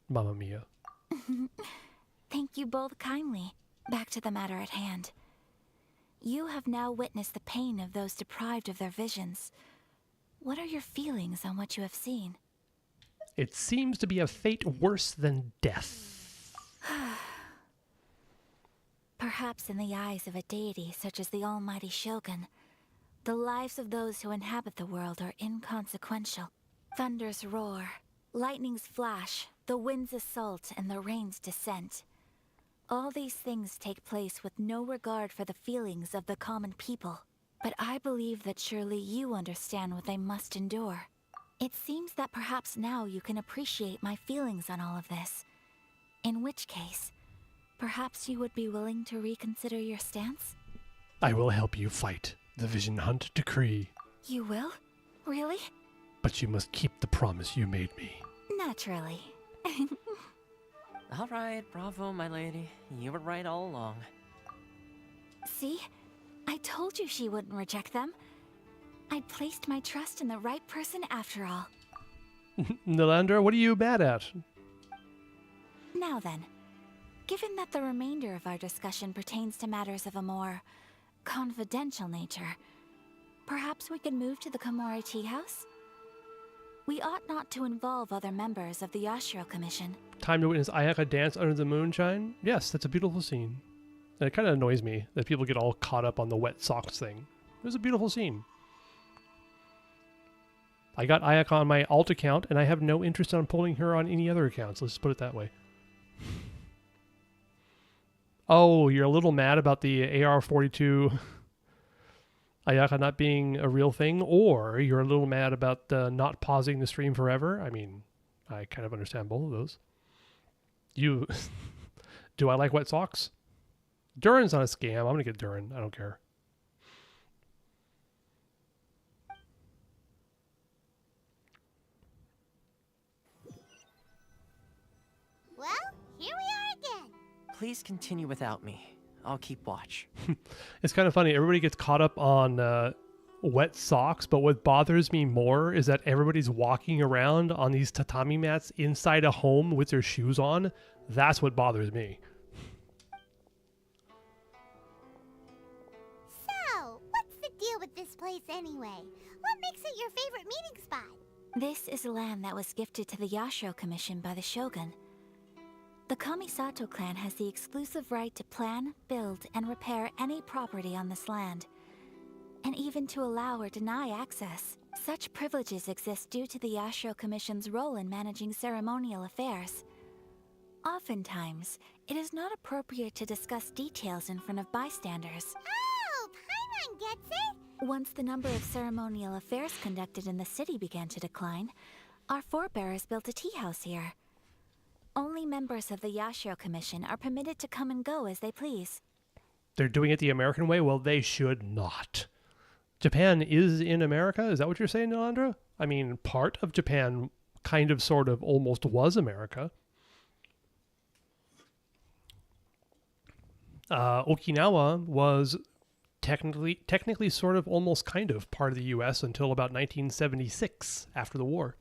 F: Mamma mia.
C: Thank you both kindly. Back to the matter at hand. You have now witnessed the pain of those deprived of their visions. What are your feelings on what you have seen?
F: It seems to be a fate worse than death.
C: Perhaps in the eyes of a deity such as the almighty Shogun, the lives of those who inhabit the world are inconsequential. Thunders roar, lightnings flash, the winds assault, and the rains descent. All these things take place with no regard for the feelings of the common people. But I believe that surely you understand what they must endure. It seems that perhaps now you can appreciate my feelings on all of this. In which case, perhaps you would be willing to reconsider your stance?
F: I will help you fight the Vision Hunt decree.
C: You will? Really?
F: But you must keep the promise you made me.
C: Naturally.
H: All right, bravo, my lady. You were right all along.
C: See? I told you she wouldn't reject them. I'd placed my trust in the right person after all.
F: Nylandra, what are you mad at?
C: Now then, given that the remainder of our discussion pertains to matters of a more confidential nature, perhaps we could move to the Komore Tea House? We ought not to involve other members of the Yashiro Commission.
F: Time to witness Ayaka dance under the moonshine? Yes, that's a beautiful scene. And it kind of annoys me that people get all caught up on the wet socks thing. It was a beautiful scene. I got Ayaka on my alt account, and I have no interest in pulling her on any other accounts. Let's just put it that way. Oh, you're a little mad about the AR-42 Ayaka not being a real thing, or you're a little mad about not pausing the stream forever? I mean, I kind of understand both of those. You... Do I like wet socks? Durin's not a scam. I'm going to get Durin. I don't care.
G: Well, here we are again.
H: Please continue without me. I'll keep watch.
F: It's kind of funny. Everybody gets caught up on wet socks, but what bothers me more is that everybody's walking around on these tatami mats inside a home with their shoes on. That's what bothers me.
G: So, what's the deal with this place anyway? What makes your favorite meeting spot?
C: This is land that was gifted to the Yashiro Commission by the Shogun. The Kamisato clan has the exclusive right to plan, build, and repair any property on this land, and even to allow or deny access. Such privileges exist due to the Yashiro Commission's role in managing ceremonial affairs. Oftentimes, it is not appropriate to discuss details in front of bystanders.
G: Oh, Paimon gets it!
C: Once the number of ceremonial affairs conducted in the city began to decline, our forebears built a tea house here. Only members of the Yashiro Commission are permitted to come and go as they please.
F: They're doing it the American way? Well, they should not. Japan is in America? Is that what you're saying, Nalandra? I mean, part of Japan kind of, sort of, almost was America. Okinawa was technically, sort of, almost kind of part of the U.S. until about 1976, after the war.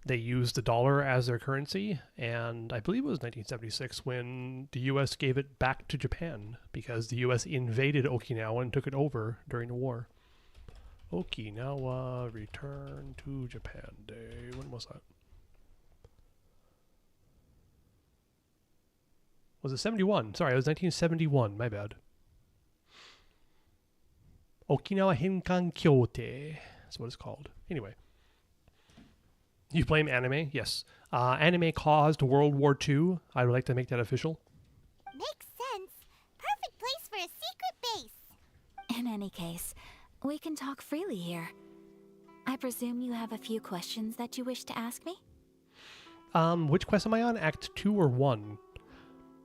F: They used the dollar as their currency, and I believe it was 1976 when the U.S. gave it back to Japan, because the U.S. invaded Okinawa and took it over during the war. Okinawa Return to Japan Day. When was that? Was it 71? Sorry, it was 1971. My bad. Okinawa Henkan Kyote. That's what it's called. Anyway. You blame anime? Yes. Anime caused World War II. I would like to make that official.
G: Makes sense. Perfect place for a secret base.
C: In any case, we can talk freely here. I presume you have a few questions that you wish to ask me?
F: Which quest am I on? Act 2 or 1?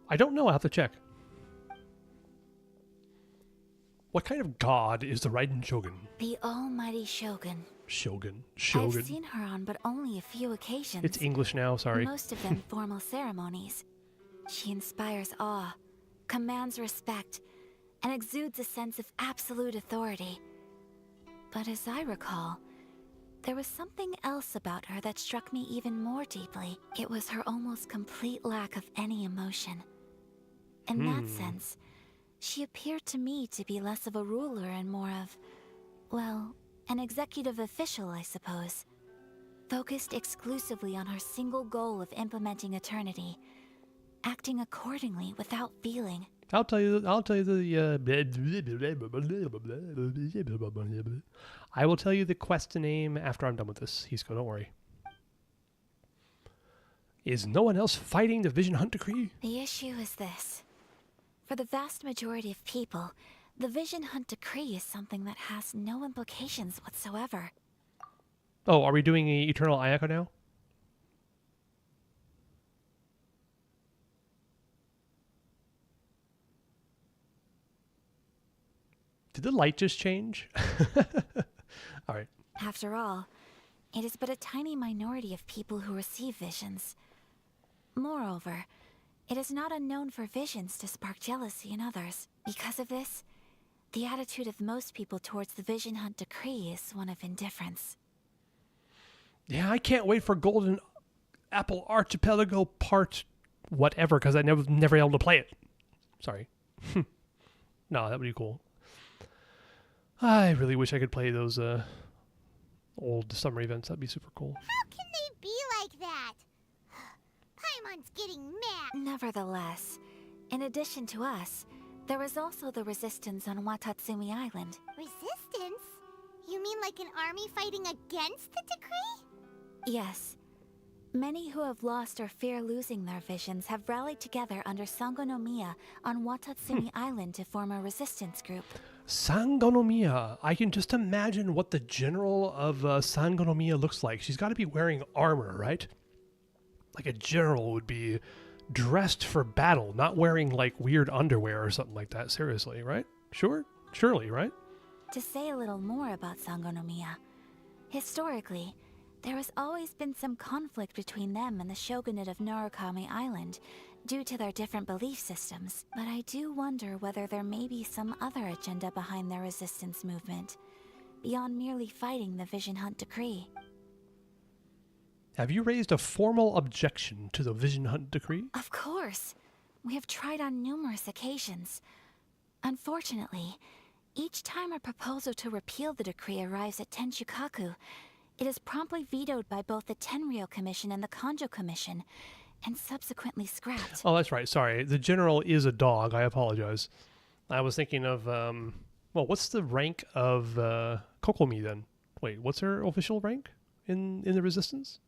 F: I don't know. I'll have to check. What kind of god is the Raiden Shogun?
C: The almighty Shogun.
F: Shogun.
C: I've seen her on but only a few occasions.
F: It's English now, sorry.
C: Most of them formal ceremonies. She inspires awe, commands respect, and exudes a sense of absolute authority. But as I recall, there was something else about her that struck me even more deeply. It was her almost complete lack of any emotion. In that sense, she appeared to me to be less of a ruler and more of, well, an executive official, I suppose. Focused exclusively on her single goal of implementing eternity, acting accordingly without feeling.
F: I'll tell you I will tell you the quest name after I'm done with this. Hisco, don't worry. Is no one else fighting the Vision Hunt Decree?
C: The issue is this. For the vast majority of people, the Vision Hunt Decree is something that has no implications whatsoever.
F: Oh, are we doing Eternal Ayako now? Did the light just change? All right.
C: After all, it is but a tiny minority of people who receive visions. Moreover, it is not unknown for visions to spark jealousy in others. Because of this, the attitude of most people towards the Vision Hunt Decree is one of indifference.
F: Yeah, I can't wait for Golden Apple Archipelago Part whatever, because I never able to play it. Sorry. No, that would be cool. I really wish I could play those old summer events. That'd be super cool.
G: How can they be like that? Paimon's getting mad.
C: Nevertheless, in addition to us, there is also the resistance on Watatsumi Island.
G: Resistance? You mean like an army fighting against the decree?
C: Yes. Many who have lost or fear losing their visions have rallied together under Sangonomiya on Watatsumi Island to form a resistance group.
F: Sangonomiya. I can just imagine what the general of Sangonomiya looks like. She's got to be wearing armor, right? Like a general would be dressed for battle, not wearing like weird underwear or something like that. Seriously, right? Sure? Surely, right?
C: To say a little more about Sangonomiya, historically, there has always been some conflict between them and the shogunate of Narukami Island due to their different belief systems. But I do wonder whether there may be some other agenda behind their resistance movement, beyond merely fighting the Vision Hunt Decree.
F: Have you raised a formal objection to the Vision Hunt Decree?
C: Of course. We have tried on numerous occasions. Unfortunately, Each time a proposal to repeal the decree arrives at Tenshukaku, it is promptly vetoed by both the Tenryou Commission and the Kanjo Commission, and subsequently scrapped.
F: Oh, that's right. Sorry. The general is a dog. I apologize. I was thinking of, well, what's the rank of Kokomi then? Wait, what's her official rank in the Resistance?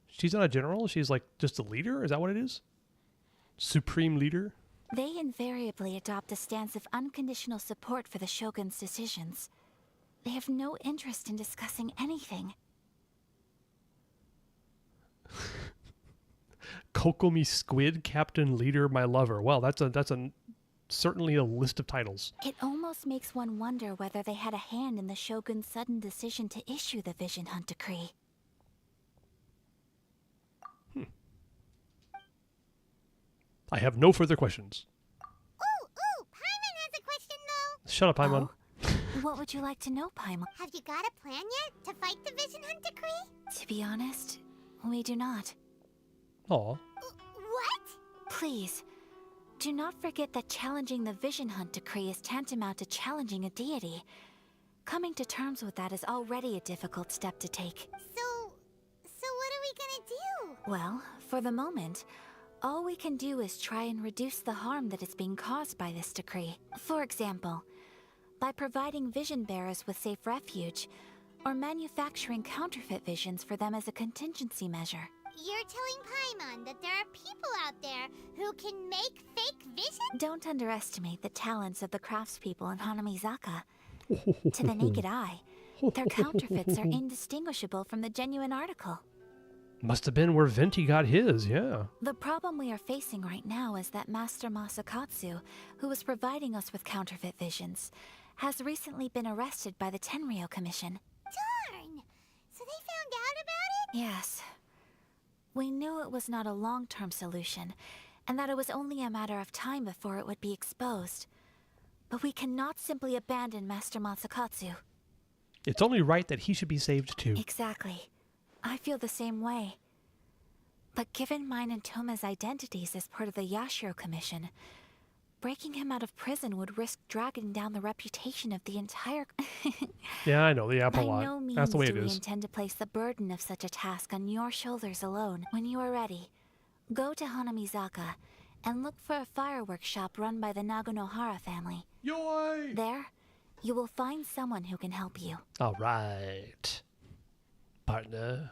F: She's not a general? She's like just a leader? Is that what it is? Supreme leader?
C: They invariably adopt a stance of unconditional support for the Shogun's decisions. They have no interest in discussing anything.
F: Kokomi Squid, Captain Leader, My Lover. Well, that's certainly a list of titles.
C: It almost makes one wonder whether they had a hand in the Shogun's sudden decision to issue the Vision Hunt Decree.
F: I have no further questions.
G: Ooh, Paimon has a question though.
F: Shut up, Paimon.
C: What would you like to know, Paimon?
G: Have you got a plan yet to fight the Vision Hunt Decree?
C: To be honest, we do not.
F: Aw.
G: What?
C: Please, do not forget that challenging the Vision Hunt Decree is tantamount to challenging a deity. Coming to terms with that is already a difficult step to take.
G: So what are we gonna do?
C: Well, for the moment, all we can do is try and reduce the harm that is being caused by this decree. For example, by providing vision bearers with safe refuge, or manufacturing counterfeit visions for them as a contingency measure.
G: You're telling Paimon that there are people out there who can make fake visions?
C: Don't underestimate the talents of the craftspeople in Hanamizaka. To the naked eye, their counterfeits are indistinguishable from the genuine article.
F: Must have been where Venti got his, yeah.
C: The problem we are facing right now is that Master Masakatsu, who was providing us with counterfeit visions, has recently been arrested by the Tenryou Commission.
G: Darn! So they found out about it?
C: Yes. We knew it was not a long-term solution, and that it was only a matter of time before it would be exposed. But we cannot simply abandon Master Masakatsu.
F: It's only right that he should be saved too.
C: Exactly. I feel the same way. But given mine and Toma's identities as part of the Yashiro Commission, breaking him out of prison would risk dragging down the reputation of the entire...
F: Yeah, I know, the apple
C: By
F: lot.
C: no means
F: That's the way
C: do
F: it
C: we
F: is.
C: intend to place the burden of such a task on your shoulders alone. When you are ready, go to Hanamizaka and look for a fireworks shop run by the Naganohara family.
F: Yoi!
C: There, you will find someone who can help you.
F: All right. Partner.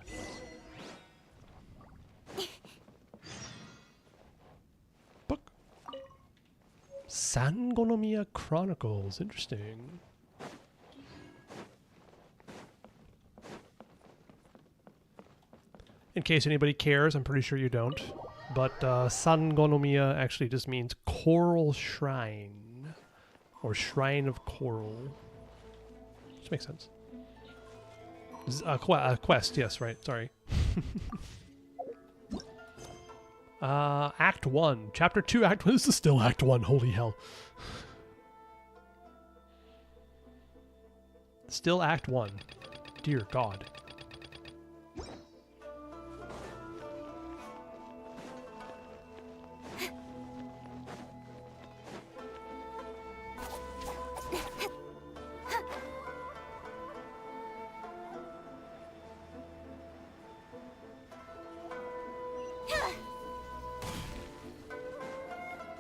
F: Book. Sangonomiya Chronicles. Interesting. In case anybody cares, I'm pretty sure you don't. But Sangonomiya actually just means coral shrine. Or shrine of coral. Which makes sense. Quest, yes, right, sorry. Act 1. Chapter 2, Act 1. This is still Act 1, holy hell. Still Act 1. Dear God.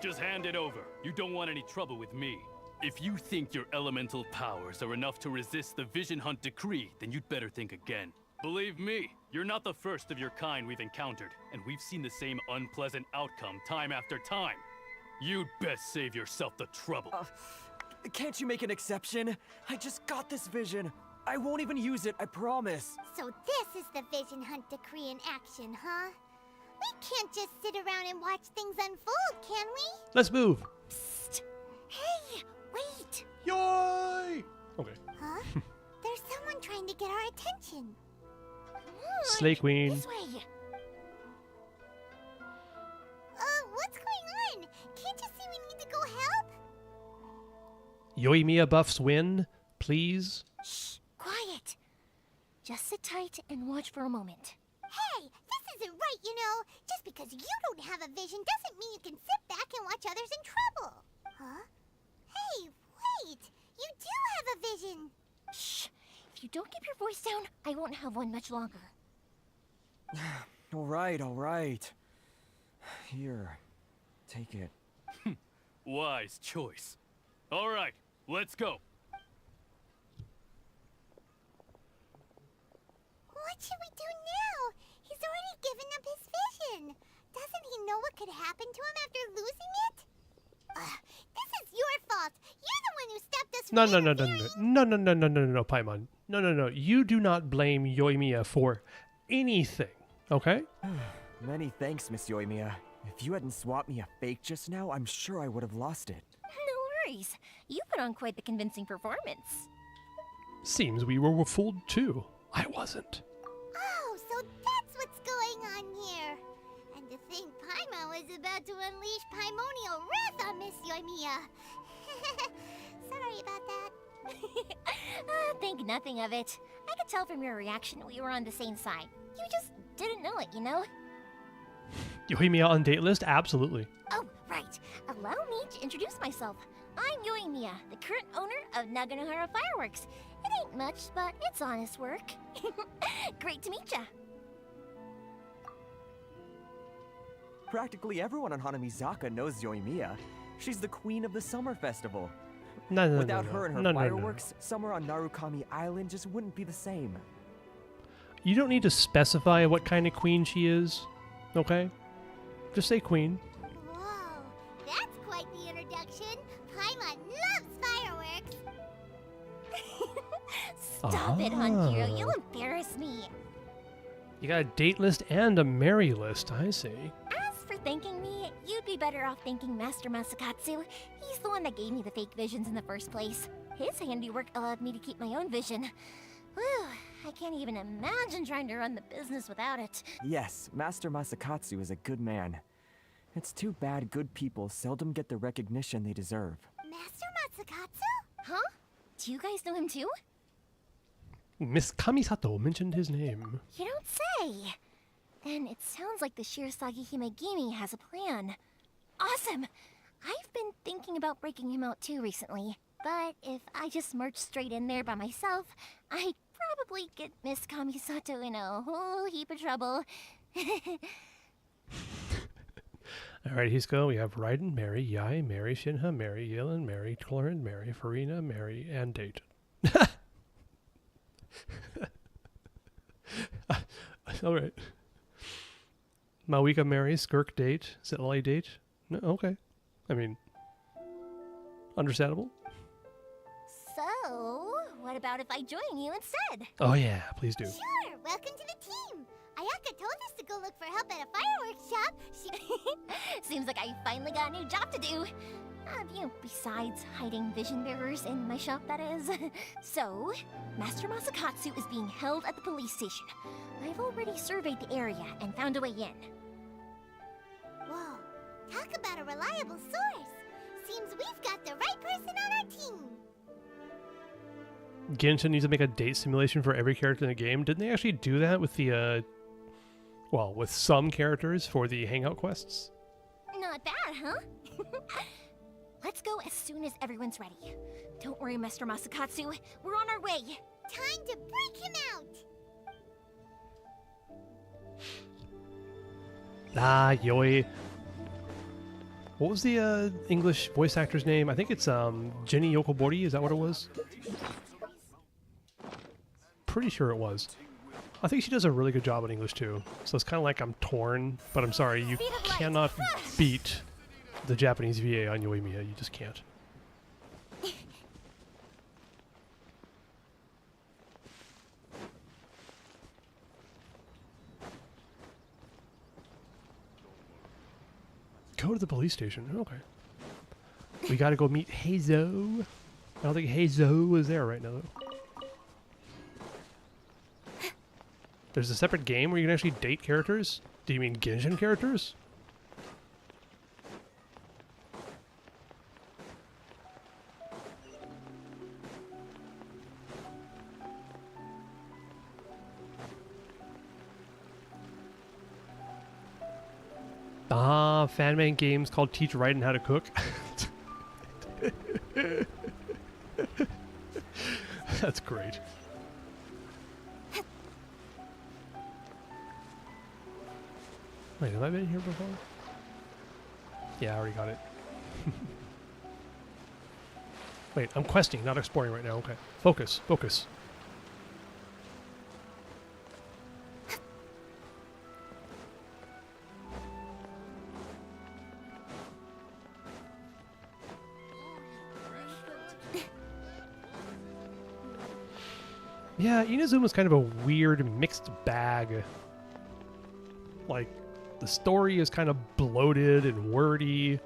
T: Just hand it over. You don't want any trouble with me. If you think your elemental powers are enough to resist the Vision Hunt Decree, then you'd better think again. Believe me, you're not the first of your kind we've encountered, and we've seen the same unpleasant outcome time after time. You'd best save yourself the trouble.
N: Can't you make an exception? I just got this vision. I won't even use it, I promise.
G: So this is the Vision Hunt Decree in action, huh? We can't just sit around and watch things unfold, can we?
F: Let's move.
G: Psst. Hey, wait.
F: Yoi! Okay.
G: Huh? There's someone trying to get our attention. Come on,
F: Slay Queen.
G: This way. What's going on? Can't you see we need to go help?
F: Yoimiya buffs win, please.
S: Shh, quiet. Just sit tight and watch for a moment.
G: Hey, this isn't right, you know. Just because you don't have a vision doesn't mean you can sit back and watch others in trouble. Huh? Hey, wait. You do have a vision.
P: Shh. If you don't keep your voice down, I won't have one much longer.
N: All right. Here, take it.
T: Wise choice. All right, let's go.
G: What should we do now? He's already given up his vision. Doesn't he know what could happen to him after losing it? This is your fault. You're the one who stopped us from
F: No, Paimon. No. You do not blame Yoimiya for anything, okay?
N: Many thanks, Miss Yoimiya. If you hadn't swapped me a fake just now, I'm sure I would have lost it.
P: No worries. You put on quite the convincing performance.
F: Seems we were fooled too. I wasn't.
G: Oh, so that's what's going on here. And to think Paimon was about to unleash Paimonial wrath on Miss Yoimiya. Sorry about that.
P: Think nothing of it. I could tell from your reaction we were on the same side. You just didn't know it, you know?
F: Yoimiya on date list? Absolutely.
P: Oh, right. Allow me to introduce myself. I'm Yoimiya, the current owner of Naganohara Fireworks. It ain't much, but it's honest work. Great to meet ya.
N: Practically everyone on Hanamizaka knows Yoimiya. She's the queen of the summer festival. Without her and her fireworks, summer on Narukami Island just wouldn't be the same.
F: You don't need to specify what kind of queen she is, okay? Just say queen.
G: Whoa, that's quite the introduction. Paimon loves fireworks.
P: Stop it, Hanjiro. You'll embarrass me.
F: You got a date list and a marry list, I see.
P: As for thanking me, you'd be better off thanking Master Masakatsu. He's the one that gave me the fake visions in the first place. His handiwork allowed me to keep my own vision. Whew, I can't even imagine trying to run the business without it.
N: Yes, Master Masakatsu is a good man. It's too bad good people seldom get the recognition they deserve.
G: Master Masakatsu?
P: Huh? Do you guys know him too?
F: Miss Kamisato mentioned his name.
P: You don't say. Then it sounds like the Shirasagi Himegimi has a plan. Awesome! I've been thinking about breaking him out too recently. But if I just marched straight in there by myself, I'd probably get Miss Kamisato in a whole heap of trouble.
F: Alright, Hisco, we have Raiden, Mary, Yai, Mary, Shinha, Mary, Yilin, Mary, Clorin, Mary, Farina, Mary, and Date. Alright. Mawika, Mary, Skirk, Date, Zitlali, Date. No, okay. I mean, understandable.
P: So, what about if I join you instead?
F: Oh yeah, please do.
G: Sure, welcome to the team. Ayaka told us to go look for help at a fireworks shop.
P: Seems like I finally got a new job to do. Besides hiding vision bearers in my shop, that is. So, Master Masakatsu is being held at the police station. I've already surveyed the area and found a way in.
G: Whoa, talk about a reliable source. Seems we've got the right person on our team.
F: Genshin needs to make a date simulation for every character in the game. Didn't they actually do that with the, well, with some characters for the Hangout quests?
P: Not bad, huh? Let's go as soon as everyone's ready. Don't worry, Master Masakatsu. We're on our way.
G: Time to break him out.
F: Ah, Yoi. What was the English voice actor's name? I think it's Jenny Yokobori. Is that what it was? Pretty sure it was. I think she does a really good job in English too. So it's kind of like I'm torn, but I'm sorry, you cannot beat the Japanese VA on Yoimiya. You just can't. Go to the police station. Okay. We gotta go meet Heizo. I don't think Heizo is there right now, though. There's a separate game where you can actually date characters? Do you mean Genshin characters? Ah, fan-made games called Teach Raiden How to Cook. That's great. Wait, have I been here before? Yeah, I already got it. Wait, I'm questing, not exploring right now. Okay. Focus, focus. Yeah, Inazuma's kind of a weird mixed bag. Like, the story is kind of bloated and wordy.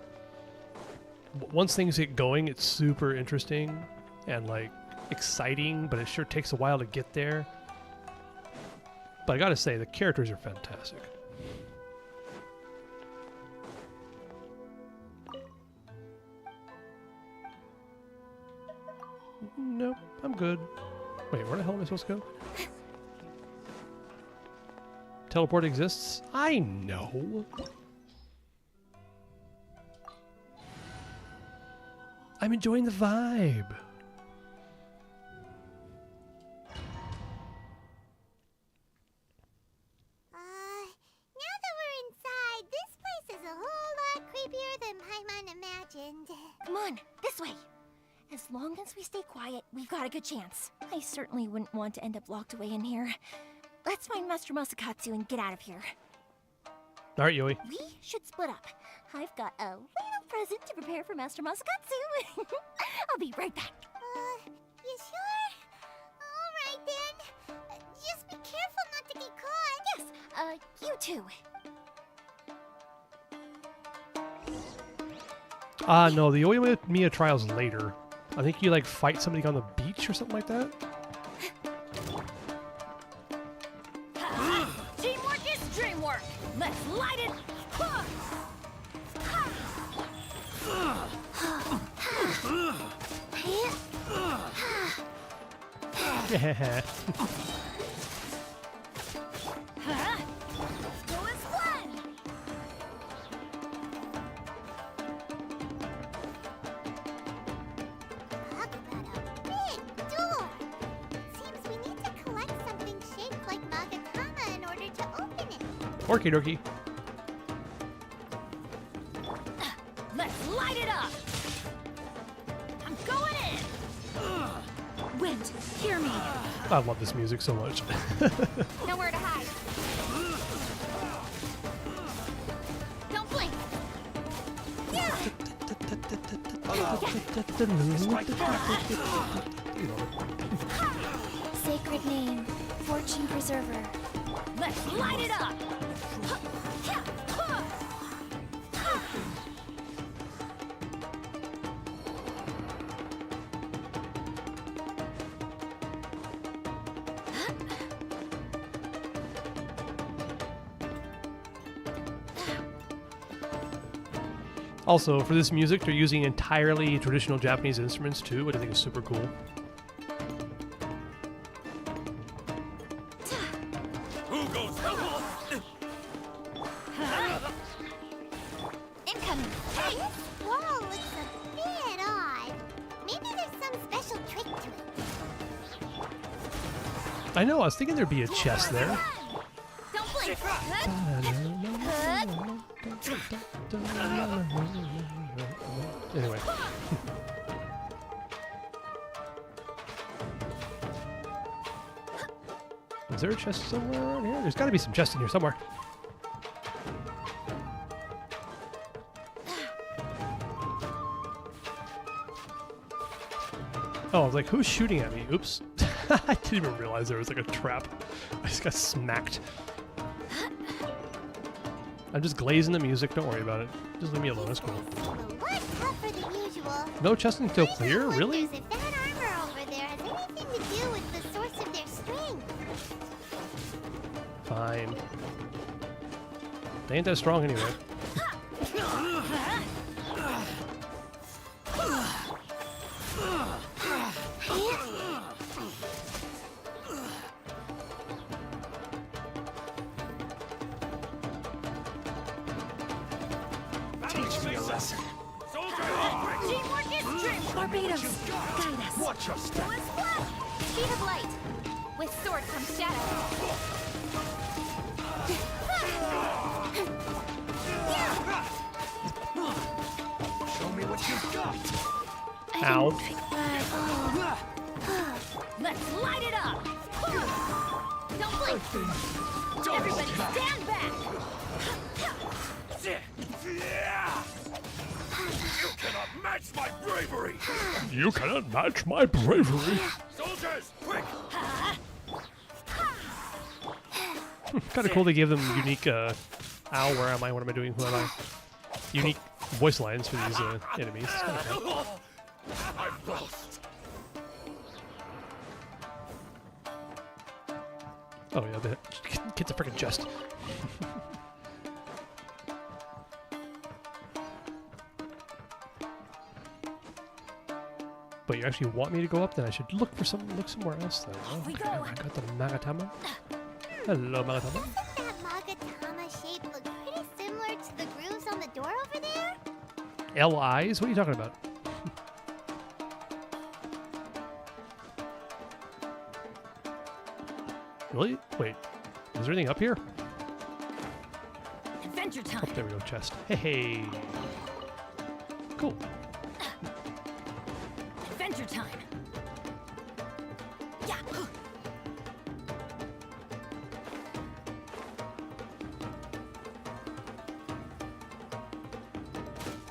F: Once things get going, it's super interesting and, like, exciting, but it sure takes a while to get there. But I gotta say, the characters are fantastic. Nope, I'm good. Wait, where the hell am I supposed to go? Teleport exists? I know. I'm enjoying the vibe.
G: Now that we're inside, this place is a whole lot creepier than Paimon imagined.
P: Come on, this way. As long as we stay quiet, we've got a good chance. I certainly wouldn't want to end up locked away in here. Let's find Master Masakatsu and get out of here.
F: All right, Yui.
P: We should split up. I've got a little present to prepare for Master Masakatsu. I'll be right back.
G: You sure? All right then. Just be careful not to get caught.
P: Yes, you too.
F: No, the Oyamiya trial's later. I think you, like, fight somebody on the beach or something like that.
P: Teamwork is dreamwork. Let's light it.
F: Yeah. Okie dokie.
P: Let's light it up. I'm going in. Wind, hear me.
F: I love this music so much.
P: Nowhere to hide. Don't blink. Yeah.
A: Sacred name, fortune preserver.
P: Let's light it up.
F: Also, for this music, they're using entirely traditional Japanese instruments too, which I think is super cool.
G: Incoming. Hey, this wall looks a bit odd. Maybe there's some special trick to it.
F: I know, I was thinking there'd be a chest there.
P: Don't blink.
F: Anyway. Is there a chest somewhere around here? There's got to be some chests in here somewhere. Oh, I was like, who's shooting at me? Oops. I didn't even realize there was like a trap. I just got smacked. I'm just glazing the music. Don't worry about it. Just leave me alone. It's cool. No chest until clear? Really?
G: If that armor over there has anything to do with the source of their strength.
F: Fine. They ain't that strong anyway.
J: Teach me a lesson.
P: Teamwork is dream. Barbados, guide us.
J: Watch your step.
C: Sheet of light. With sword comes shadow.
J: Show me what you've got.
F: Ow.
C: Let's light it up. Don't blink. Everybody stand back.
J: You cannot match my bravery.
F: You cannot match my bravery.
J: Soldiers, quick!
F: Kind of cool they gave them unique, ow, where am I, what am I doing, who am I? Unique voice lines for these enemies. It's kinda cool.
J: I've lost.
F: Oh yeah, get the freaking chest. But you actually want me to go up? Then I should look somewhere else then. Oh,
C: We
F: okay.
C: go.
F: I got the Magatama. Hello, Magatama.
G: Doesn't that Magatama shape look pretty similar to the grooves on the door over there?
F: L-eyes? What are you talking about? Really? Wait. Is there anything up here?
C: Adventure time.
F: Oh, there we go, chest. Hey. Cool.
C: Adventure time. Yeah.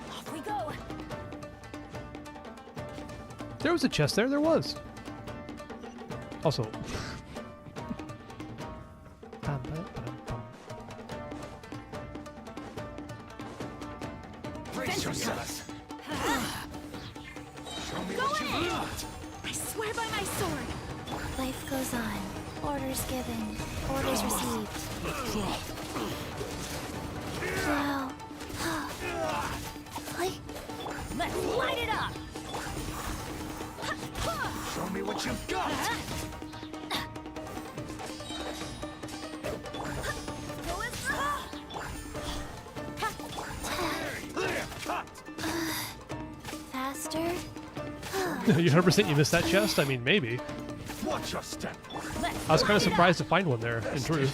C: Off we go.
F: There was a chest there. There was. Also.
J: Brace yourselves. Show me
C: Go
J: what you've
C: in.
J: got.
C: I swear by my sword.
P: Life goes on. Orders given. Orders received. Wow.
C: Let's light it up.
J: Show me what you've got.
P: Faster.
F: You 100% you missed that chest? I mean, maybe.
J: Watch your step.
F: I was kind of surprised to find one there, in truth.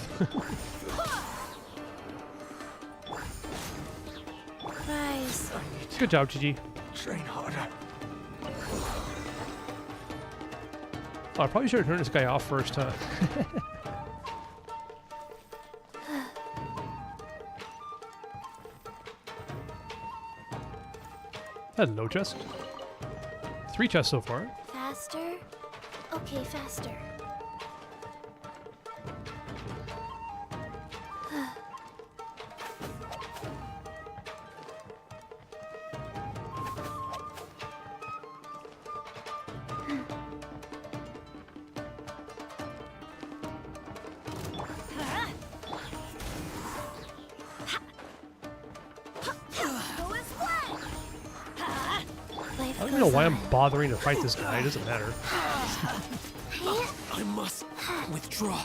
P: Rise.
F: Good job, GG.
J: Train harder.
F: Oh, I probably should have turned this guy off first, huh? Hello, chest. 3 chests so far.
P: Faster. Okay, faster.
F: I don't even know why I'm bothering to fight this guy. It doesn't matter.
M: I must withdraw.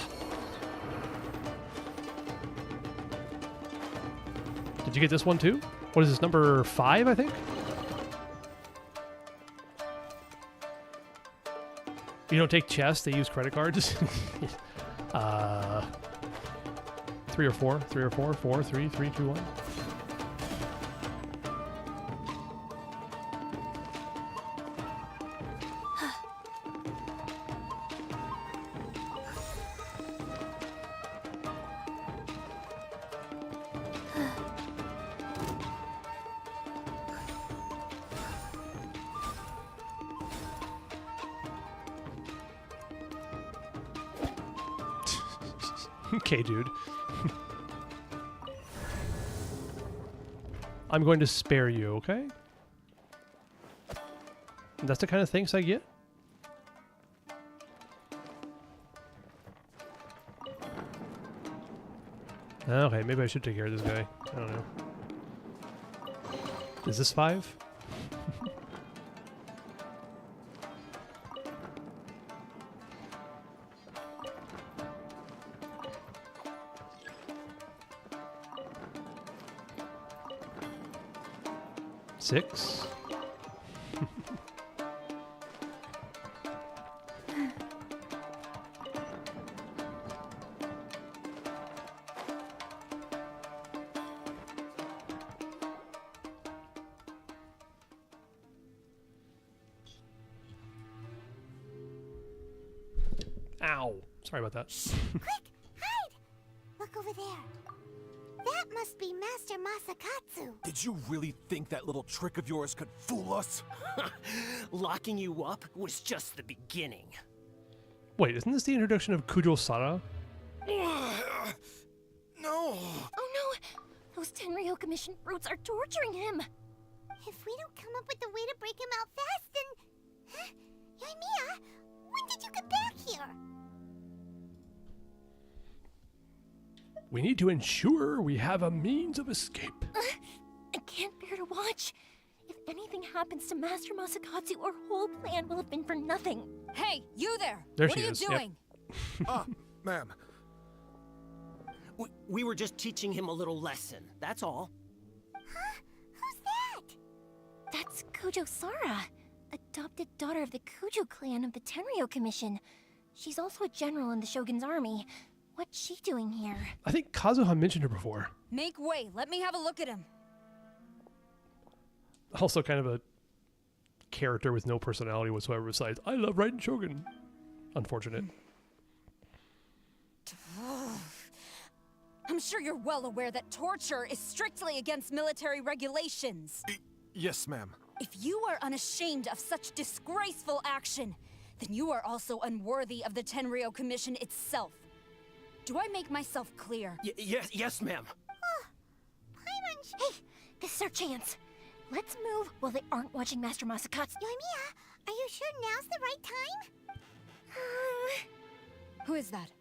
F: Did you get this one too? What is this, number 5, I think? You don't take chests, they use credit cards. 3 or 4, 3 or 4, 4, 3, 3, 2, 1. Okay, dude. I'm going to spare you, okay? That's the kind of thanks I get? Okay, maybe I should take care of this guy. I don't know. Is this 5? Six. Ow. Sorry about that.
G: Quick, hide! Look over there. That must be Master Masakatsu.
U: Did you really think that little trick of yours could fool us?
V: Locking you up was just the beginning.
F: Wait, isn't this the introduction of Kujo-Sara?
U: No.
S: Oh no! Those Tenryou Commission brutes are torturing him!
G: If we don't come up with a way to break him out fast, then... Huh? Yoimiya, when did you get back here?
F: We need to ensure we have a means of escape.
S: I can't bear to watch. If anything happens to Master Masakatsu, our whole plan will have been for nothing.
W: Hey, you there!
F: There
W: what
F: she
W: are you
F: is, yep.
W: doing?
U: Ma'am.
V: We were just teaching him a little lesson, that's all.
G: Huh? Who's that?
S: That's Kujo-Sara, adopted daughter of the Kujo clan of the Tenryou Commission. She's also a general in the Shogun's army. What's she doing here?
F: I think Kazuha mentioned her before.
W: Make way, let me have a look at him.
F: Also kind of a character with no personality whatsoever besides, I love riding Shogun. Unfortunate.
W: I'm sure you're well aware that torture is strictly against military regulations.
U: Yes, ma'am.
W: If you are unashamed of such disgraceful action, then you are also unworthy of the Tenryou Commission itself. Do I make myself clear?
V: Yes, ma'am.
S: Hey, this is our chance. Let's move while they aren't watching Master Masakatsu.
G: Yoimiya, are you sure now's the right time?
W: Who is that?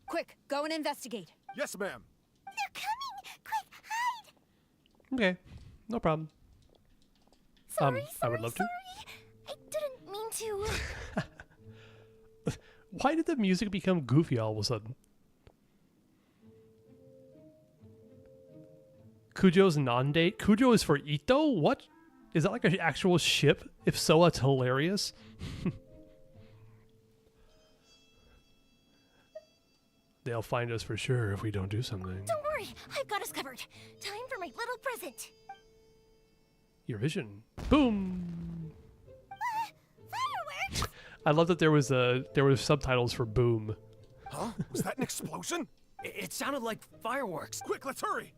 W: Quick, go and investigate.
U: Yes, ma'am.
G: They're coming! Quick, hide!
F: Okay, no problem.
S: Sorry,
F: I would love to.
S: I didn't mean to.
F: Why did the music become goofy all of a sudden? Kujo's non-date? Kujo is for Ito? What? Is that like an actual ship? If so, that's hilarious. They'll find us for sure if we don't do something.
S: Don't worry, I've got us covered. Time for my little present.
F: Your vision. Boom!
G: Fireworks!
F: I love that there was subtitles for boom.
U: Huh? Was that an explosion?
V: It sounded like fireworks.
U: Quick, let's hurry!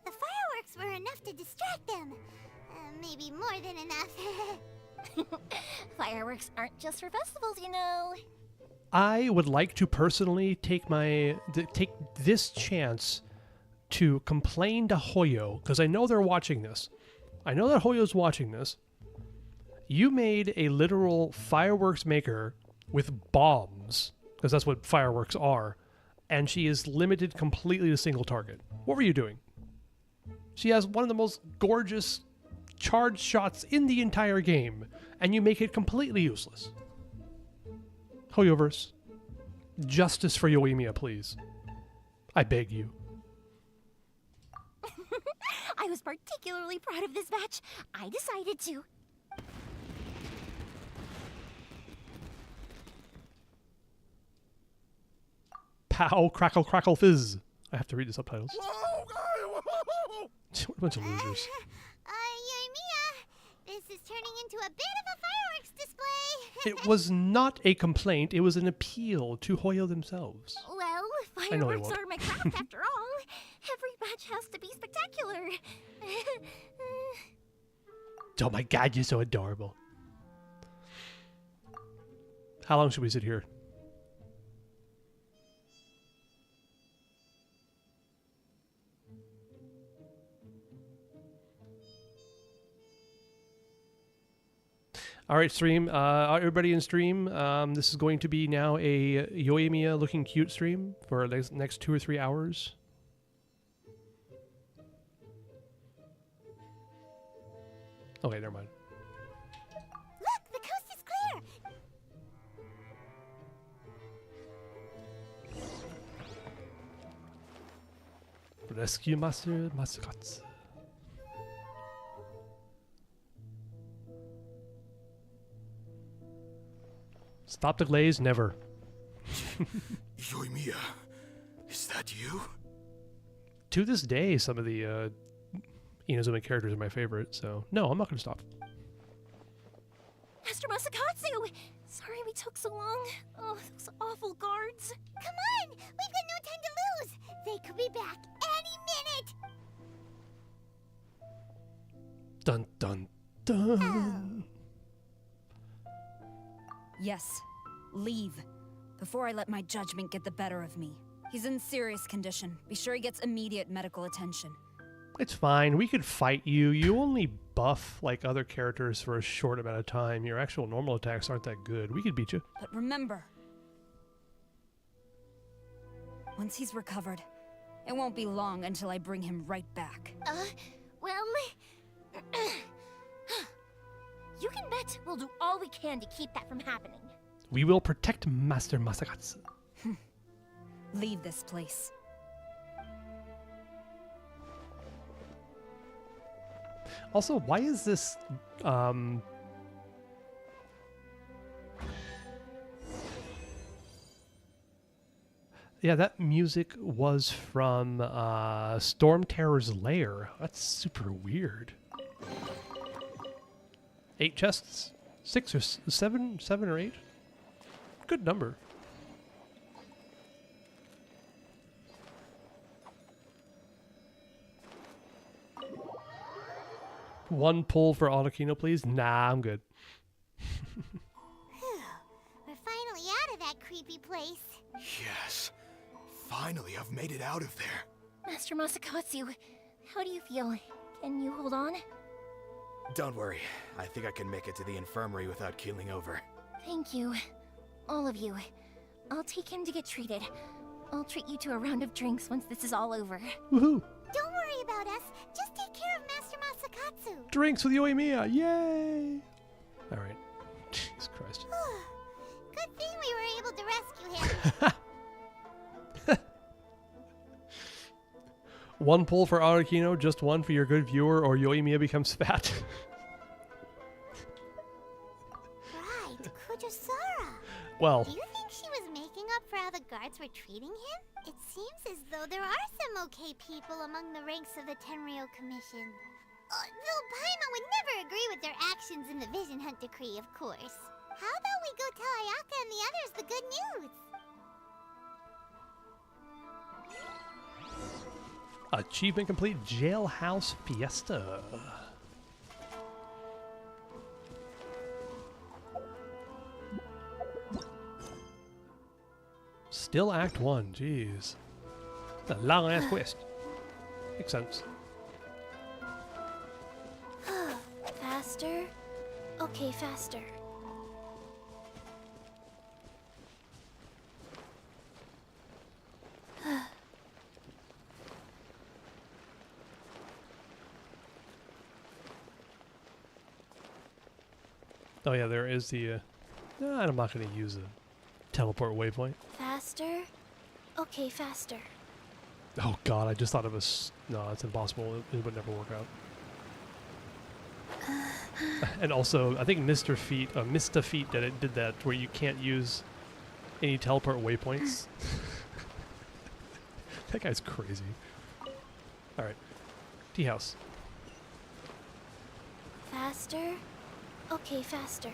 G: The fireworks were enough to distract them. Maybe more than enough.
S: Fireworks aren't just for festivals, you know.
F: I would like to personally take this chance to complain to Hoyo, because I know they're watching this. I know that Hoyo's watching this. You made a literal fireworks maker with bombs, because that's what fireworks are, and she is limited completely to single target. What were you doing? She has one of the most gorgeous charged shots in the entire game, and you make it completely useless. Hoyoverse, justice for Yoimiya, please. I beg you.
S: I was particularly proud of this batch. I decided to.
F: Pow, crackle, crackle, fizz. I have to read the subtitles.
U: Whoa, whoa.
F: What a bunch of losers.
G: Yoimiya, this is turning into a bit of a fireworks display.
F: It was not a complaint, it was an appeal to Hoyo themselves.
S: Well,
F: I know they
S: fireworks
F: won't.
S: are my craft after all. Every batch has to be spectacular.
F: Oh my god, you're so adorable. How long should we sit here? All right, stream. Everybody in stream, this is going to be now a Yoimiya looking cute stream for the next 2 or 3 hours. Okay, never mind.
G: Look, the coast is clear.
F: Rescue Master Masakatsu. Stop the glaze, never.
U: Yoimiya, is that you?
F: To this day, some of the Inazuma characters are my favorite, so no, I'm not going to stop.
P: Master Masakatsu! Sorry we took so long. Oh, those awful guards.
G: Come on! We've got no time to lose! They could be back any minute!
F: Dun dun dun.
W: Yes. Leave. Before I let my judgment get the better of me. He's in serious condition. Be sure he gets immediate medical attention.
F: It's fine. We could fight you. You only buff like other characters for a short amount of time. Your actual normal attacks aren't that good. We could beat you.
W: But remember, once he's recovered, it won't be long until I bring him right back.
P: Well... you can bet we'll do all we can to keep that from happening.
F: We will protect Master Masakatsu.
W: Leave this place.
F: Also, why is this yeah, that music was from Storm Terror's Lair. That's super weird. 8 chests? 6 or 7? 7 or 8? Good number. One pull for Arakino, please? Nah, I'm good.
G: We're finally out of that creepy place.
U: Yes. Finally, I've made it out of there.
P: Master Masakatsu, how do you feel? Can you hold on?
U: Don't worry. I think I can make it to the infirmary without keeling over.
P: Thank you. All of you. I'll take him to get treated. I'll treat you to a round of drinks once this is all over.
F: Woohoo!
G: Don't worry about us. Just take care of Master Masakatsu.
F: Drinks with Yoimiya! Yay! Alright. Jesus Christ.
G: Good thing we were able to rescue him.
F: One pull for Arakino, just one for your good viewer, or Yoimiya becomes fat.
G: Right, Kujosara.
F: Well.
G: Do you think she was making up for how the guards were treating him? It seems as though there are some okay people among the ranks of the Tenryou Commission. Though Paimon would never agree with their actions in the Vision Hunt Decree, of course. How about we go tell Ayaka and the others the good news?
F: Achievement complete, Jailhouse Fiesta. Still Act 1, jeez. A long ass quest. Makes sense.
P: Faster? Okay, faster.
F: Oh yeah, there is the, I'm not going to use the teleport waypoint.
P: Faster? Okay, faster.
F: Oh god, I just thought it was, no, it's impossible. It would never work out. And also, I think Mr. Feet did that, where you can't use any teleport waypoints. That guy's crazy. Alright. Tea house.
P: Faster? Okay, faster.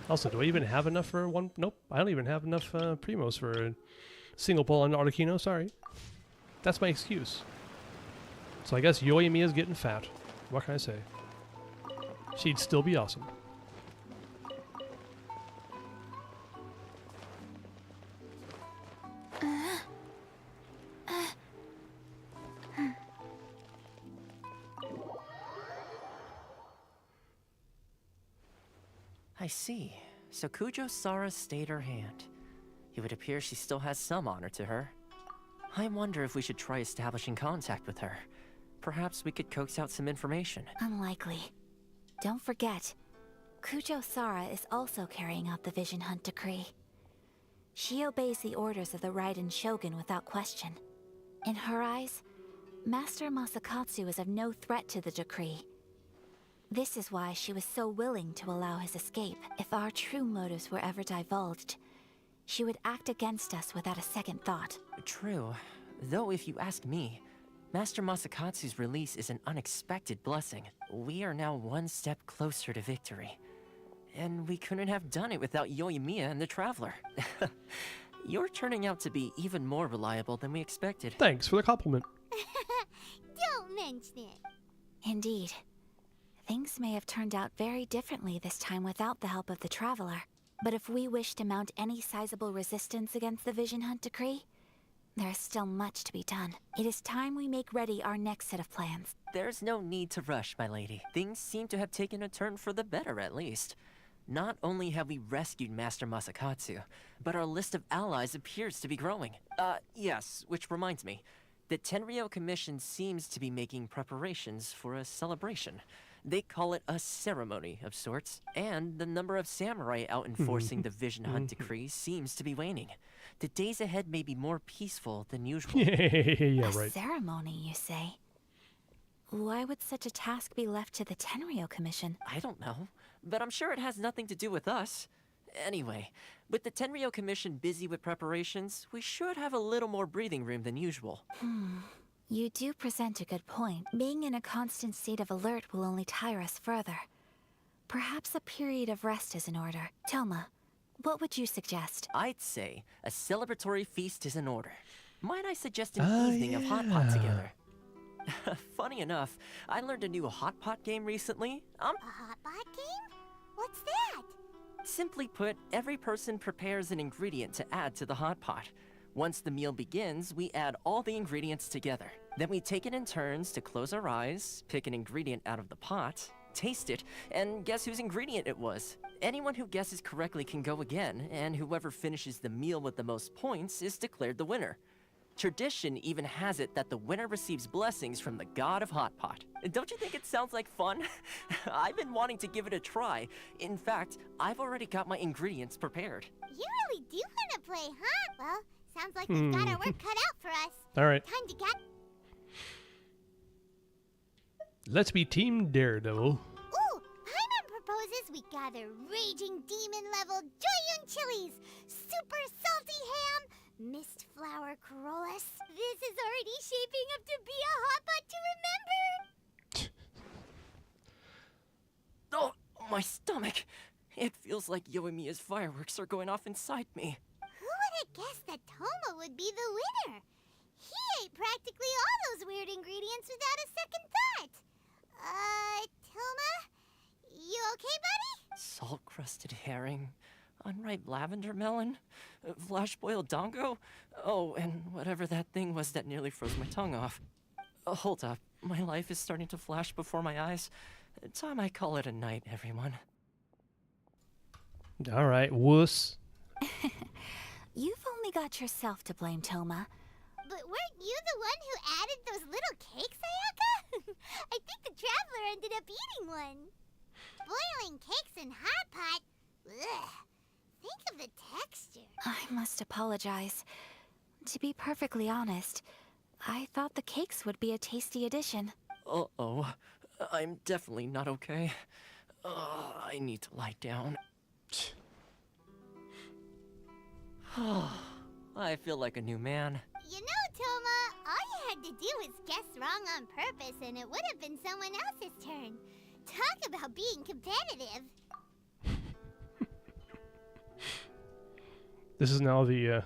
F: Also, do I even have enough for one? Nope, I don't even have enough primos for a single pull on Arakino, sorry. That's my excuse. So I guess Yoimiya's getting fat. What can I say? She'd still be awesome.
H: I see. So Kujo-Sara stayed her hand. It would appear she still has some honor to her. I wonder if we should try establishing contact with her. Perhaps we could coax out some information.
C: Unlikely. Don't forget, Kujo-Sara is also carrying out the Vision Hunt Decree. She obeys the orders of the Raiden Shogun without question. In her eyes, Master Masakatsu is of no threat to the decree. This is why she was so willing to allow his escape. If our true motives were ever divulged, she would act against us without a second thought.
H: True. Though if you ask me, Master Masakatsu's release is an unexpected blessing. We are now one step closer to victory. And we couldn't have done it without Yoimiya and the Traveler. You're turning out to be even more reliable than we expected.
F: Thanks for the compliment.
G: Don't mention it.
C: Indeed. Things may have turned out very differently this time without the help of the Traveler. But if we wish to mount any sizable resistance against the Vision Hunt decree, there is still much to be done. It is time we make ready our next set of plans.
H: There's no need to rush, my lady. Things seem to have taken a turn for the better, at least. Not only have we rescued Master Masakatsu, but our list of allies appears to be growing. Yes, which reminds me. The Tenryou Commission seems to be making preparations for a celebration. They call it a ceremony of sorts, and the number of samurai out enforcing the Vision Hunt decree seems to be waning. The days ahead may be more peaceful than usual.
F: Yeah, right.
C: A ceremony, you say? Why would such a task be left to the Tenryou Commission?
H: I don't know, but I'm sure it has nothing to do with us. Anyway, with the Tenryou Commission busy with preparations, we should have a little more breathing room than usual.
C: You do present a good point. Being in a constant state of alert will only tire us further. Perhaps a period of rest is in order. Toma, what would you suggest?
H: I'd say a celebratory feast is in order. Might I suggest an evening of hot pot together? Funny enough, I learned a new hot pot game recently.
G: A hot pot game? What's that?
H: Simply put, every person prepares an ingredient to add to the hot pot. Once the meal begins, we add all the ingredients together. Then we take it in turns to close our eyes, pick an ingredient out of the pot, taste it, and guess whose ingredient it was. Anyone who guesses correctly can go again, and whoever finishes the meal with the most points is declared the winner. Tradition even has it that the winner receives blessings from the god of Hot Pot. Don't you think it sounds like fun? I've been wanting to give it a try. In fact, I've already got my ingredients prepared.
G: You really do want to play, huh? Well, sounds like we've got our work cut out for us.
F: All right.
G: Time to get...
F: Let's be Team Daredevil.
G: Ooh, Paimon proposes we gather raging demon-level Joyun chilies, super salty ham, mist flower corollas. This is already shaping up to be a hot pot to remember.
H: Oh, my stomach. It feels like Yoimiya's fireworks are going off inside me.
G: Who would have guessed that Toma would be the winner? He ate practically all those weird ingredients without a second thought. Toma? You okay, buddy?
H: Salt-crusted herring, unripe lavender melon, flash-boiled dongo. Oh, and whatever that thing was that nearly froze my tongue off. Hold up, my life is starting to flash before my eyes. Time I call it a night, everyone.
F: All right, wuss.
C: You've only got yourself to blame, Toma.
G: But weren't you the one who added those little cakes, Ayaka? I think the Traveler ended up eating one. Boiling cakes in hot pot? Ugh. Think of the texture.
C: I must apologize. To be perfectly honest, I thought the cakes would be a tasty addition.
H: Uh-oh. I'm definitely not okay. I need to lie down. I feel like a new man.
G: You know, Toma, all you had to do was guess wrong on purpose and it would have been someone else's turn. Talk about being competitive.
F: This is now the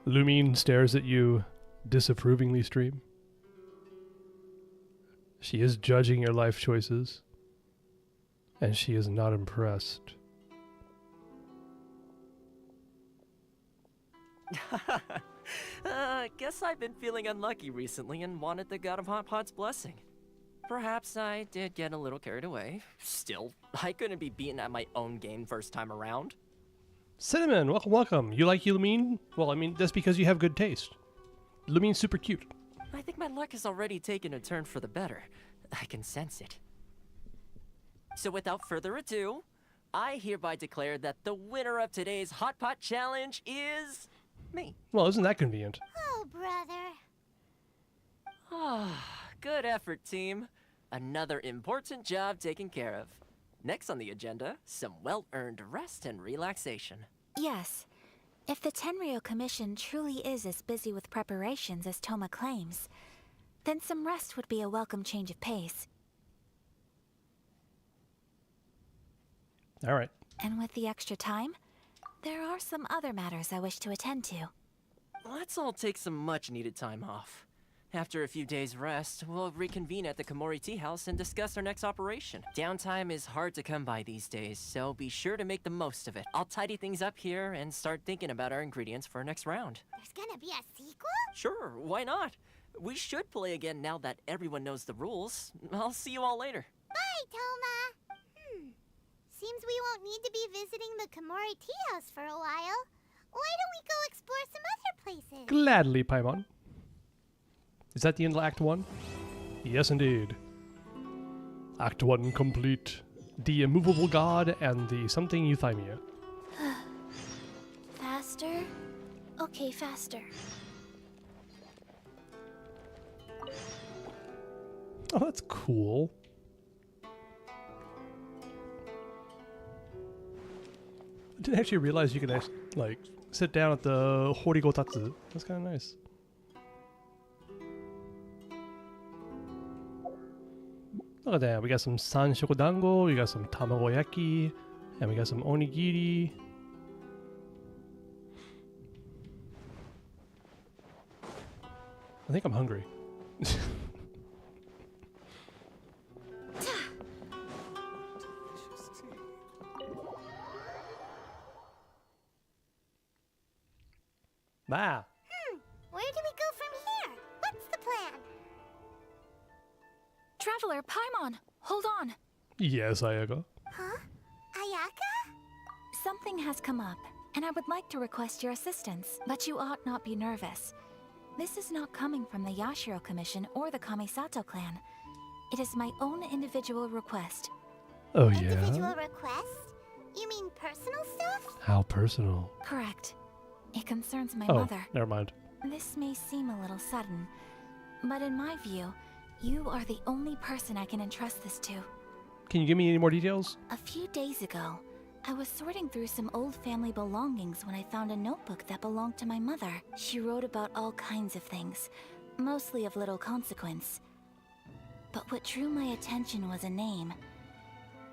F: Lumine stares at you disapprovingly stream. She is judging your life choices, and she is not impressed.
H: Guess I've been feeling unlucky recently and wanted the god of Hot Pot's blessing. Perhaps I did get a little carried away. Still, I couldn't be beaten at my own game first time around.
F: Cinnamon, welcome, welcome. You like Lumine? Well, I mean, that's because you have good taste. Lumine's super cute.
H: I think my luck has already taken a turn for the better. I can sense it. So without further ado, I hereby declare that the winner of today's Hot Pot Challenge is me.
F: Well, isn't that convenient?
G: Oh, brother.
H: Good effort, team. Another important job taken care of. Next on the agenda, some well-earned rest and relaxation.
C: Yes. If the Tenryou Commission truly is as busy with preparations as Toma claims, then some rest would be a welcome change of pace.
F: All right.
C: And with the extra time, there are some other matters I wish to attend to.
H: Let's all take some much-needed time off. After a few days' rest, we'll reconvene at the Komori Tea House and discuss our next operation. Downtime is hard to come by these days, so be sure to make the most of it. I'll tidy things up here and start thinking about our ingredients for our next round.
G: There's gonna be a sequel?
H: Sure, why not? We should play again now that everyone knows the rules. I'll see you all later.
G: Bye, Toma! Seems we won't need to be visiting the Komori Tea House for a while. Why don't we go explore some other places?
F: Gladly, Paimon. Is that the end of Act 1? Yes, indeed. Act 1 complete. The immovable god and the something euthymia.
P: Faster? Okay, faster.
F: Oh, that's cool. I didn't actually realize you could actually, like, sit down at the horigotatsu. That's kind of nice. Look at that. We got some sanshoku dango, we got some tamagoyaki, and we got some onigiri. I think I'm hungry. Wow.
G: Where do we go from here? What's the plan?
C: Traveler, Paimon, hold on.
F: Yes, Ayaka.
G: Huh? Ayaka?
C: Something has come up, and I would like to request your assistance, but you ought not be nervous. This is not coming from the Yashiro Commission or the Kamisato clan. It is my own individual request.
F: Oh, yeah?
G: Individual request? You mean personal stuff?
F: How personal.
C: Correct. It concerns my
F: Oh,
C: mother.
F: never mind.
C: This may seem a little sudden, but in my view, you are the only person I can entrust this to.
F: Can you give me any more details?
C: A few days ago, I was sorting through some old family belongings when I found a notebook that belonged to my mother. She wrote about all kinds of things, mostly of little consequence. But what drew my attention was a name.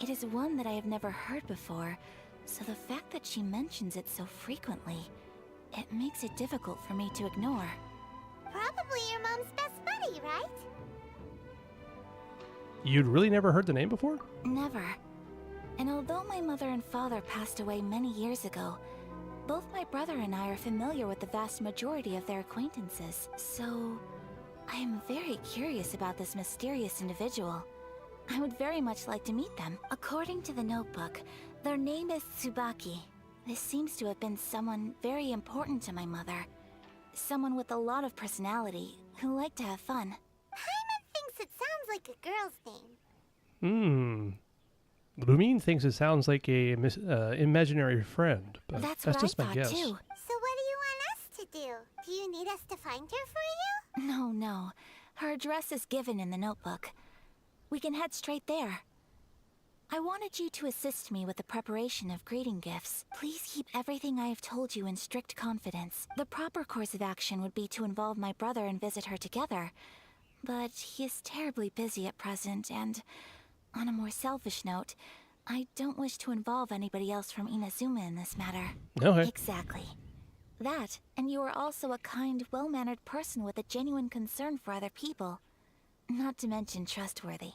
C: It is one that I have never heard before, so the fact that she mentions it so frequently, it makes it difficult for me to ignore.
G: Probably your mom's best buddy, right?
F: You'd really never heard the name before?
C: Never. And although my mother and father passed away many years ago, both my brother and I are familiar with the vast majority of their acquaintances. So, I am very curious about this mysterious individual. I would very much like to meet them. According to the notebook, their name is Tsubaki. This seems to have been someone very important to my mother. Someone with a lot of personality, who liked to have fun.
G: Paimon thinks it sounds like a girl's name.
F: Lumine thinks it sounds like a imaginary friend, but that's just my guess.
G: Too. So what do you want us to do? Do you need us to find her for you?
C: No. Her address is given in the notebook. We can head straight there. I wanted you to assist me with the preparation of greeting gifts. Please keep everything I have told you in strict confidence. The proper course of action would be to involve my brother and visit her together. But he is terribly busy at present, and on a more selfish note, I don't wish to involve anybody else from Inazuma in this matter.
F: Okay.
C: Exactly. That, and you are also a kind, well-mannered person with a genuine concern for other people. Not to mention trustworthy.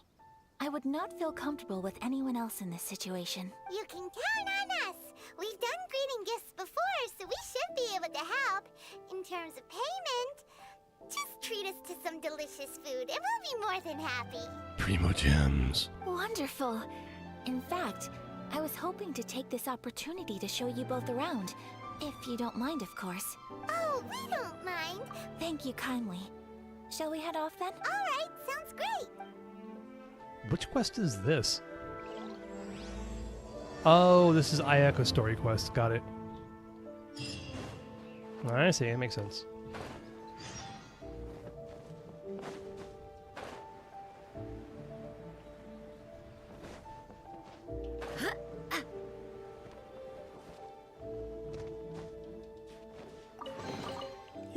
C: I would not feel comfortable with anyone else in this situation.
G: You can count on us. We've done greeting gifts before, so we should be able to help. In terms of payment, just treat us to some delicious food and we'll be more than happy.
F: Primo gems.
C: Wonderful. In fact, I was hoping to take this opportunity to show you both around. If you don't mind, of course.
G: Oh, we don't mind.
C: Thank you kindly. Shall we head off then?
G: Alright, sounds great.
F: Which quest is this? Oh, this is Ayaka's story quest. Got it. I see. It makes sense.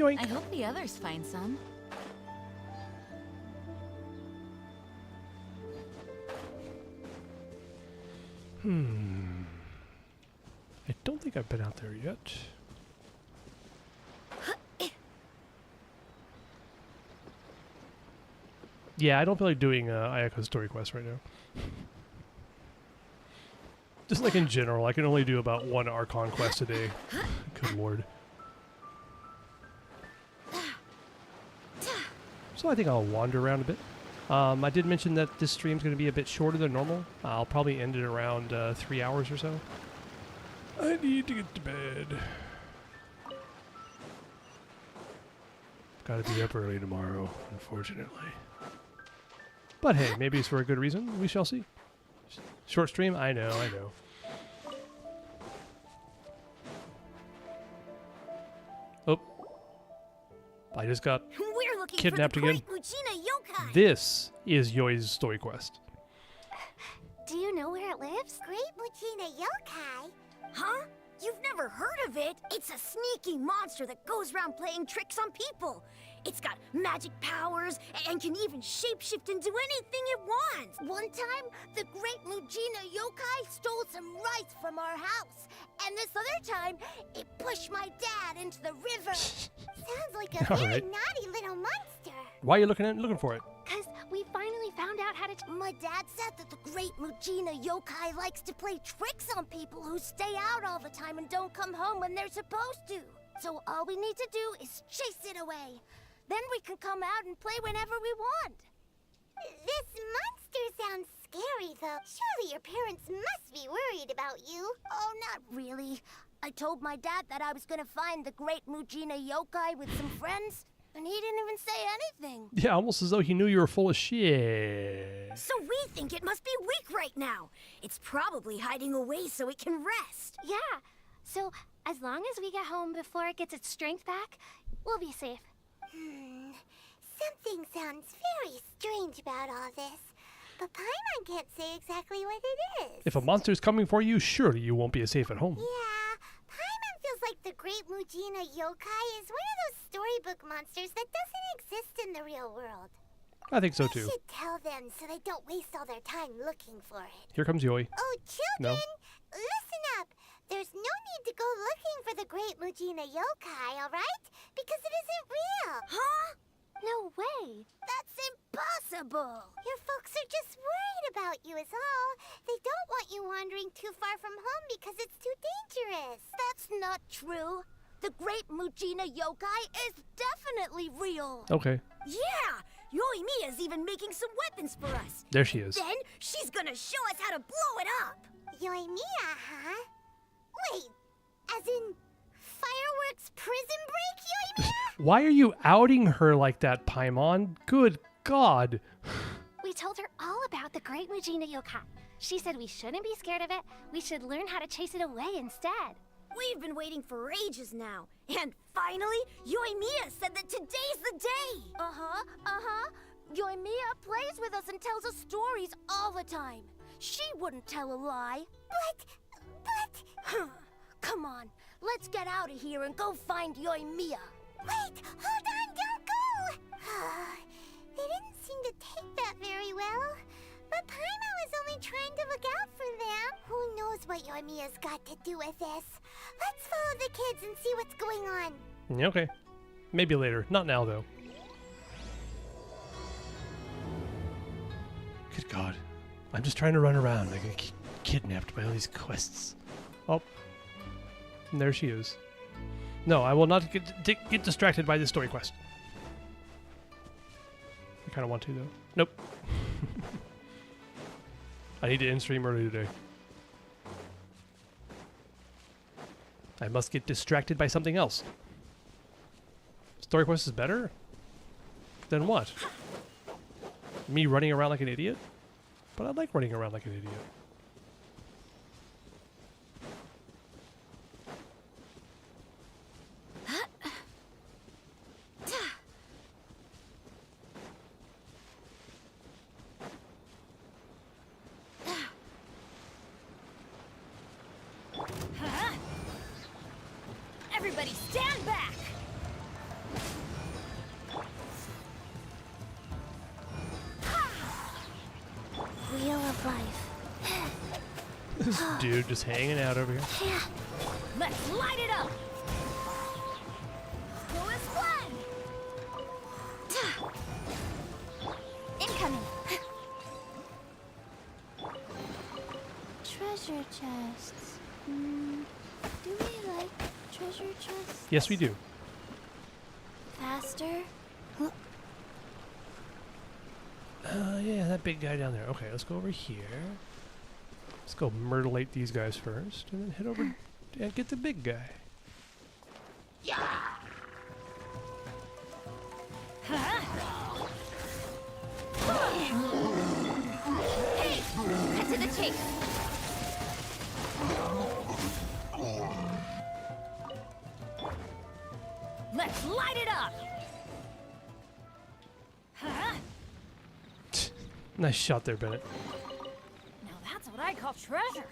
F: Yoink.
C: I hope the others find some.
F: I don't think I've been out there yet. Yeah, I don't feel like doing Ayako's story quest right now. Just like in general, I can only do about one Archon quest a day. Good lord. So I think I'll wander around a bit. I did mention that this stream's going to be a bit shorter than normal. I'll probably end it around 3 hours or so. I need to get to bed. Gotta be up early tomorrow, unfortunately. But hey, maybe it's for a good reason. We shall see. Short stream? I know. Oh. I just got kidnapped again. This is Yoi's story quest.
G: Do you know where it lives? Great Mujina Yokai?
I: Huh? You've never heard of it? It's a sneaky monster that goes around playing tricks on people. It's got magic powers and can even shapeshift into anything it wants. One time, the Great Mujina Yokai stole some rice from our house. And this other time, it pushed my dad into the river.
G: Sounds like a very naughty little monster.
F: Why are you looking for it?
G: Because we finally found out how to... My dad said that the Great Mujina Yokai likes to play tricks on people who stay out all the time and don't come home when they're supposed to. So all we need to do is chase it away. Then we can come out and play whenever we want. This monster sounds scary, though. Surely your parents must be worried about you. Oh, not really. I told my dad that I was gonna find the Great Mujina Yokai with some friends, and he didn't even say anything.
F: Yeah, almost as though he knew you were full of shit.
I: So we think it must be weak right now. It's probably hiding away so it can rest.
G: Yeah, so as long as we get home before it gets its strength back, we'll be safe. Something sounds very strange about all this, but Paimon can't say exactly what it is.
F: If a monster's coming for you, surely you won't be as safe at home.
G: Yeah, Paimon feels like the Great Mujina Yokai is one of those storybook monsters that doesn't exist in the real world.
F: I think so too.
G: We should tell them so they don't waste all their time looking for it.
F: Here comes Yoi.
G: Oh, children, listen up. There's no need to go looking for the Great Mujina Yokai, alright? Because it isn't real. Huh? No way. That's impossible. Your folks are just worried about you is all. They don't want you wandering too far from home because it's too dangerous.
I: That's not true. The Great Mujina Yokai is definitely real.
F: Okay.
I: Yeah! Yoimiya's even making some weapons for us.
F: There she is.
I: Then she's gonna show us how to blow it up.
G: Yoimiya, huh? Wait, as in fireworks prison break, Yoimiya?
F: Why are you outing her like that, Paimon? Good God.
G: We told her all about the Great Mujina Yokai. She said we shouldn't be scared of it. We should learn how to chase it away instead.
I: We've been waiting for ages now. And finally, Yoimiya said that today's the day. Yoimiya plays with us and tells us stories all the time. She wouldn't tell a lie.
G: But...
I: Come on, let's get out of here and go find Yoimiya.
G: Wait, hold on, don't go! They didn't seem to take that very well. But Paimon was only trying to look out for them. Who knows what Yoimiya's got to do with this? Let's follow the kids and see what's going on.
F: Okay. Maybe later. Not now, though. Good God. I'm just trying to run around. I get kidnapped by all these quests. Oh. And there she is. No, I will not get distracted by this story quest. I kind of want to, though. Nope. I need to end stream early today. I must get distracted by something else. Story quest is better? Then what? Me running around like an idiot? But I like running around like an idiot.
W: Everybody stand back!
F: This dude just hanging out over here.
W: Let's light it up! Go as one!
A: Incoming! Treasure chests. Do we like treasure chests?
F: Yes, we do.
A: Faster?
F: Yeah, that big guy down there. Okay, let's go over here. Let's go myrtlate these guys first, and then head over and get the big guy.
W: Yeah! Huh? Hey! Cut to the chase! Let's light it up! Huh?
F: Nice shot there, Bennett.
W: Now that's what I call treasure.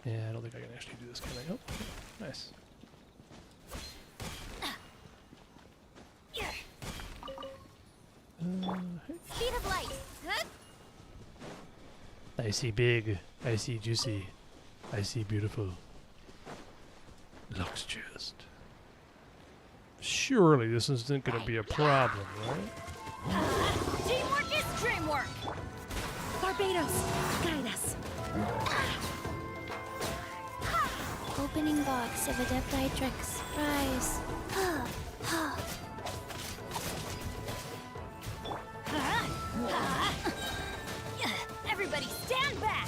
F: Yeah, I don't think I can actually do this, can I? Oh, nice.
W: Speed of light. Huh?
F: I see big, I see juicy, I see beautiful. Lux chest. Surely this isn't going to be a problem, right?
W: Teamwork is dreamwork.
I: Barbados, guide us.
A: Opening box of Adeptitrix. Prize.
W: Everybody stand back!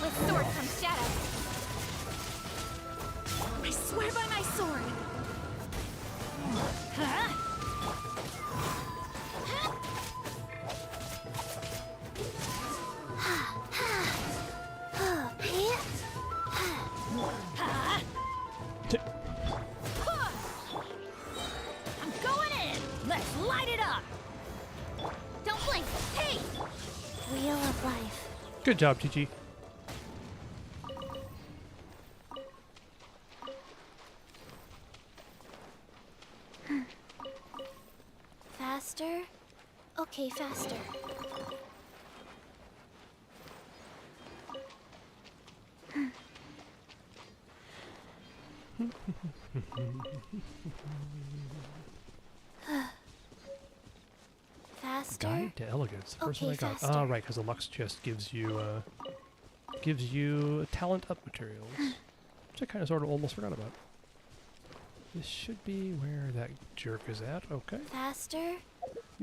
W: With sword comes shadow.
I: I swear by my sword!
W: I'm going in! Let's light it up! Don't blink! Hey!
A: Wheel of life.
F: Good job, GG.
A: Faster? Okay, faster. Faster?
F: Guide to elegance. The first
A: Okay,
F: one I got.
A: faster.
F: Ah, right, because the Lux chest gives you talent up materials, which I kind of sort of almost forgot about. This should be where that jerk is at. Okay.
A: Faster?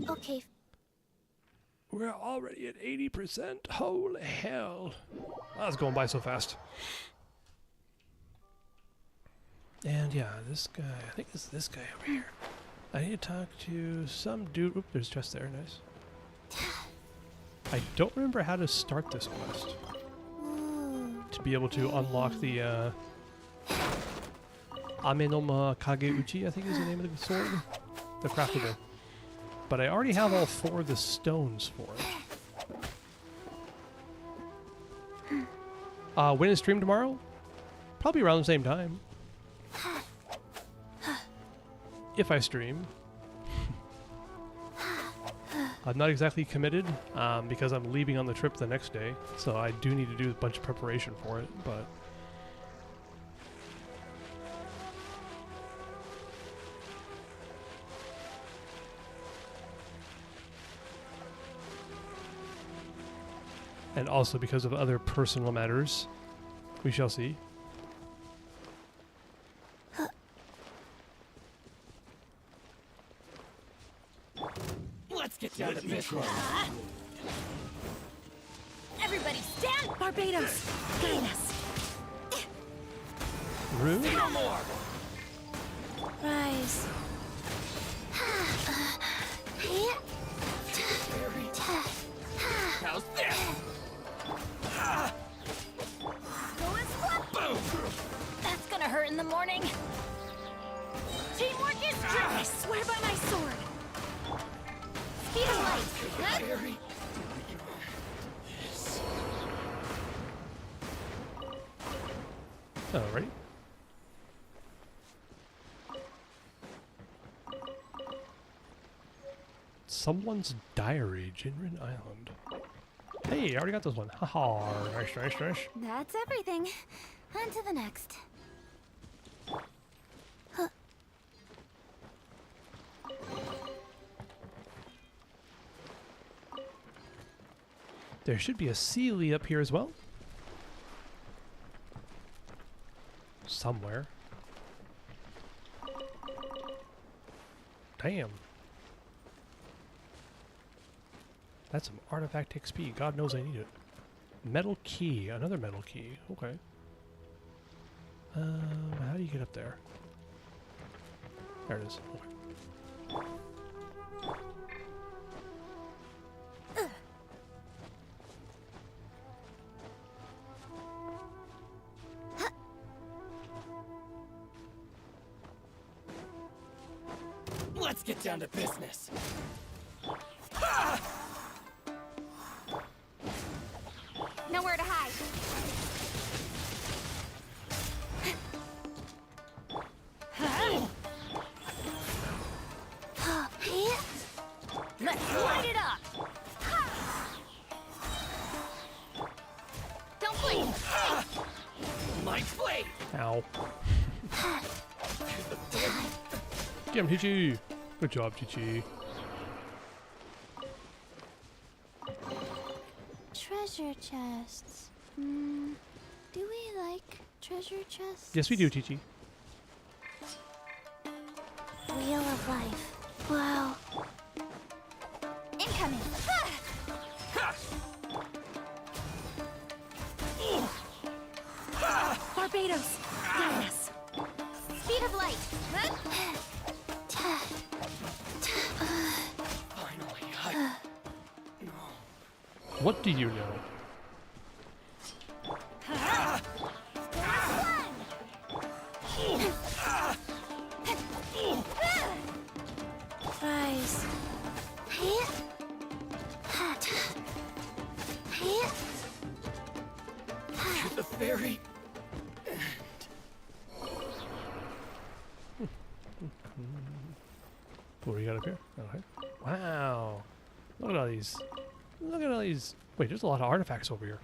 A: Okay.
F: We're already at 80%. Holy hell. That was going by so fast. And yeah, this guy, I think it's this guy over here. I need to talk to some dude. Oop, there's just there. Nice. I don't remember how to start this quest. To be able to unlock the Amenoma Kageuchi, I think is the name of the sword. The craftable. But I already have all 4 of the stones for it. When is stream tomorrow? Probably around the same time. If I stream. I'm not exactly committed because I'm leaving on the trip the next day, so I do need to do a bunch of preparation for it, but... And also because of other personal matters. We shall see.
W: Let's get down to business. Everybody stand!
I: Barbados, guide us.
F: Rude?
W: No more!
A: Rise.
W: How's this? Go and flip! Boom! That's gonna hurt in the morning. Teamwork is true!
I: I swear by my sword.
W: Speed of light! Huh?
F: Alrighty. Someone's diary, Jinrin Island. Hey, I already got this one. Haha, nice, nice, nice.
C: That's everything. On to the next.
F: There should be a Sealy up here as well. Somewhere. Damn. That's some artifact XP. God knows I need it. Metal key. Another metal key. Okay. How do you get up there? There it is. Okay.
V: Let's get down to business.
C: Nowhere to hide.
I: Let's light it up!
C: Don't blink.
V: My blade!
F: Ow. Get him, Chi-Chi! Good job, Chi-Chi.
A: Treasure chests. Do we like treasure chests?
F: Yes, we do, Chi-Chi.
A: Wheel of life. Wow.
C: Incoming.
I: Barbados! Yes!
C: Speed of light.
V: Finally,
F: What do you know?
A: Rise.
V: to the very
F: What do we got up here? Okay. Wow. Look at all these. Look at all these. Wait, there's a lot of artifacts over here.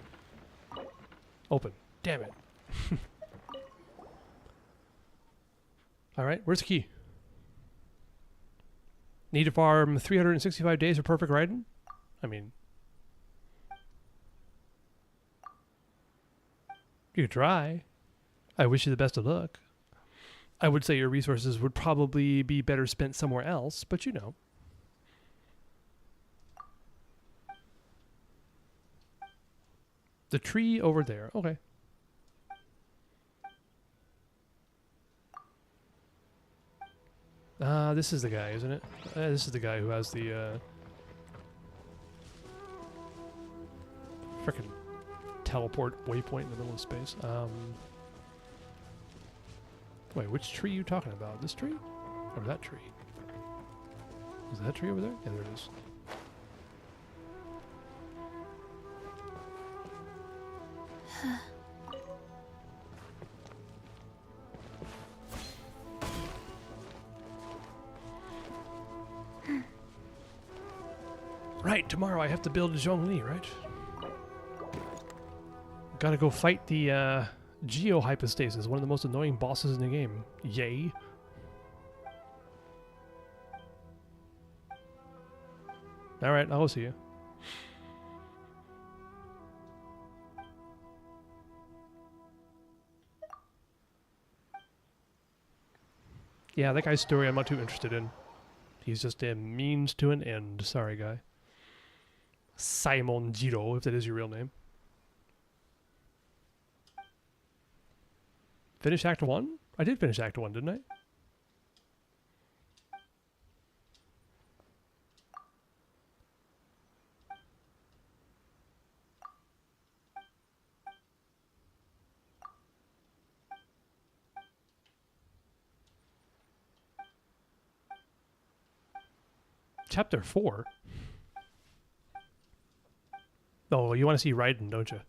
F: Open. Damn it. Alright, where's the key? Need to farm 365 days for perfect riding? I mean... You could try. I wish you the best of luck. I would say your resources would probably be better spent somewhere else, but you know. The tree over there. Okay. This is the guy, isn't it? This is the guy who has the, frickin' teleport waypoint in the middle of space. Wait, which tree are you talking about? This tree? Or that tree? Is that tree over there? Yeah, there it is. Right, tomorrow I have to build a ZHONGLI, right? Gotta go fight the Geo-Hypostasis, one of the most annoying bosses in the game. Yay. Alright, I'll see you. Yeah, that guy's story I'm not too interested in. He's just a means to an end. Sorry, guy. Simon Jiro, if that is your real name. Finish Act 1? I did finish Act 1, didn't I? Chapter 4? Oh, you want to see Raiden, don't you?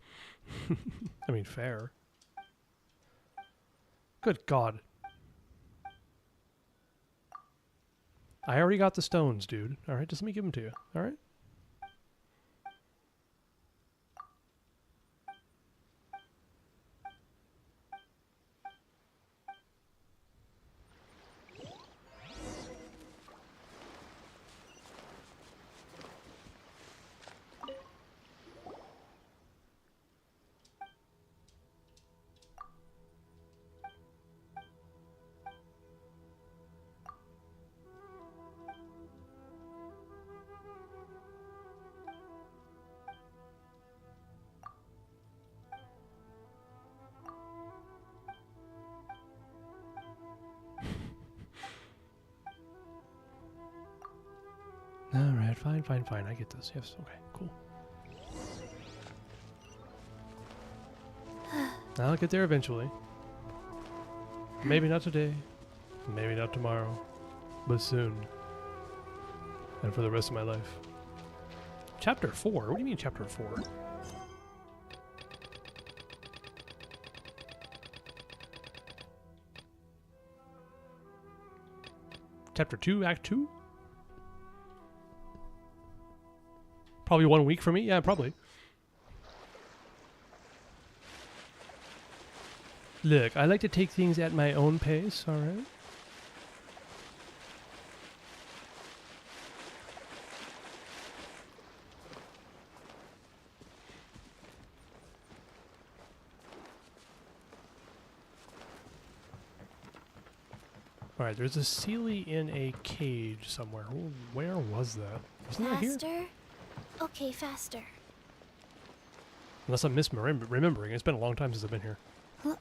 F: I mean, fair. Good God. I already got the stones, dude. Alright, just let me give them to you. Alright? Alright, fine. I get this. Yes, okay, cool. I'll get there eventually. Maybe not today. Maybe not tomorrow. But soon. And for the rest of my life. Chapter 4? What do you mean chapter 4? Chapter 2, Act 2? Probably 1 week for me? Yeah, probably. Look, I like to take things at my own pace, alright? Alright, there's a Sealy in a cage somewhere. Where was that? Wasn't that here?
A: Faster? Okay, faster.
F: Unless I'm misremembering. It's been a long time since I've been here.
A: Huh?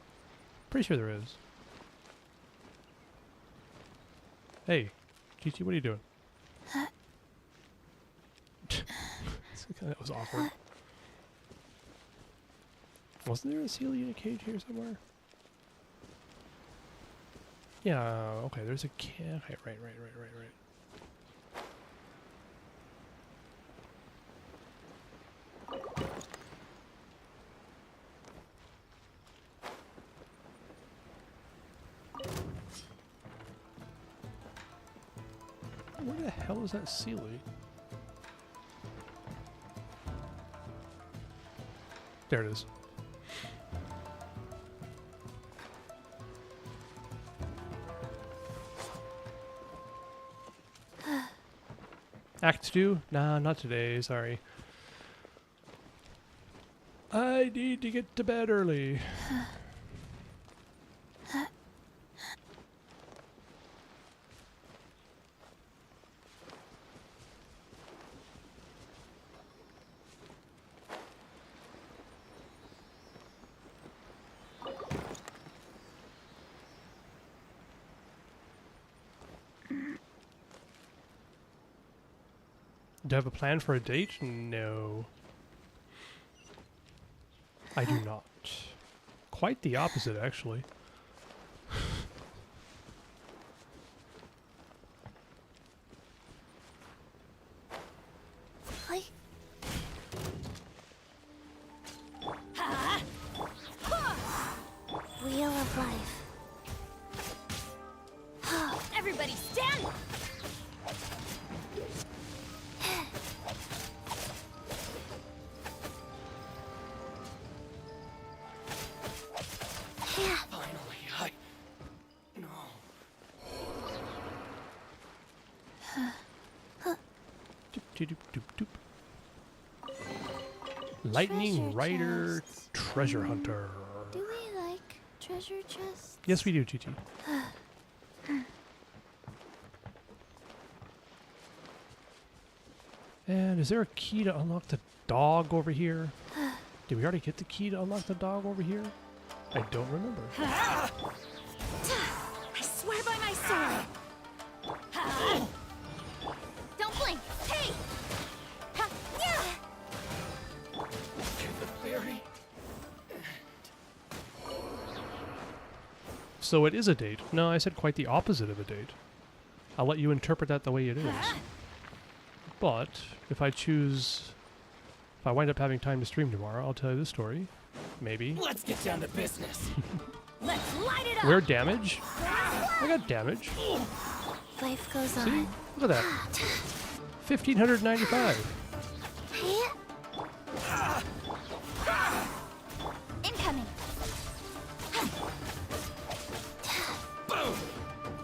F: Pretty sure there is. Hey, Chi-Chi, what are you doing? That was awkward. Wasn't there a Sealy in a cage here somewhere? Yeah, okay, there's a cat. Okay, right. Where the hell is that Sealy? There it is. Act 2? Nah, not today, sorry. I need to get to bed early. Do I have a plan for a date? No. I do not. Quite the opposite, actually.
A: Wheel of life.
W: Everybody stand!
F: Lightning Rider Treasure Hunter.
A: Do we like treasure chests?
F: Yes, we do, Chi-Chi. And is there a key to unlock the dog over here? Did we already get the key to unlock the dog over here? I don't remember.
I: I swear by my sword!
W: Don't blink! Hey!
F: So it is a date. No, I said quite the opposite of a date. I'll let you interpret that the way it is. But if I wind up having time to stream tomorrow, I'll tell you the story. Maybe.
V: Let's get down to business.
W: Let's light it up.
F: Where damage? I got damage.
A: Life goes
F: See?
A: on.
F: Look at that. 1,595.
W: Incoming.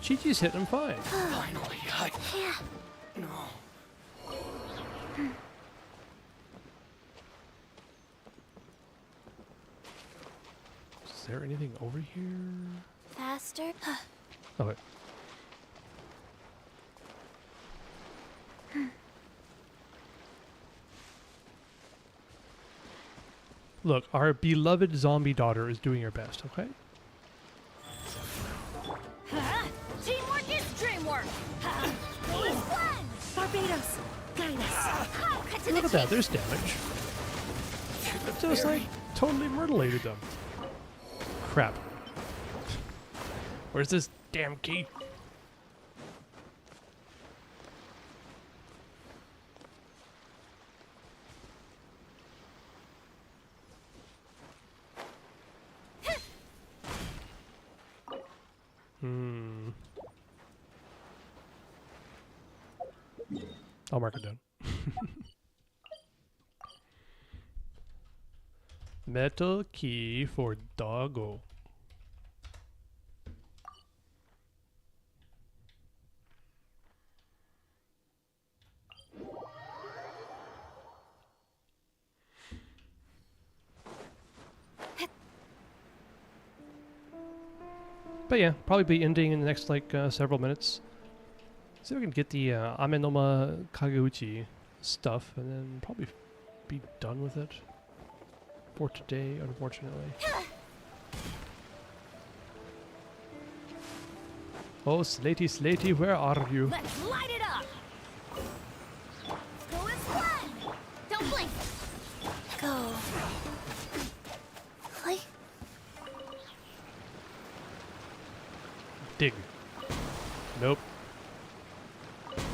F: Chi-Chi's hitting him fine.
U: Finally, No.
F: Is there anything over here?
A: Faster.
F: Okay. Look, our beloved zombie daughter is doing her best, okay?
W: Teamwork is dreamwork.
I: Barbados, guide us.
F: Look at that, there's damage. It just like totally mutilated them. Crap. Where's this damn key? I'll mark it down. Metal key for doggo. But yeah, probably be ending in the next like several minutes. See if we can get the Amenoma Kageuchi stuff and then probably be done with it for today, unfortunately. Oh, Slatey, Slatey, where are you?
W: Let's light it up. Go as one. Don't blink.
A: Go. Play.
F: Dig. Nope.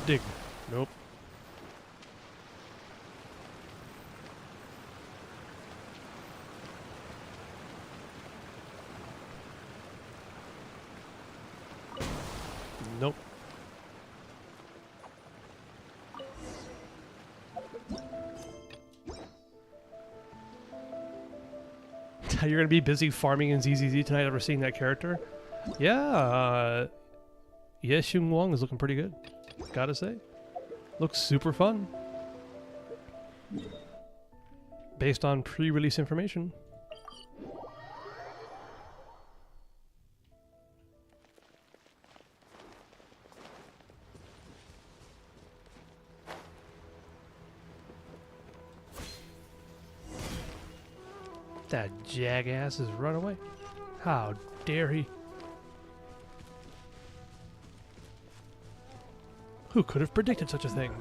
F: Dig. Nope. Nope. You're gonna be busy farming in ZZZ tonight after seeing that character? Yeah, Ye Xiong Wang is looking pretty good, gotta say. Looks super fun. Based on pre-release information. That jackass has run away. How dare he? Who could have predicted such a thing?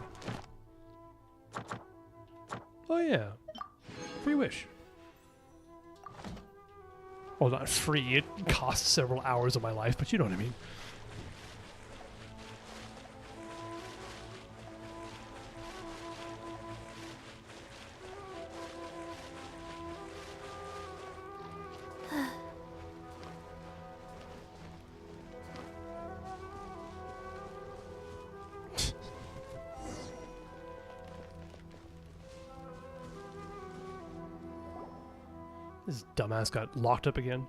F: Oh yeah. Free wish. Well, not free. It costs several hours of my life, but you know what I mean. This dumbass got locked up again.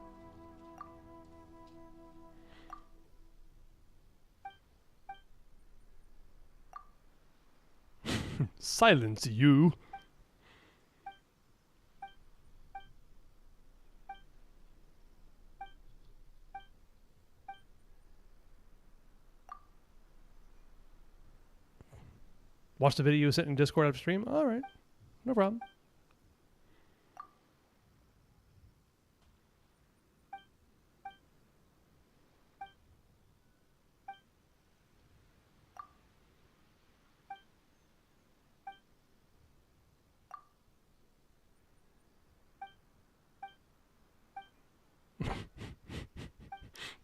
F: Silence, you! Watch the video you sent in Discord upstream? Alright. No problem.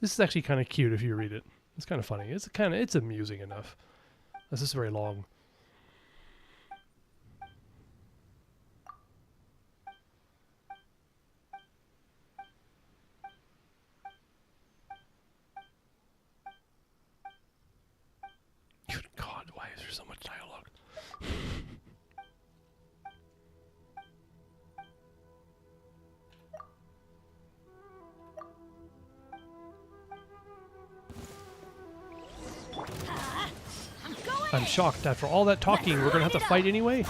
F: This is actually kind of cute if you read it. It's kind of funny. It's amusing enough. This is very long. I'm shocked. After all that talking, we're gonna have to fight anyway?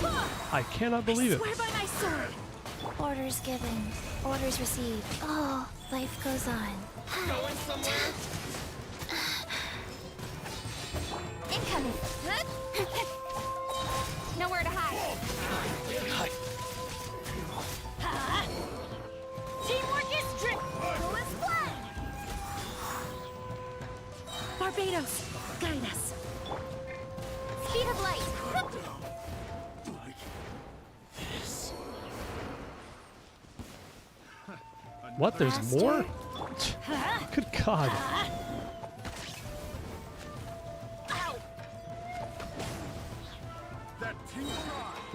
F: I cannot believe it.
C: Swear by my sword.
A: Orders given, orders received. Oh, life goes on.
I: Going somewhere?
C: Incoming. Nowhere to hide. Teamwork is strict. Who is one?
I: Barbados, guide us.
C: Speed of light.
F: What? There's more? Good God.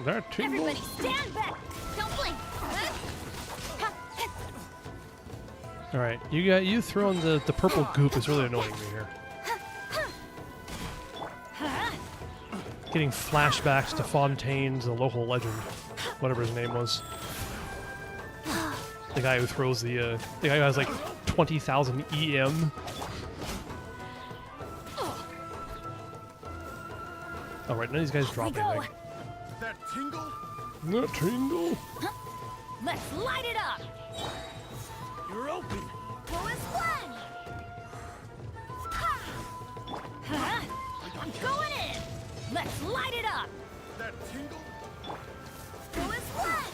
F: That tingle?
C: Everybody stand back. Don't blink.
F: Alright, you throwing the purple goop is really annoying me here. Getting flashbacks to Fontaine's, the local legend, whatever his name was. The guy who throws the guy who has like 20,000 EM. Alright, none of these guys drop anything.
U: That tingle?
F: That tingle?
C: Let's light it up.
U: You're open.
C: Who is one? I'm going in. Let's light it up.
U: That tingle?
C: Who is one?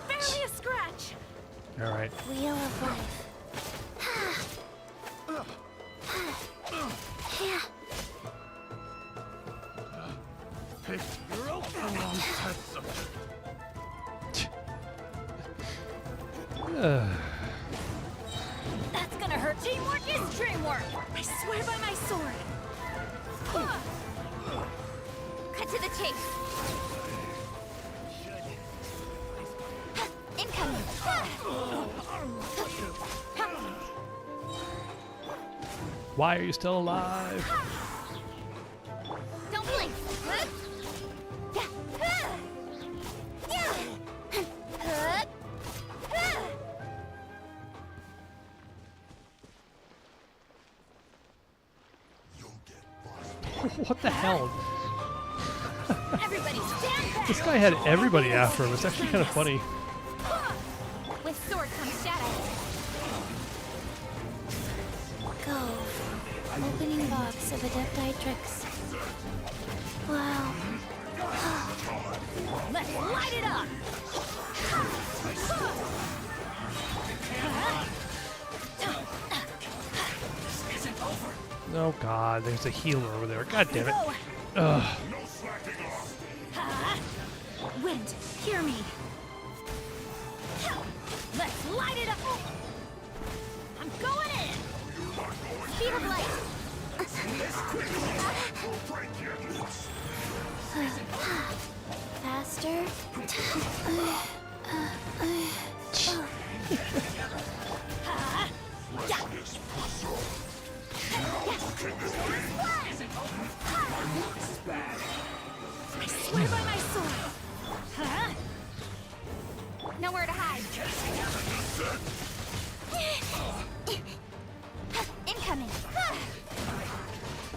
C: Barely a scratch.
F: Alright.
A: Wheel of life.
U: Hey, you're open.
C: That's gonna hurt. Teamwork is dreamwork. I swear by my sword. Cut to the chase. Incoming.
F: Why are you still alive?
C: Don't blink.
F: What the hell?
C: Everybody stand back.
F: This guy had everybody after him. It's actually kind of funny.
C: With sword comes shadow.
A: Go. Opening box of Adepti tricks. Wow.
C: Let's light it up.
F: Oh God, there's a healer over there. God damn it. Ugh.
C: Wind, hear me. Let's light it up. I'm going in. Speed of light.
A: Faster.
C: I swear by my sword. Nowhere to hide. Incoming.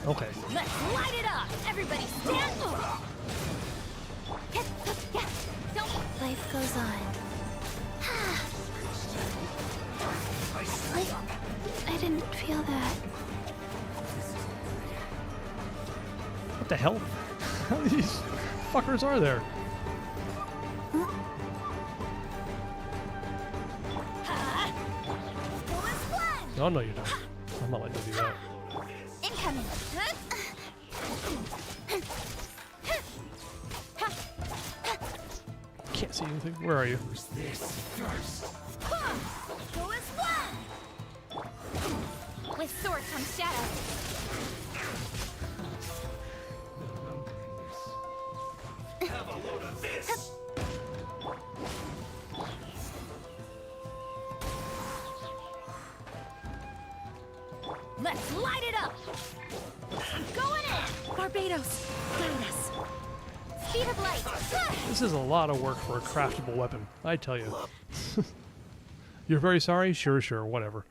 F: Okay.
C: Let's light it up. Everybody stand. Don't.
A: Life goes on. Like, I didn't feel that.
F: What the hell? How many these fuckers are there? No, no, you don't. I'm not letting you do that.
C: Incoming.
F: Can't see anything. Where are you?
C: Who is one? With sword comes shadow.
U: Have a load of this.
C: Let's light it up. I'm going in. Barbados, guide us. Speed of light.
F: This is a lot of work for a craftable weapon, I tell you. You're very sorry? Sure, sure, whatever.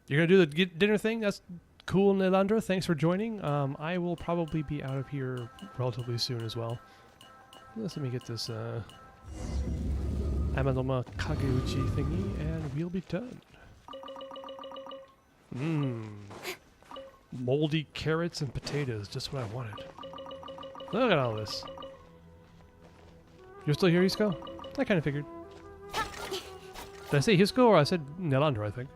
F: You're gonna do the dinner thing? That's cool, Nilandra. Thanks for joining. I will probably be out of here relatively soon as well. Let me get this Amanoma Kageuchi thingy, and we'll be done. Moldy carrots and potatoes, just what I wanted. Look at all this. You're still here, Hisco? I kind of figured. Did I say Hisco or I said Nilandra, I think?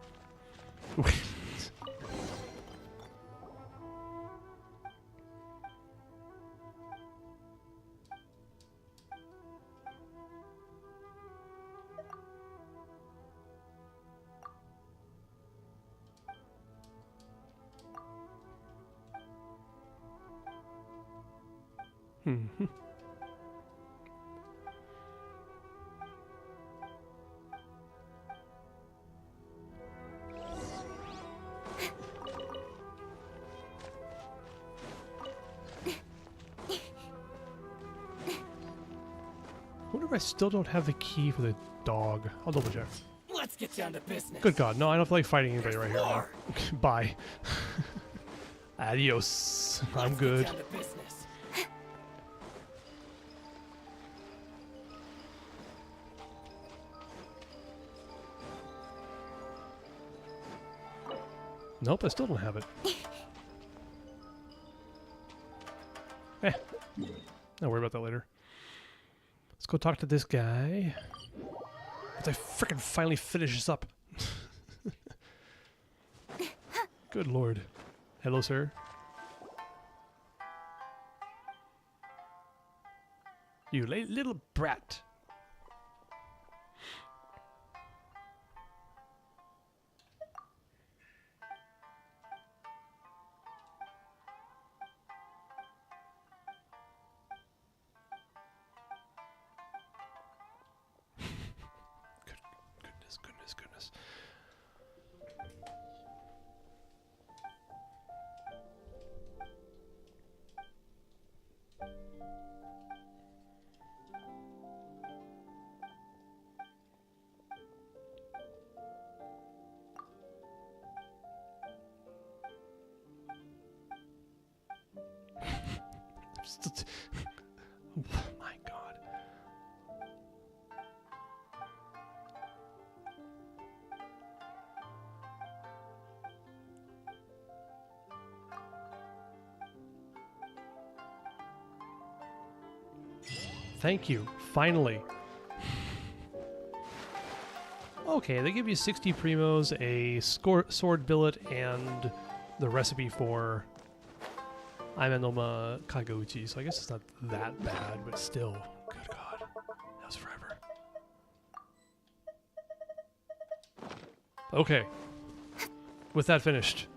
F: I still don't have the key for the dog. I'll double check.
V: Let's get down to business.
F: Good God, no, I don't feel like fighting anybody right here. No. Bye. Adios. I'm good.
V: Get down to business.
F: Nope, I still don't have it. I'll worry about that later. Let's go talk to this guy. Once I frickin' finally finish this up. Good Lord. Hello, sir. You little brat. Goodness. Oh my God. Thank you. Finally. Okay, they give you 60 primos, a sword billet, and the recipe for Amanoma Kageuchi, so I guess it's not that bad, but still, good God, that was forever. Okay, with that finished,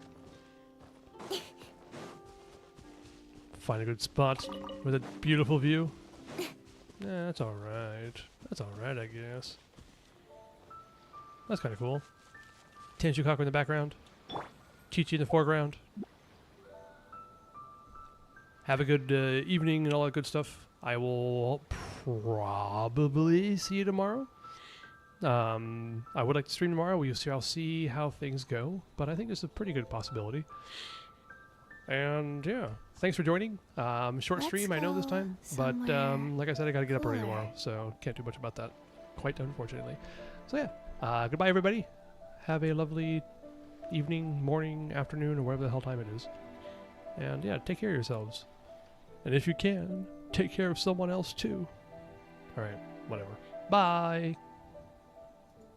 F: find a good spot with a beautiful view. Yeah, that's alright. That's alright, I guess. That's kind of cool. Tenshukaku in the background. Chi-Chi in the foreground. Have a good evening and all that good stuff. I will probably see you tomorrow. I would like to stream tomorrow. I'll see how things go, but I think it's a pretty good possibility. And yeah, thanks for joining. Short stream, I know this time, but like I said, I gotta get up early tomorrow, so can't do much about that, quite unfortunately. So yeah, goodbye everybody. Have a lovely evening, morning, afternoon, or whatever the hell time it is. And yeah, take care of yourselves. And if you can, take care of someone else too. Alright, whatever. Bye!